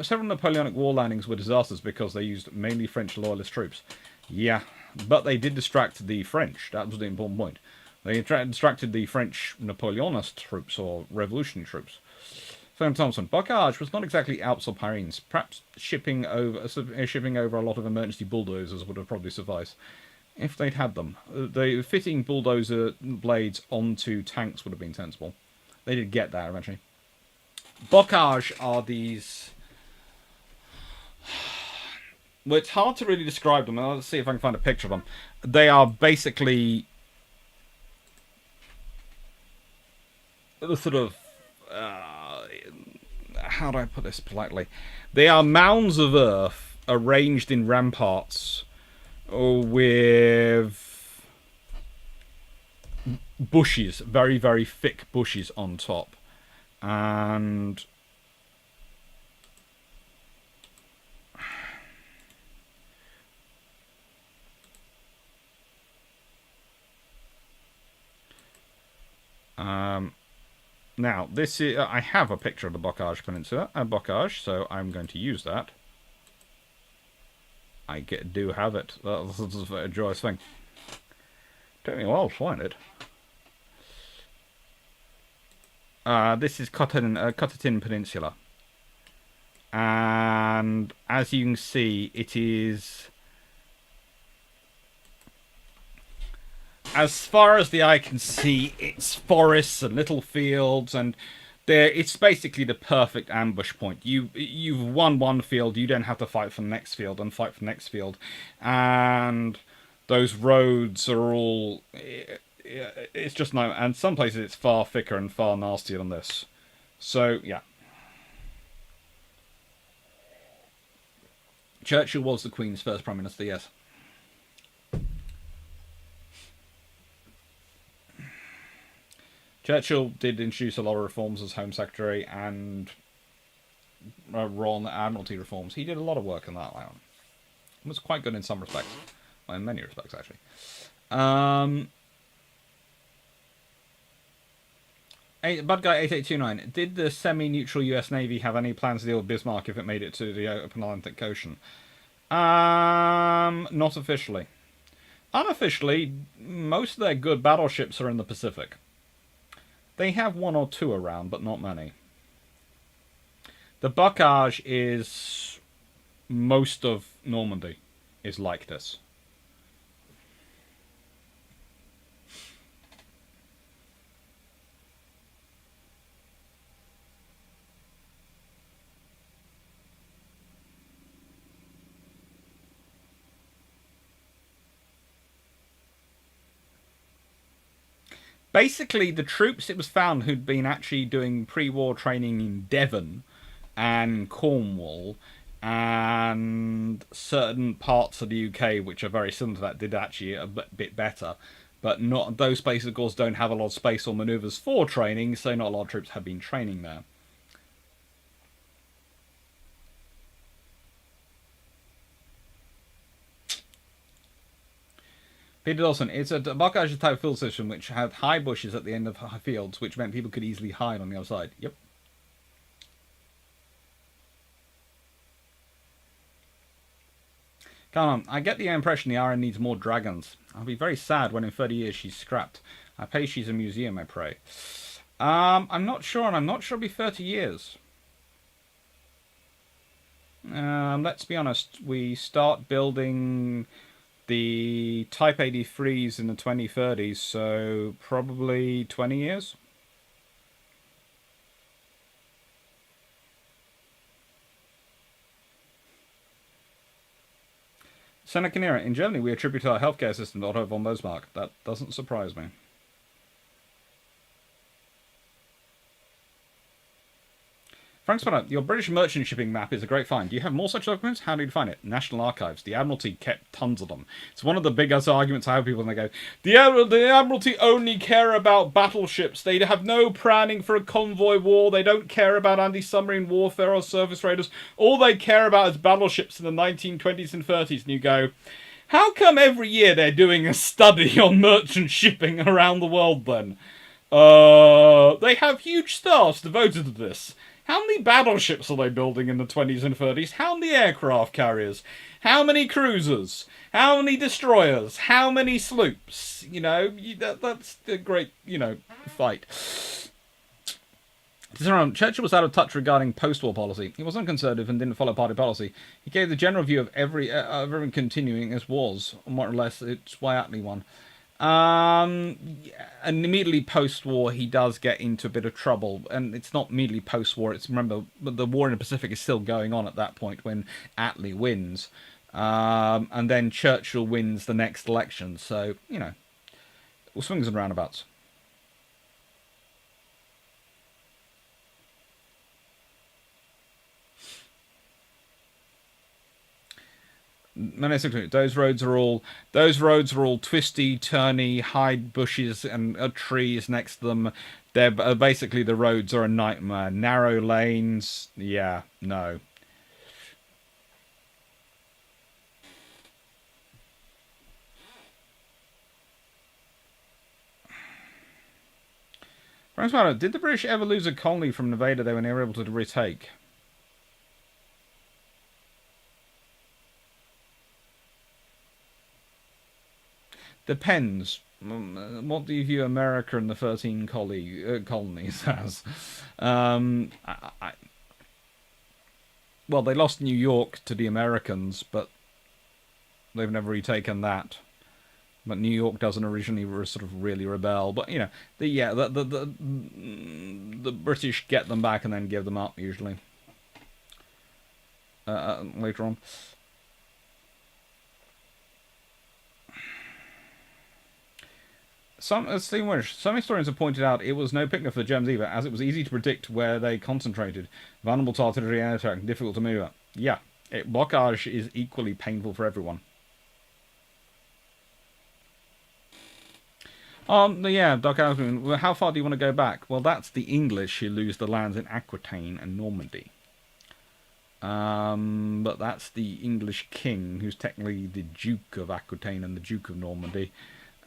several Napoleonic war landings were disasters because they used mainly French loyalist troops. Yeah, but they did distract the French. That was the important point. They distracted the French Napoleonist troops or revolutionary troops. Sam Thompson, Bocage was not exactly Alps or Pyrenees. Perhaps shipping over a lot of emergency bulldozers would have probably sufficed if they'd had them. Fitting bulldozer blades onto tanks would have been sensible. They did get that eventually. Bocage are these... Well, it's hard to really describe them. Let's see if I can find a picture of them. They are basically... the sort of... how do I put this politely? They are mounds of earth arranged in ramparts with bushes, very, very thick bushes on top. And now this is I have a picture of the Bocage Peninsula, Bocage, so I'm going to use that. I do have it. That's a joyous thing. Took me a while to find it. This is Cottertin Peninsula. And as you can see, it is... as far as the eye can see, it's forests and little fields, and it's basically the perfect ambush point. You've won one field, you don't have to fight for the next field and fight for the next field. And those roads are all... it's just no... and some places it's far thicker and far nastier than this. So, yeah. Churchill was the Queen's first Prime Minister, yes. Churchill did introduce a lot of reforms as Home Secretary and Royal Admiralty reforms. He did a lot of work on that one. It was quite good in some respects. Well, in many respects, actually. Bad Guy 8829. Did the semi-neutral US Navy have any plans to deal with Bismarck if it made it to the open Atlantic Ocean? Not officially. Unofficially, most of their good battleships are in the Pacific. They have one or two around, but not many. The Bocage is... most of Normandy is like this. Basically, the troops, it was found, who'd been actually doing pre-war training in Devon and Cornwall and certain parts of the UK, which are very similar to that, did actually a bit better. But not those places, of course, don't have a lot of space or manoeuvres for training, so not a lot of troops have been training there. Peter Dawson, it's a Bocage type field system which had high bushes at the end of fields, which meant people could easily hide on the other side. Yep. Come on, I get the impression the RN needs more dragons. I'll be very sad when in 30 years she's scrapped. I pay she's a museum, I pray. I'm not sure, and I'm not sure it'll be 30 years. Let's be honest, we start building the Type 83s in the 2030s, so probably 20 years. Seneca Kanira, in Germany we attribute our healthcare system to Otto von Bismarck. That doesn't surprise me. Frank Spanner, your British merchant shipping map is a great find. Do you have more such documents? How did you find it? National Archives. The Admiralty kept tons of them. It's one of the biggest arguments I have with people, and they go, the Admiralty only care about battleships. They have no planning for a convoy war. They don't care about anti-submarine warfare or surface raiders. All they care about is battleships in the 1920s and 30s. And you go, how come every year they're doing a study on merchant shipping around the world then? They have huge staffs devoted to this. How many battleships are they building in the 20s and 30s? How many aircraft carriers? How many cruisers? How many destroyers? How many sloops? You know, that's a great, fight. Churchill was out of touch regarding post-war policy. He wasn't conservative and didn't follow party policy. He gave the general view of everyone continuing as was, more or less. It's Wyattly one. Yeah, and immediately post-war, he does get into a bit of trouble, and it's not immediately post-war. It's remember, the war in the Pacific is still going on at that point when Attlee wins, and then Churchill wins the next election. So you know, swings and roundabouts. Those roads are all twisty, turny, high bushes and trees next to them. They're basically, the roads are a nightmare. Narrow lanes. Yeah, no. Frank Sparrow, did the British ever lose a colony from an invader they were never able to retake? Depends. What do you view America and the 13 colonies as? Well, they lost New York to the Americans, but they've never retaken that. But New York doesn't originally sort of really rebel. But you know, the British get them back and then give them up usually later on. Some historians have pointed out it was no picnic for the Germans either, as it was easy to predict where they concentrated. Vulnerable to artillery and attack, difficult to move up. Yeah, blockage is equally painful for everyone. Yeah, Doc Alvin, well, how far do you want to go back? Well, that's the English who lose the lands in Aquitaine and Normandy. But that's the English king, who's technically the Duke of Aquitaine and the Duke of Normandy,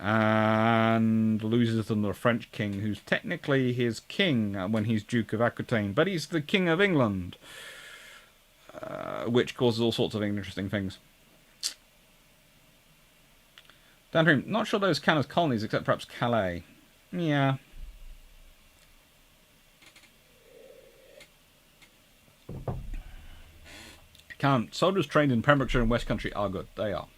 and loses them to the French king, who's technically his king when he's Duke of Aquitaine, but he's the King of England, which causes all sorts of interesting things. Downstream, not sure those count as colonies, except perhaps Calais. Yeah. Count. Soldiers trained in Pembrokeshire and West Country are good. They are.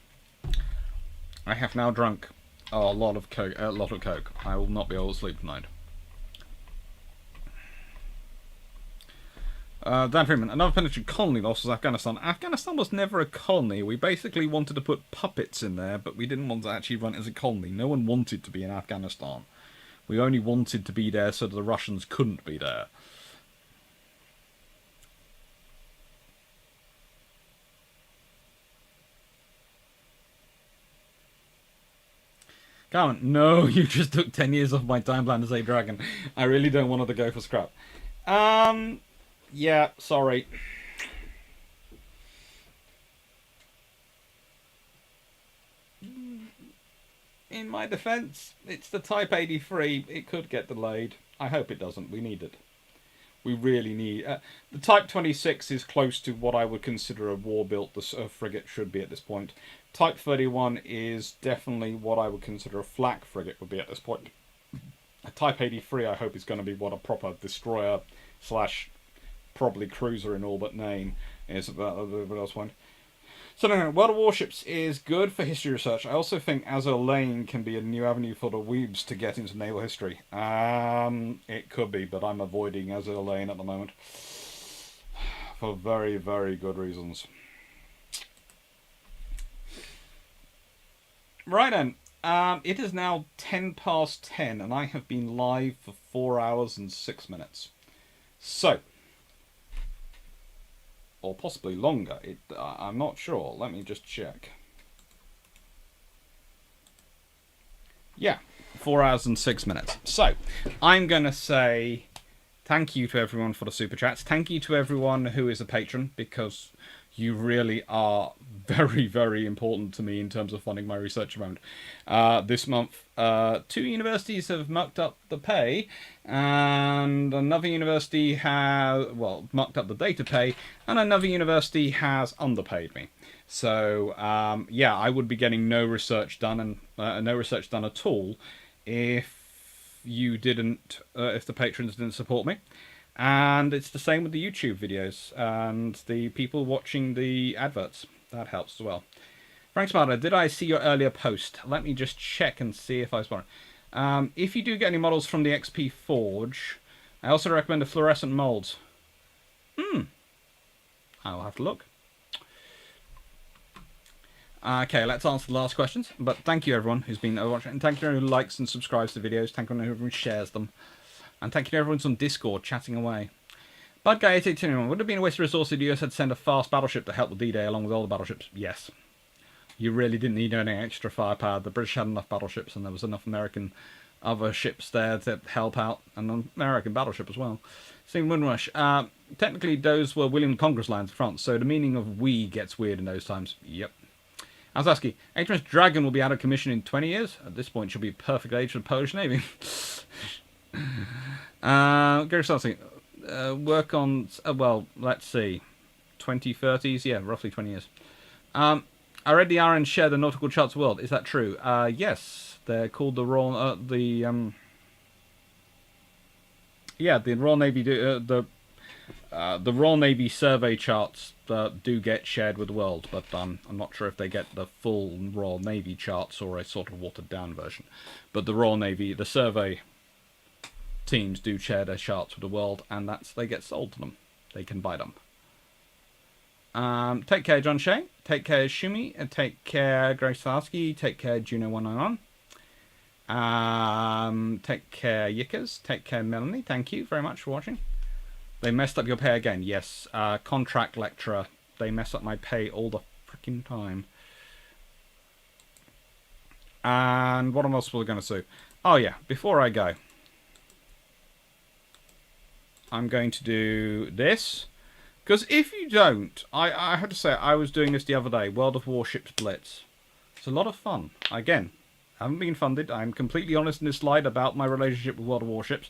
I have now drunk a lot of coke. I will not be able to sleep tonight. Dan Freeman, another penetrating colony loss was Afghanistan. Afghanistan was never a colony. We basically wanted to put puppets in there, but we didn't want to actually run it as a colony. No one wanted to be in Afghanistan. We only wanted to be there so that the Russians couldn't be there. Comment, no, you just took 10 years off my time plan to say dragon. I really don't want it to go for scrap. Yeah, sorry. In my defense, it's the Type 83. It could get delayed. I hope it doesn't. We need it. We really need... the Type 26 is close to what I would consider a war-built frigate should be at this point. Type 31 is definitely what I would consider a flak frigate would be at this point. A Type 83, I hope, is going to be what a proper destroyer slash probably cruiser in all but name is about what else point. So no, World of Warships is good for history research. I also think Azure Lane can be a new avenue for the weebs to get into naval history. It could be, but I'm avoiding Azure Lane at the moment for very, very good reasons. Right then, it is now 10 past 10 and I have been live for 4 hours and 6 minutes. So, or possibly longer, I'm not sure, let me just check. Yeah, 4 hours and 6 minutes. So, I'm going to say thank you to everyone for the super chats. Thank you to everyone who is a patron, because you really are very, very important to me in terms of funding my research around. This month, 2 universities have mucked up the pay, and another university has, well, mucked up the data pay, and another university has underpaid me. So, yeah, I would be getting no research done, and no research done at all, if you didn't, if the patrons didn't support me. And it's the same with the YouTube videos and the people watching the adverts. That helps as well. Frank Sparta, did I see your earlier post? Let me just check and see if I spotted. If you do get any models from the XP Forge, I also recommend a fluorescent mold. I'll have to look. Okay, let's answer the last questions. But thank you everyone who's been watching, and thank you everyone who likes and subscribes to the videos. Thank you everyone who shares them, and thank you to everyone who's on Discord chatting away. Bad Guy 8821, would it have been a waste of resources if the US had sent a fast battleship to help with D-Day along with all the battleships? Yes. You really didn't need any extra firepower. The British had enough battleships, and there was enough American other ships there to help out, and an American battleship as well. Stephen Windrush, technically those were William the Conqueror's lands in France, so the meaning of we gets weird in those times. Yep. Azaski, HMS Dragon will be out of commission in 20 years. At this point, should be a perfect age for the Polish Navy. Gary Sassy, work on, well, let's see, 2030s? Yeah, roughly 20 years. I read the RN share the nautical charts world. Is that true? Yes, they're called the Royal, the Royal Navy, the Royal Navy survey charts do get shared with the world, but I'm not sure if they get the full Royal Navy charts or a sort of watered down version. But the Royal Navy, the survey teams do share their charts with the world, and they get sold to them. They can buy them. Take care, John Shea. Take care, Shumi. Take care, Grace Sarsky. Take care, Juno191. Take care, Yickers. Take care, Melanie. Thank you very much for watching. They messed up your pay again. Yes, contract lecturer. They mess up my pay all the freaking time. And what else was I going to say? Oh yeah, before I go, I'm going to do this. Because if you don't, I have to say, I was doing this the other day, World of Warships Blitz. It's a lot of fun. Again, I haven't been funded. I'm completely honest in this slide about my relationship with World of Warships.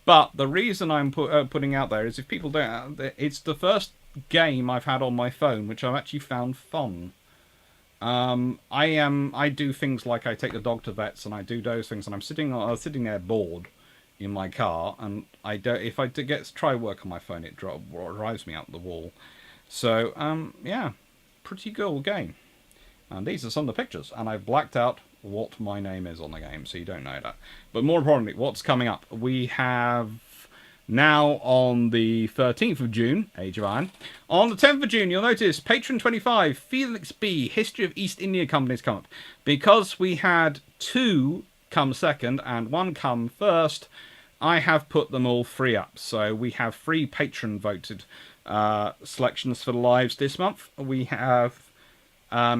But the reason I'm putting out there is if people don't, it's the first game I've had on my phone which I've actually found fun. I do things like I take the dog to vets and I do those things, and I'm sitting there bored in my car, and if I try work on my phone, it drives me out the wall. So yeah, pretty cool game. And these are some of the pictures, and I've blacked out what my name is on the game, so you don't know that. But more importantly, what's coming up? We have now on the 13th of June, Age of Iron. On the 10th of June, you'll notice Patron 25, Felix B, History of East India Companies come up. Because we had 2 come second and 1 come first, I have put them all 3 up. So we have 3 patron voted selections for the lives this month. We have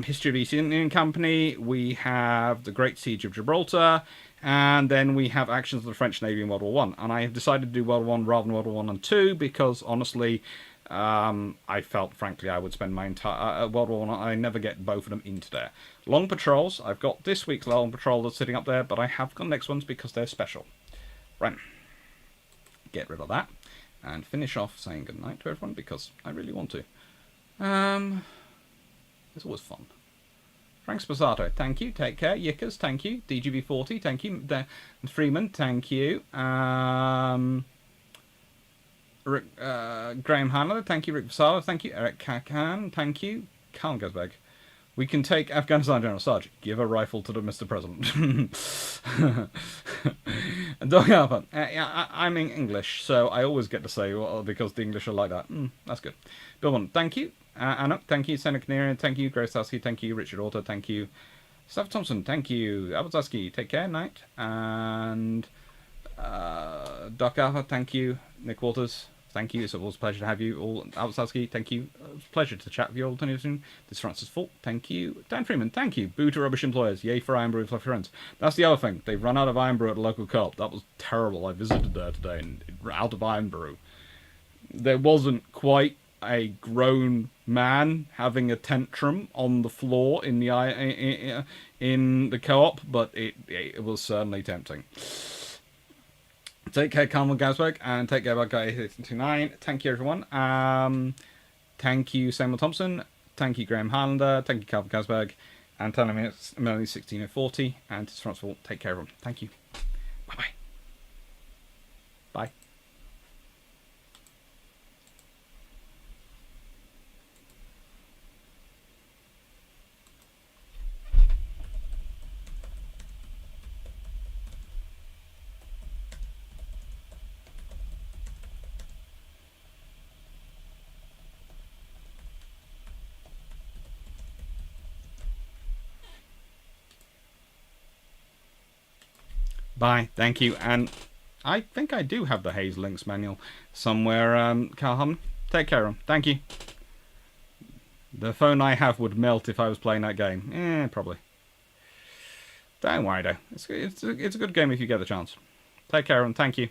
History of East Indian Company, we have the Great Siege of Gibraltar, and then we have Actions of the French Navy in World War I. And I have decided to do World War I rather than World War I and II because, honestly, I felt, frankly, I would spend my entire World War I never get both of them into there. Long Patrols, I've got this week's Long Patrol that's sitting up there, but I have got next ones because they're special. Right. Get rid of that. And finish off saying goodnight to everyone because I really want to. It's always fun. Frank Sposato, thank you. Take care. Yickers, thank you. DGB40, thank you. Freeman, thank you. Graham Hanler, thank you. Rick Vasala, thank you. Eric Kakan, thank you. Carl Gazbeg. We can take Afghanistan General Sarge. Give a rifle to the Mr. President. Dog Alpha. I'm in English, so I always get to say, well, because the English are like that. That's good. Bill One, thank you. Anna, thank you. Senator Canarian, thank you. Grace Husky, thank you. Richard Orta, thank you. Staff Thompson, thank you. Albert Husky, take care, night. And Doc Alpha, thank you. Nick Waters, thank you. It's always a pleasure to have you all. Albert Husky, thank you. It's a pleasure to chat with you all. This is Francis Fault, thank you. Dan Freeman, thank you. Boo to rubbish employers. Yay for Iron Brew and Fluffy Friends. That's the other thing. They've run out of Iron Brew at the local co-op. That was terrible. I visited there today and out of Iron Brew. There wasn't quite a grown man having a tantrum on the floor in the co-op, but it was certainly tempting. Take care, Carmel Gasberg, and take care, Guy 829. Thank you, everyone. Thank you, Samuel Thompson. Thank you, Graham Harlander. Thank you, Carmel Gasberg, and tell me Melanie 1640. And it's Francois. Take care, everyone. Thank you. Bye-bye. Bye. Bye. Thank you. And I think I do have the Haze Links manual somewhere, Carl Harmon. Take care of him. Thank you. The phone I have would melt if I was playing that game. Probably. Don't worry, though. It's a good game if you get the chance. Take care of him. Thank you.